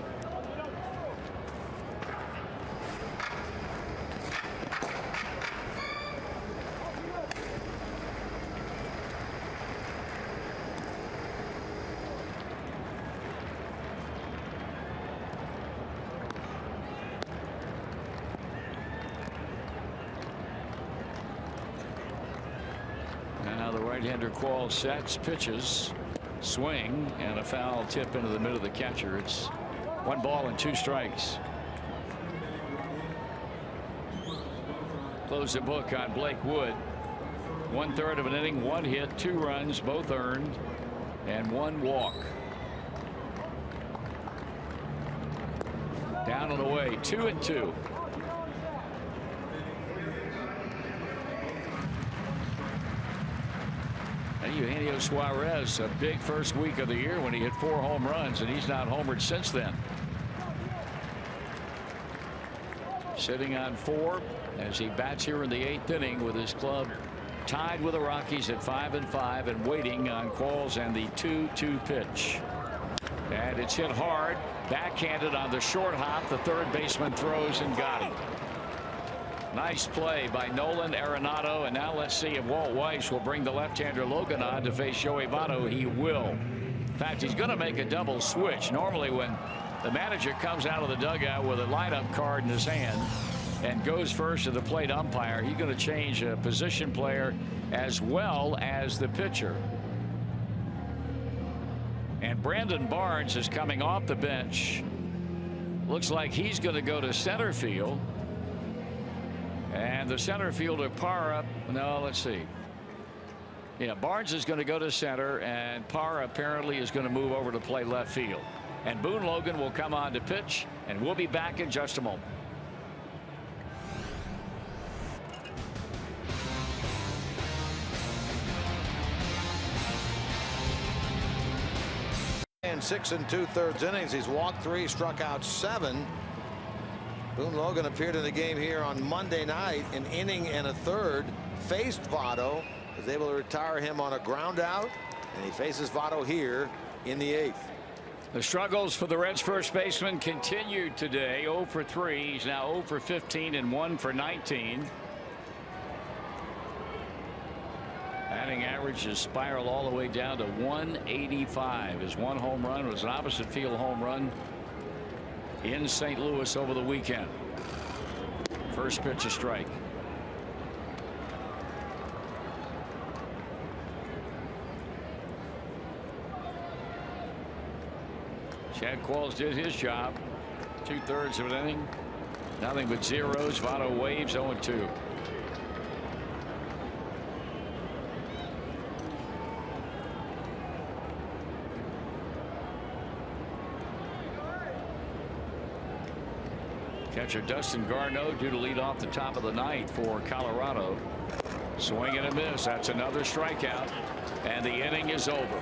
And now the right-hander Qualls sets, pitches. Swing and a foul tip into the middle of the catcher. It's 1 ball and 2 strikes. Close the book on Blake Wood. 1/3 of an inning, 1 hit, 2 runs, both earned. and 1 walk. Down and away, 2-2. And Eugenio Suarez, a big first week of the year when he hit 4 home runs, and he's not homered since then. Sitting on 4 as he bats here in the 8th inning with his club tied with the Rockies at 5-5 and waiting on Qualls and the 2-2 pitch. And it's hit hard, backhanded on the short hop. The third baseman throws and got him. Nice play by Nolan Arenado. And now let's see if Walt Weiss will bring the left-hander Logan on to face Joey Votto. He will. In fact, he's going to make a double switch. Normally when the manager comes out of the dugout with a lineup card in his hand and goes first to the plate umpire, he's going to change a position player as well as the pitcher. And Brandon Barnes is coming off the bench. Looks like he's going to go to center field. And the center fielder Parra, no, let's see. Yeah, Barnes is going to go to center, and Parra apparently is going to move over to play left field. And Boone Logan will come on to pitch, and we'll be back in just a moment. In 6 2/3 innings, he's walked 3, struck out 7. Boone Logan appeared in the game here on Monday night, an inning and a third, faced Votto, was able to retire him on a ground out, and he faces Votto here in the 8th. The struggles for the Reds first baseman continued today. 0 for 3. He's now 0 for 15 and 1 for 19. Batting average has spiraled all the way down to 185. His 1 home run was an opposite field home run in St. Louis over the weekend. First pitch, a strike. Chad Qualls did his job. 2/3 of an inning. Nothing but zeros. Votto waves 0-2. Catcher Dustin Garneau due to lead off the top of the 9th for Colorado. Swing and a miss. That's another strikeout. And the inning is over.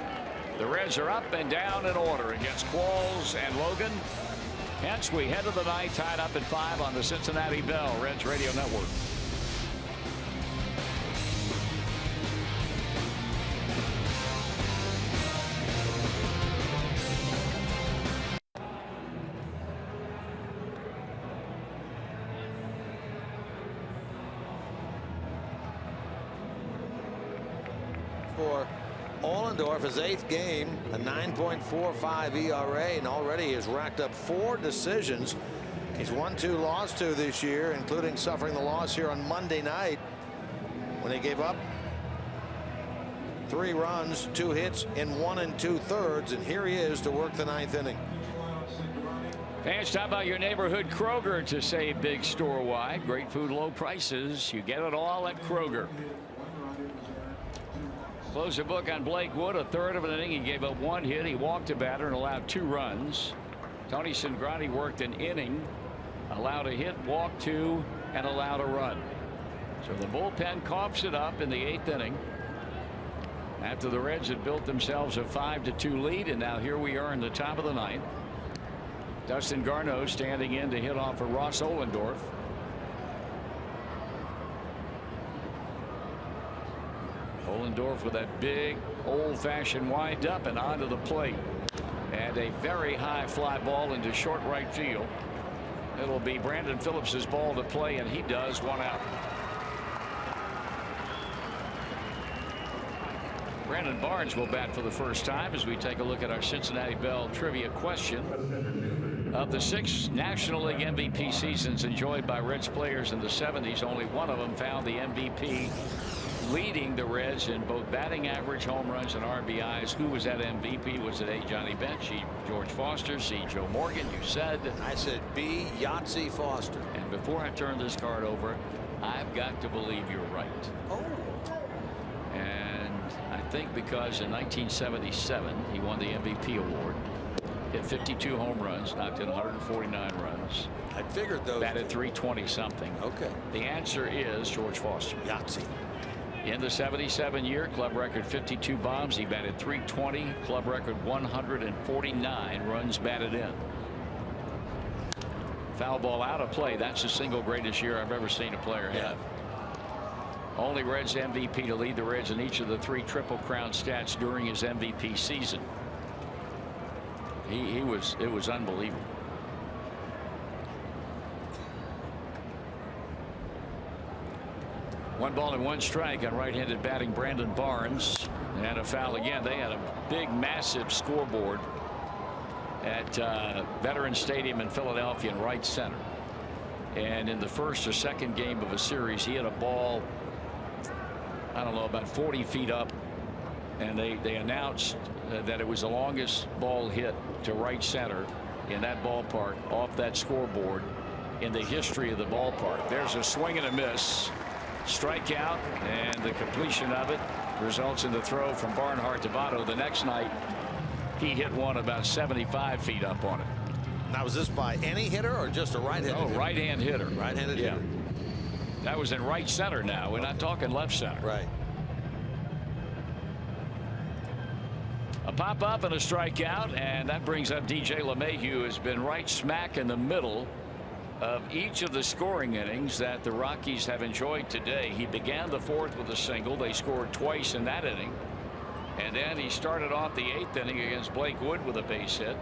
The Reds are up and down in order against Qualls and Logan. Hence, we head to the 9th tied up at 5 on the Cincinnati Bell Reds Radio Network. For Ohlendorf, his 8th game, a 9.45 ERA, and already has racked up 4 decisions. He's won 2, lost 2 this year, including suffering the loss here on Monday night when he gave up 3 runs, 2 hits in 1 2/3, and here he is to work the 9th inning. Fans, stop by your neighborhood Kroger to save big store-wide. Great food, low prices. You get it all at Kroger. Close the book on Blake Wood. A 1/3 of an inning. He gave up 1 hit. He walked a batter and allowed 2 runs. Tony Cingrani worked an inning, allowed a hit, walked 2, and allowed a run. So the bullpen coughs it up in the 8th inning after the Reds had built themselves a 5-2 lead, and now here we are in the top of the 9th. Dustin Garneau standing in to hit off of Ross Ohlendorf. Ohlendorf with that big old-fashioned wind up and onto the plate, and a very high fly ball into short right field. It'll be Brandon Phillips's ball to play, and he does. 1 out. Brandon Barnes will bat for the first time as we take a look at our Cincinnati Bell trivia question. Of the 6 National League MVP seasons enjoyed by Reds players in the 70s, only one of them found the MVP, leading the Reds in both batting average, home runs, and RBIs. Who was that MVP? Was it A. Johnny Bench, E. George Foster, C. Joe Morgan? You said. I said B. Yahtzee Foster. And before I turn this card over, I've got to believe you're right. Oh. And I think because in 1977 he won the MVP award. Hit 52 home runs, knocked in 149 runs. I figured those. Batted 320 something. Okay. The answer is George Foster. Yahtzee. In the 77 year, club record 52 bombs. He batted 320. Club record 149 runs batted in. Foul ball out of play. That's the single greatest year I've ever seen a player have. Only Reds MVP to lead the Reds in each of the 3 Triple Crown stats during his MVP season. It was unbelievable. One ball and 1 strike on right-handed batting Brandon Barnes. And a foul again. They had a big, massive scoreboard at Veterans Stadium in Philadelphia in right center. And in the first or second game of a series, he had a ball, I don't know, about 40 feet up. And they announced that it was the longest ball hit to right center in that ballpark off that scoreboard in the history of the ballpark. There's a swing and a miss. Strikeout, and the completion of it results in the throw from Barnhart to Votto. The next night he hit one about 75 feet up on it. Now, was this by any hitter or just a right-handed hitter? Right-hand hitter. Right-handed hitter. That was in right center now. We're not talking left center. Right. A pop up and a strikeout, and that brings up DJ LeMahieu, who has been right smack in the middle of each of the scoring innings that the Rockies have enjoyed today. He began the 4th with a single. They scored twice in that inning, and then he started off the 8th inning against Blake Wood with a base hit,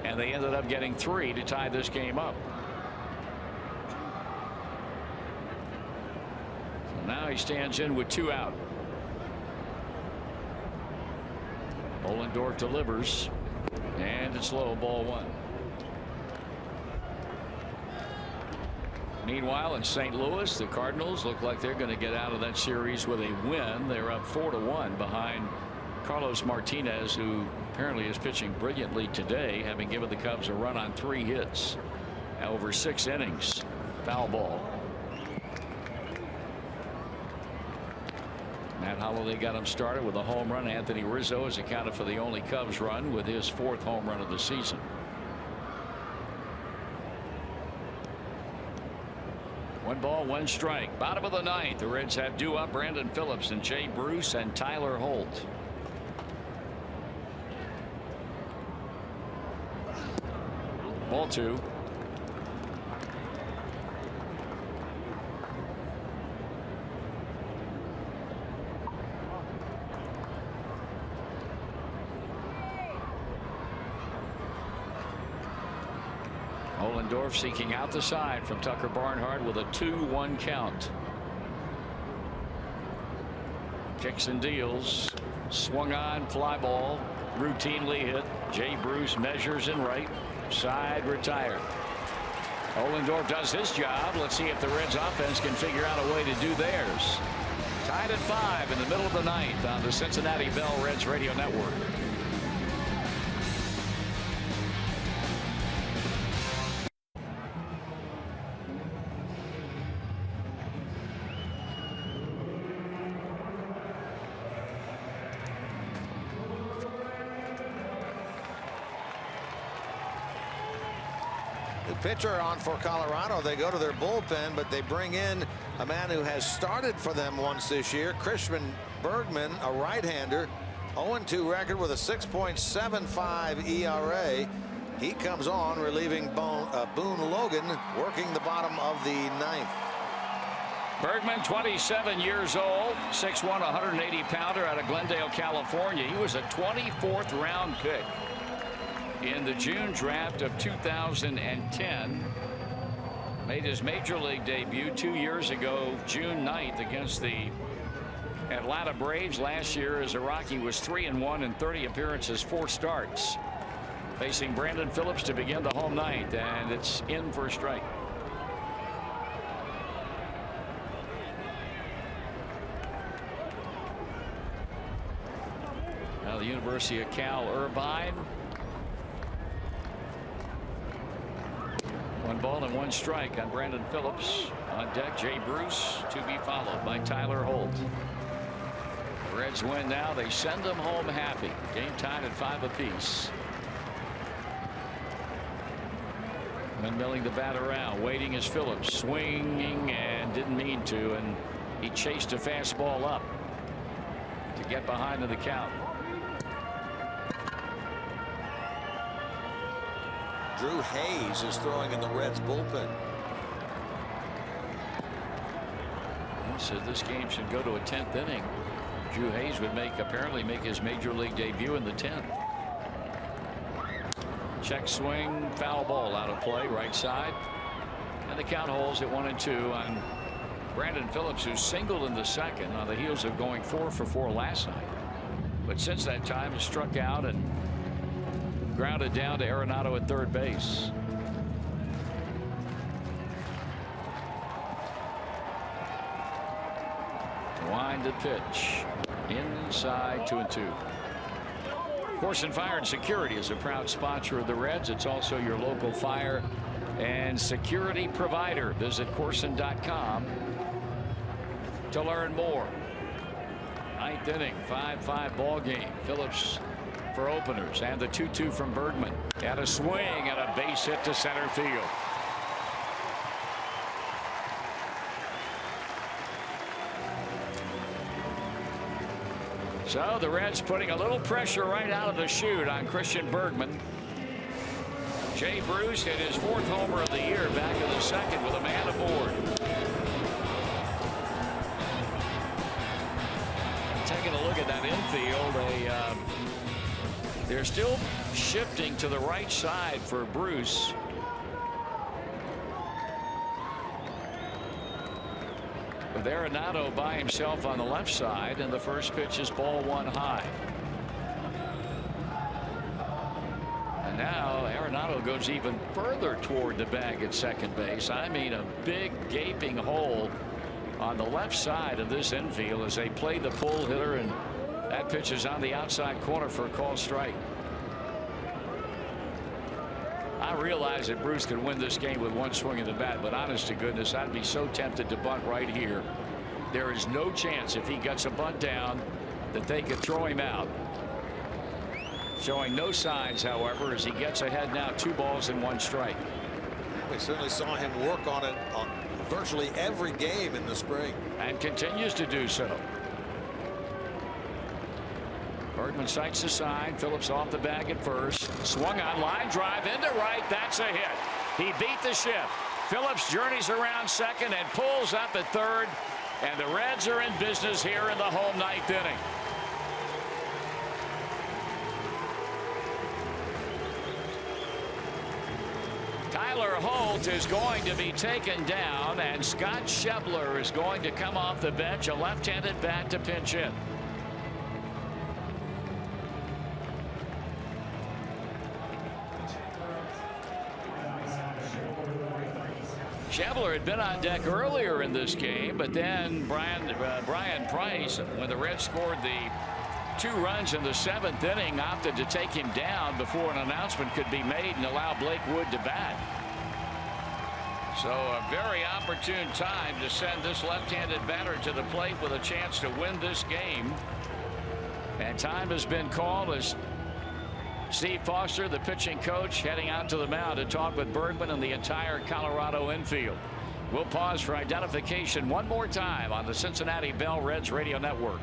and they ended up getting 3 to tie this game up. So now he stands in with 2 out. Ohlendorf delivers, and it's low, ball 1. Meanwhile, in St. Louis, the Cardinals look like they're going to get out of that series with a win. They're up 4-1 behind Carlos Martinez, who apparently is pitching brilliantly today, having given the Cubs a run on 3 hits over 6 innings. Foul ball. Matt Holliday got him started with a home run. Anthony Rizzo has accounted for the only Cubs run with his 4th home run of the season. One ball, 1 strike. Bottom of the 9th. The Reds have due up Brandon Phillips and Jay Bruce and Tyler Holt. Ball 2. Ohlendorf seeking out the side from Tucker Barnhart with a 2-1 count. Kicks and deals. Swung on, fly ball, routinely hit. Jay Bruce measures in right side, retired. Ohlendorf does his job. Let's see if the Reds offense can figure out a way to do theirs. Tied at 5 in the middle of the 9th on the Cincinnati Bell Reds Radio Network. Pitcher on for Colorado. They go to their bullpen, but they bring in a man who has started for them once this year, Christian Bergman, a right-hander, 0-2 record with a 6.75 ERA. He comes on relieving Boone Logan, working the bottom of the 9th. Bergman, 27 years old, 6'1", 180-pounder out of Glendale, California. He was a 24th round pick in the June draft of 2010. Made his major league debut 2 years ago, June 9th, against the Atlanta Braves. Last year as a Rocky was 3-1 in 30 appearances, 4 starts. Facing Brandon Phillips to begin the home 9th, and it's in for a strike. Now the University of Cal Irvine. 1 ball and 1 strike on Brandon Phillips. On deck, Jay Bruce, to be followed by Tyler Holt. The Reds win now. They send them home happy. Game tied at 5 apiece. Windmilling the bat around, waiting is Phillips, swinging and didn't mean to, and he chased a fastball up to get behind in the count. Drew Hayes is throwing in the Reds bullpen. So this game should go to a 10th inning. Drew Hayes would apparently make his major league debut in the 10th. Check swing, foul ball out of play, right side, and the count holds at 1-2 on Brandon Phillips, who singled in the second on the heels of going 4 for 4 last night. But since that time has struck out and grounded down to Arenado at third base. Wind to pitch inside 2-2. Corson Fire and Security is a proud sponsor of the Reds. It's also your local fire and security provider. Visit Corson.com to learn more. 9th inning, 5-5 ball game. Phillips for openers, and the 2-2 from Bergman. And a swing and a base hit to center field. So the Reds putting a little pressure right out of the chute on Christian Bergman. Jay Bruce hit his 4th homer of the year back in the second with a man aboard. Taking a look at that infield, they're still shifting to the right side for Bruce. With Arenado by himself on the left side, and the first pitch is ball 1 high. And now Arenado goes even further toward the bag at second base. I mean, a big gaping hole on the left side of this infield as they play the pull hitter, and that pitch is on the outside corner for a called strike. I realize that Bruce could win this game with 1 swing of the bat, but honest to goodness, I'd be so tempted to bunt right here. There is no chance, if he gets a bunt down, that they could throw him out. Showing no signs, however, as he gets ahead now, 2 balls and 1 strike. We certainly saw him work on it on virtually every game in the spring. And continues to do so. Bergman sights the sign. Phillips off the bag at first. Swung on, line drive into right. That's a hit. He beat the shift. Phillips journeys around second and pulls up at third. And the Reds are in business here in the home 9th inning. Tyler Holt is going to be taken down, and Scott Schebler is going to come off the bench, a left-handed bat to pinch hit. Schebler had been on deck earlier in this game, but then Brian Price, when the Reds scored the 2 runs in the 7th inning, opted to take him down before an announcement could be made and allow Blake Wood to bat. So a very opportune time to send this left-handed batter to the plate with a chance to win this game. And time has been called as Steve Foster, the pitching coach, heading out to the mound to talk with Bergman and the entire Colorado infield. We'll pause for identification one more time on the Cincinnati Bell Reds Radio Network.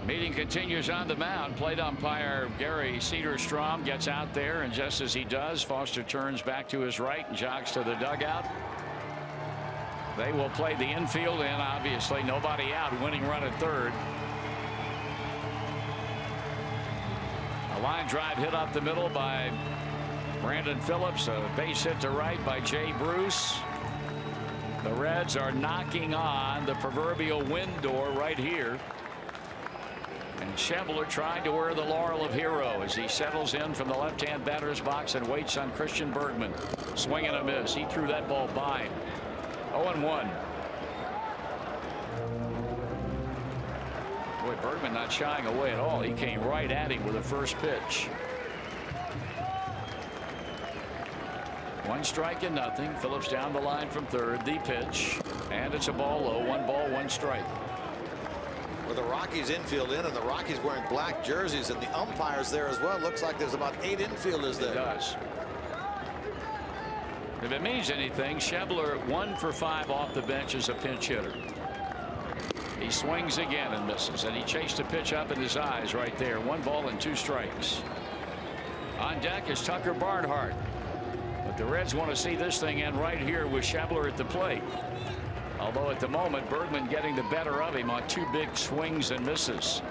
Meeting continues on the mound. Plate umpire Gary Cederstrom gets out there, and just as he does, Foster turns back to his right and jogs to the dugout. They will play the infield in, obviously nobody out, winning run at third. A line drive hit up the middle by Brandon Phillips, a base hit to right by Jay Bruce. The Reds are knocking on the proverbial win door right here. And Schebler trying to wear the laurel of hero as he settles in from the left-hand batter's box and waits on Christian Bergman. Swing and a miss. He threw that ball by. 0-1. Bergman not shying away at all. He came right at him with the first pitch. 1 strike and nothing. Phillips down the line from third. The pitch, and it's a ball low. 1 ball, 1 strike. With the Rockies infield in, and the Rockies wearing black jerseys, and the umpires there as well. Looks like there's about 8 infielders there. It does. If it means anything, Schebler 1 for 5 off the bench as a pinch hitter. He swings again and misses, and he chased a pitch up in his eyes right there. 1 ball and 2 strikes. On deck is Tucker Barnhart. But the Reds want to see this thing end right here with Schebler at the plate. Although at the moment, Bergman getting the better of him on 2 big swings and misses.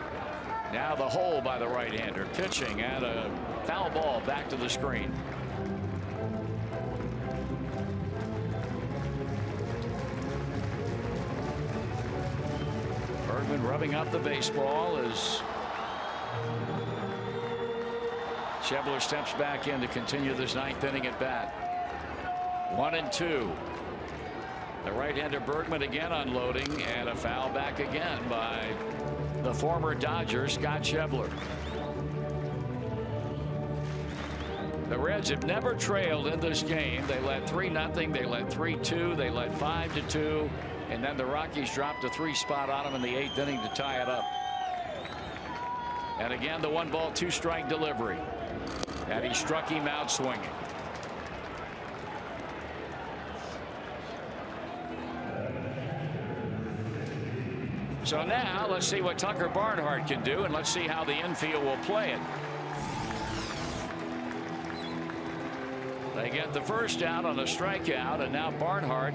Now the hole by the right-hander, pitching, and a foul ball back to the screen. Bergman rubbing up the baseball as Schebler steps back in to continue this 9th inning at bat. 1-2. The right-hander Bergman again unloading, and a foul back again by the former Dodger Scott Schebler. The Reds have never trailed in this game. They led 3-0. They led 3-2. They led 5-2. And then the Rockies dropped a 3 spot on him in the 8th inning to tie it up. And again, the 1 ball, 2 strike delivery. And he struck him out swinging. So now let's see what Tucker Barnhart can do, and let's see how the infield will play it. They get the first out on a strikeout, and now Barnhart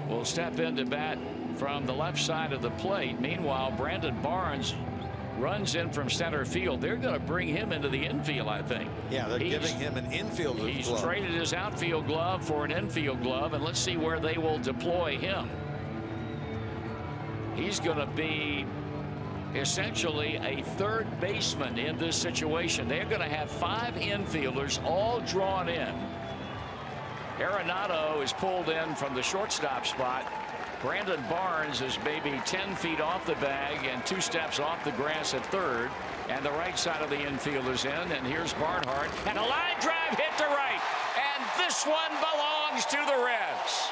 will step into bat from the left side of the plate. Meanwhile, Brandon Barnes runs in from center field. They're going to bring him into the infield, I think. Yeah, they're giving him an infield glove. He's traded his outfield glove for an infield glove, and let's see where they will deploy him. He's going to be essentially a third baseman in this situation. They're going to have 5 infielders all drawn in. Arenado is pulled in from the shortstop spot. Brandon Barnes is maybe 10 feet off the bag and 2 steps off the grass at third. And the right side of the infield is in. And here's Barnhart. And a line drive hit to right. And this one belongs to the Reds.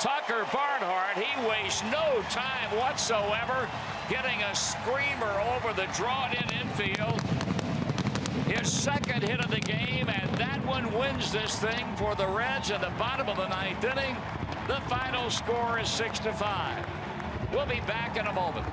Tucker Barnhart, he wastes no time whatsoever, getting a screamer over the drawn-in infield. His 2nd hit of the game, and that one wins this thing for the Reds in the bottom of the 9th inning. The final score is 6-5. We'll be back in a moment.